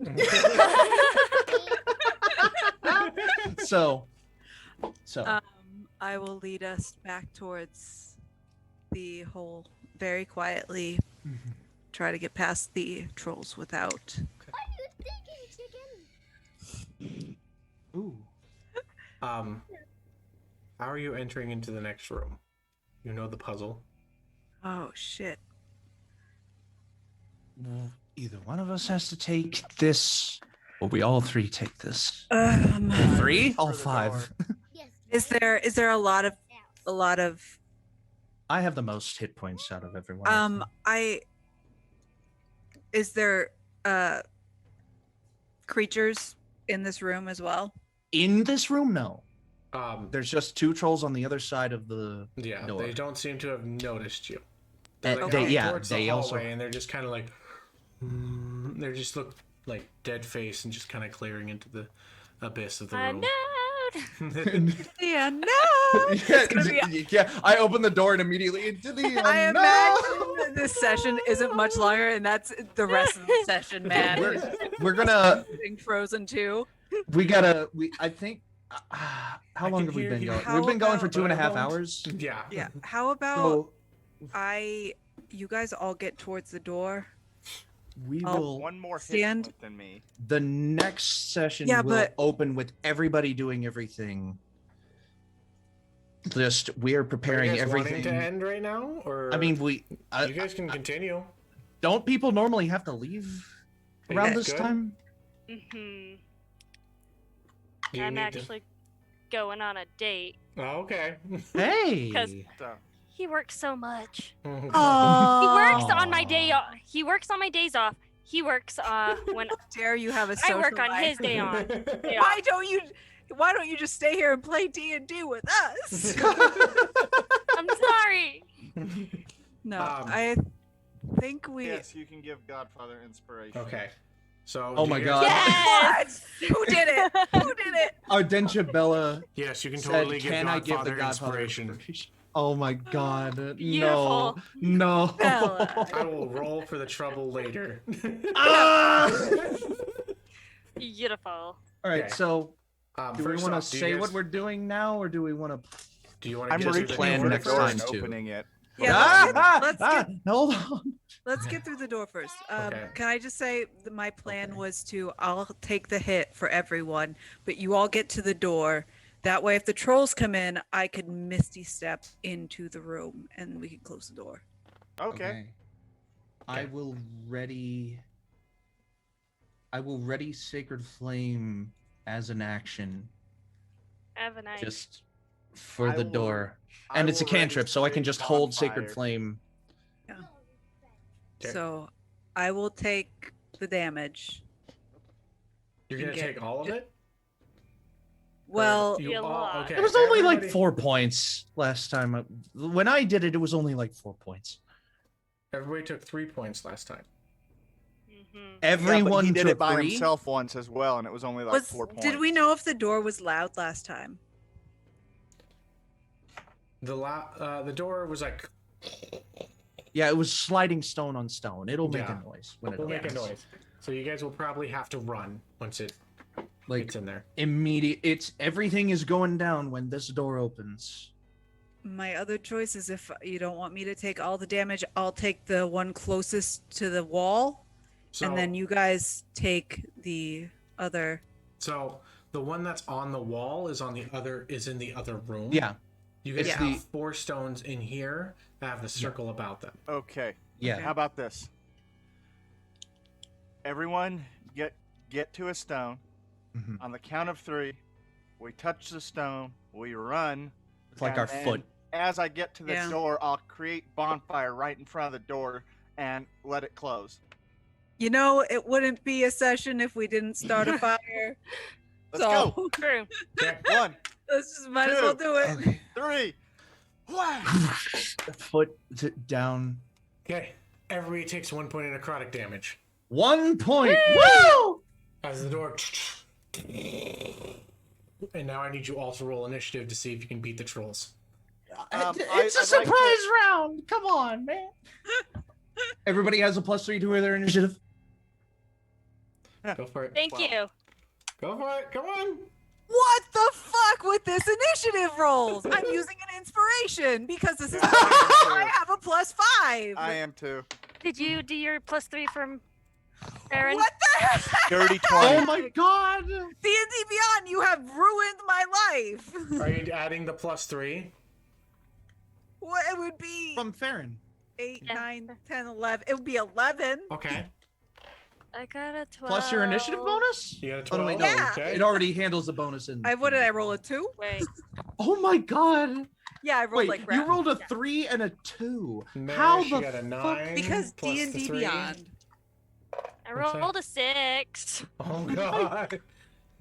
So I will lead us back towards the hole very quietly. Try to get past the trolls without. Ooh. How are you entering into the next room? You know the puzzle. Oh shit. Either one of us has to take this, or we all three take this. 3? All 5. Is there a lot of I have the most hit points out of everyone. Is there creatures in this room as well? In this room, no. There's There's just 2 trolls on the other side of the door. they don't seem to have noticed you. They also and they're just kind of like, they just look like dead face and just kind of clearing into the abyss of the room. Yeah, no. Yeah, I open the door and immediately into the I imagine this session isn't much longer, and that's the rest of the session, man. We're gonna Being Frozen too. I think how long have we been going? We've been going for 2.5 hours. Yeah. Yeah. How about So you guys all get towards the door? we I'll- will. One more hit Stand- point than me. The next session Yeah, will but- open with everybody doing everything. Just we are Are preparing you guys wanting everything. to end right now, or I mean, you guys can continue. don't people normally have to leave around That's this good. time? Mm-hmm. Do you I'm need to- actually going on a date. Oh, okay. Hey. 'Cause- So, He works so much. He Oh, works on my day off. He works on my days off. He works when dare you have a I social work on life. his day on. Yeah. Why don't you just stay here and play D&D with us? I'm sorry. No, Um, I think we. yes, you can give Godfather inspiration. Okay. So. Oh do my you God. guys- Yes. Who did it? Who did it? Ardentia Bella Yes, you can said, totally give "Can I give the Godfather Godfather inspiration. inspiration?" Oh my God! Beautiful. No. Bella. I will roll for the trouble later. Ah! Beautiful. All right. Okay. So, do we First want off, to do you say guys- what we're doing now, or do we want to? Do you want to I'm get to the reaching plan for the next door time and too. opening it. Yeah, Hold on. let's get through the door first. Okay. Can I just say that my plan was to I'll take the hit for everyone, but you all get to the door. That way, if the trolls come in, I could misty step into the room and we can close the door. Okay. I will ready Sacred Flame as an action Have a nice. just for I the will- door. I And it's a will ready cantrip, so I can create just hold Sacred bonfire. Flame. Okay. So I will take the damage. You're gonna Okay. take all of it? Well, You Be a all- lot. okay. It was only like everybody- 4 points last time. When I did it, it was only like 4 points. Everybody took 3 points last time. Everyone he did took it by 3? himself once as well, and it was only like 4 points. did we know if the door was loud last time? The door was like, Yeah, it was sliding stone on stone. It'll make Yeah. a noise when it will make a opens. noise. So you guys will probably have to run once it Like gets in there. immediate. It's everything is going down when this door opens. My other choice is if you don't want me to take all the damage, I'll take the one closest to the wall, So, and then you guys take the other. So the one that's on the wall is in the other room. Yeah, You guys It's have the- 4 stones in here that have the circle about them. Okay. yeah. How about this? Everyone get to a stone. Mhm. On the count of 3, we touch the stone, we run. It's like and our then foot. As I get to the Yeah. door, I'll create bonfire right in front of the door and let it close. You know, it wouldn't be a session if we didn't start a fire. Let's so go. True. Okay. 1, let's just might as well do it. Okay. 3. Whack! Foot down. Okay. Everybody takes 1 point of necrotic damage 1 point. Woo! as the door. And now I need you all to roll initiative to see if you can beat the trolls. It's a I'd like surprise round. Come on, man. Everybody has a +3 to their initiative. Go for it. Thank you. Go for it. Come on. What the fuck with this initiative rolls? I'm using an inspiration because this is I have a +5. I am too. Did you do your +3 from Aaron? What the heck? Dirty Oh 20. my god. D&D Beyond, you have ruined my life. Are you adding the +3? What it would be From Ferron. 8, Yeah. 9, 10, 11. It would be 11. Okay. I got a 12. Plus your initiative bonus? You got a Oh, 12. no, wait, no. Yeah. Okay. It already handles the bonus in. What did I roll, a 2? Wait. Oh my god. Yeah, I rolled Wait, like you crap. rolled a 3 and a 2. Merish, How you the got a fuck? 9 Because plus the D&D 3. Beyond. I What's that? rolled a 6. Oh god.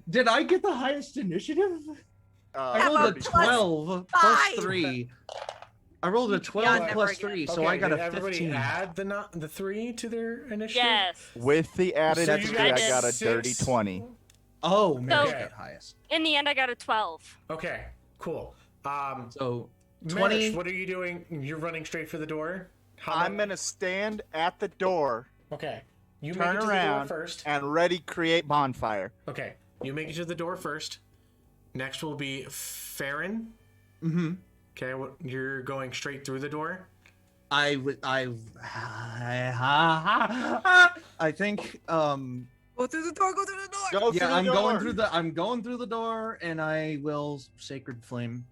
Did I get the highest initiative? I How rolled a about +12 5? +3. I rolled a 12 Beyond never plus again. 3, so Okay, I got did a everybody 15. add the 3 to their initiative? Yes. With the added So extra, you I guys got a six- dirty 20. Oh, man, So- got highest. In the end, I got a 12. Okay, cool. So, Merish, 20. what are you doing? You're running straight for the door? How I'm about- gonna stand at the door, Okay. You turn make it to around, the door first. and ready create bonfire. Okay. You make it to the door first. Next will be Ferron. Mm-hmm. Okay, you're going straight through the door. I think Go through the door, go through the door. Go yeah, through I'm the going door. through the door and I will Sacred Flame.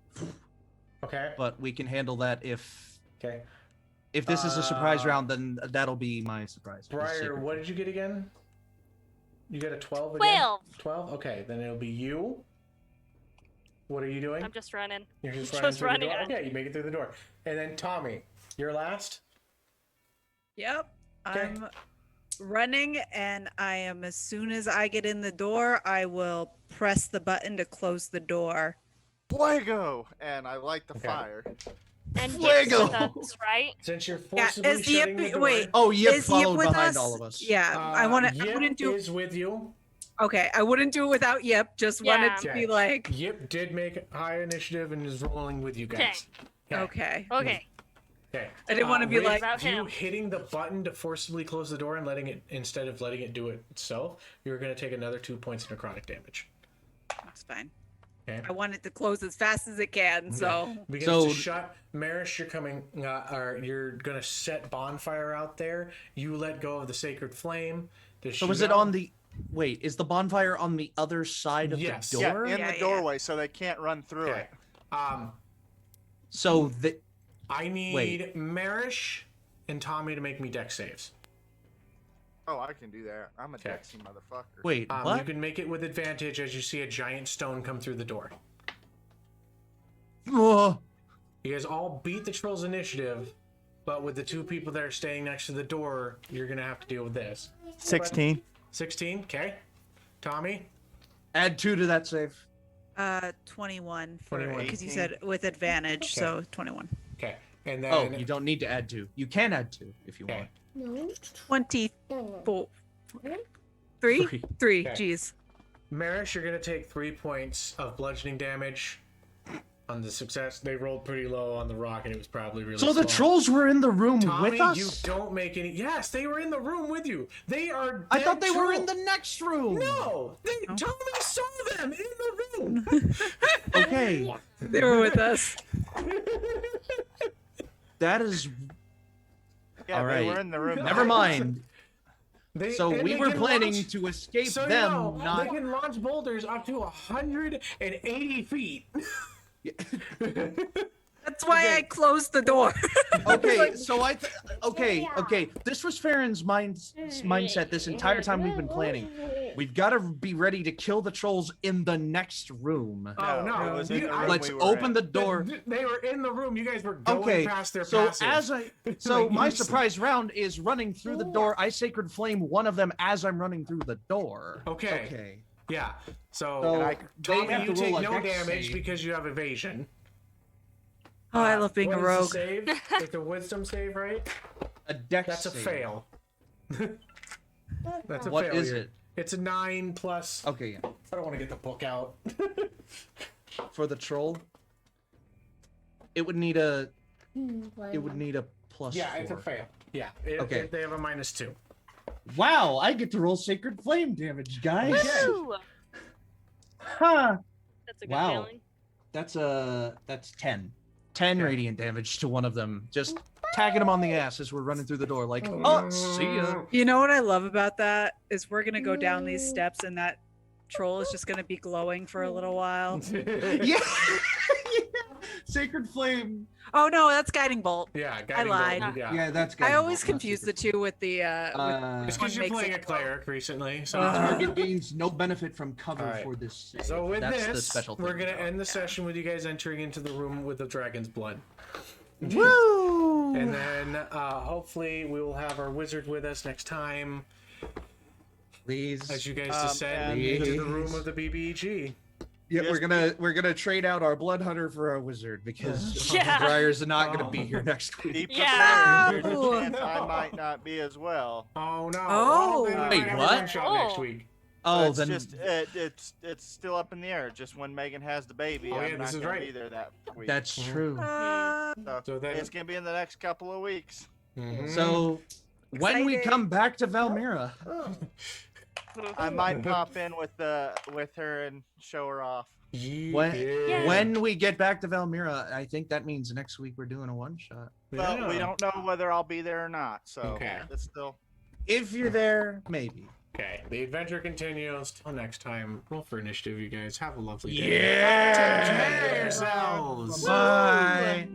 Okay. But we can handle that if Okay. this is a surprise round, then that'll be my surprise. Briar, Sacred what Flame. did you get again? You got a 12 again? 12. 12? Okay, then it'll be you. What are you doing? I'm just running. You're just just running through running the door? it. Okay, you make it through the door. And then Tommy, you're last? Yep. Okay. I'm running, and I am, as soon as I get in the door, I will press the button to close the door. Fuego! And I light the Okay. fire. And Fuego! Yip's with us, right? Since you're Yeah, forcibly is shutting Yip- the door. wait. Oh, Yip Is Yip followed with behind us? all of us. Yeah, I want to. I Yip wouldn't do. is with you. Okay, I wouldn't do it without Yip. Just wanted to Okay. be like, Yip did make high initiative and is rolling with you guys. okay. Okay. Okay. I didn't want to be with like, Without you him. hitting the button to forcibly close the door and letting it, instead of letting it do it itself, you're going to take another 2 points of necrotic damage. that's fine. Okay. I want it to close as fast as it can. So Begins to shut. Merish, you're coming, or you're gonna set bonfire out there. You let go of the sacred flame. So is it on the? Wait, is the bonfire on the other side of the door? Yeah, in the doorway, so they can't run through it. So I need Merish and Tommy to make me dex saves. Oh, I can do that. I'm a dexy motherfucker. Wait, what? You can make it with advantage as you see a giant stone come through the door. Oh. You guys all beat the troll's initiative, but with the 2 people that are staying next to the door, you're gonna have to deal with this. 16. 16, okay. Tommy? Add 2 to that save. 21 21. because you said with advantage, so 21. Okay, and then you don't need to add 2. You can add 2 if you want. 24. 3? 3. Okay. Jeez. Merish, you're gonna take 3 points of bludgeoning damage on the success. They rolled pretty low on the rock, and it was probably really. So the slow. trolls were in the room Tommy, with us. you don't make any. Yes, they were in the room with you. They are. I thought they were trolls. in the next room. No, Tommy saw them in the room. Okay, They were with us. that is Yeah, all they right. were in the room. Never mind. So and we they were can planning launch- to escape So them, you know, not. they can launch boulders up to 180 feet. That's why I closed the door. Okay, so okay. This was Ferron's mindset this entire time we've been planning. We've got to be ready to kill the trolls in the next room. Oh it no! was in the room Let's we were open in. the door. They were in the room. You guys were going Okay, past their so passive. so my surprise round is running through the door. I sacred flame one of them as I'm running through the door. Okay. Okay. Yeah. So, So they Tommy, have you to take roll a no dex damage save. because you have evasion. Oh, I love being a What is the rogue. save? It's a wisdom save, right? A dex. That's a save. fail. That's a What failure. is it? It's a 9 plus. Okay, yeah. I don't want to get the book out. For the troll, it would need a. It would need a plus. Yeah, it's a 4. fail. Yeah. Okay. They have a -2. Wow, I get to roll sacred flame damage, guys. Woo! Huh. That's a good Wow. feeling. That's 10. 10 radiant damage to one of them. Just tagging him on the ass as we're running through the door like, oh, see ya. You know what I love about that is we're gonna go down these steps and that troll is just gonna be glowing for a little while. Yeah. Sacred flame. Oh no, that's guiding bolt. Yeah, I lied. Bolt, yeah. Yeah, that's good. I always confuse the two with the It's because you're makes playing it a cleric recently. So Target gains no benefit from cover Alright. for this save. So with That's the this, special thing we're gonna about end the session with you guys entering into the room with the dragon's blood. Woo! And then hopefully we will have our wizard with us next time Please. as you guys descend and- into the room of the BBG. Yeah, Just we're gonna trade out our blood hunter for our wizard because Yeah. Briar's not gonna be here next week. Be prepared. Yeah. There's a chance I might not be as well. Oh no! Oh. Then we Wait, might have a what? one-shot next Oh. week. Oh, it's then just it's still up in the air. Just when Megan has the baby, Oh, yeah, I'm this not is gonna right. be there that week. that's true. So then- it's gonna be in the next couple of weeks. Mhm. So when we Excited. come back to Valmira, I might pop in with her and show her off. when we get back to Valmira, I think that means next week we're doing a one shot. But we Yeah. don't know whether I'll be there or not. So Okay. it's still. If you're there, maybe. Okay, the adventure continues. Till next time, roll for initiative, you guys. Have a lovely day. Yeah. Take care of yourselves. Bye.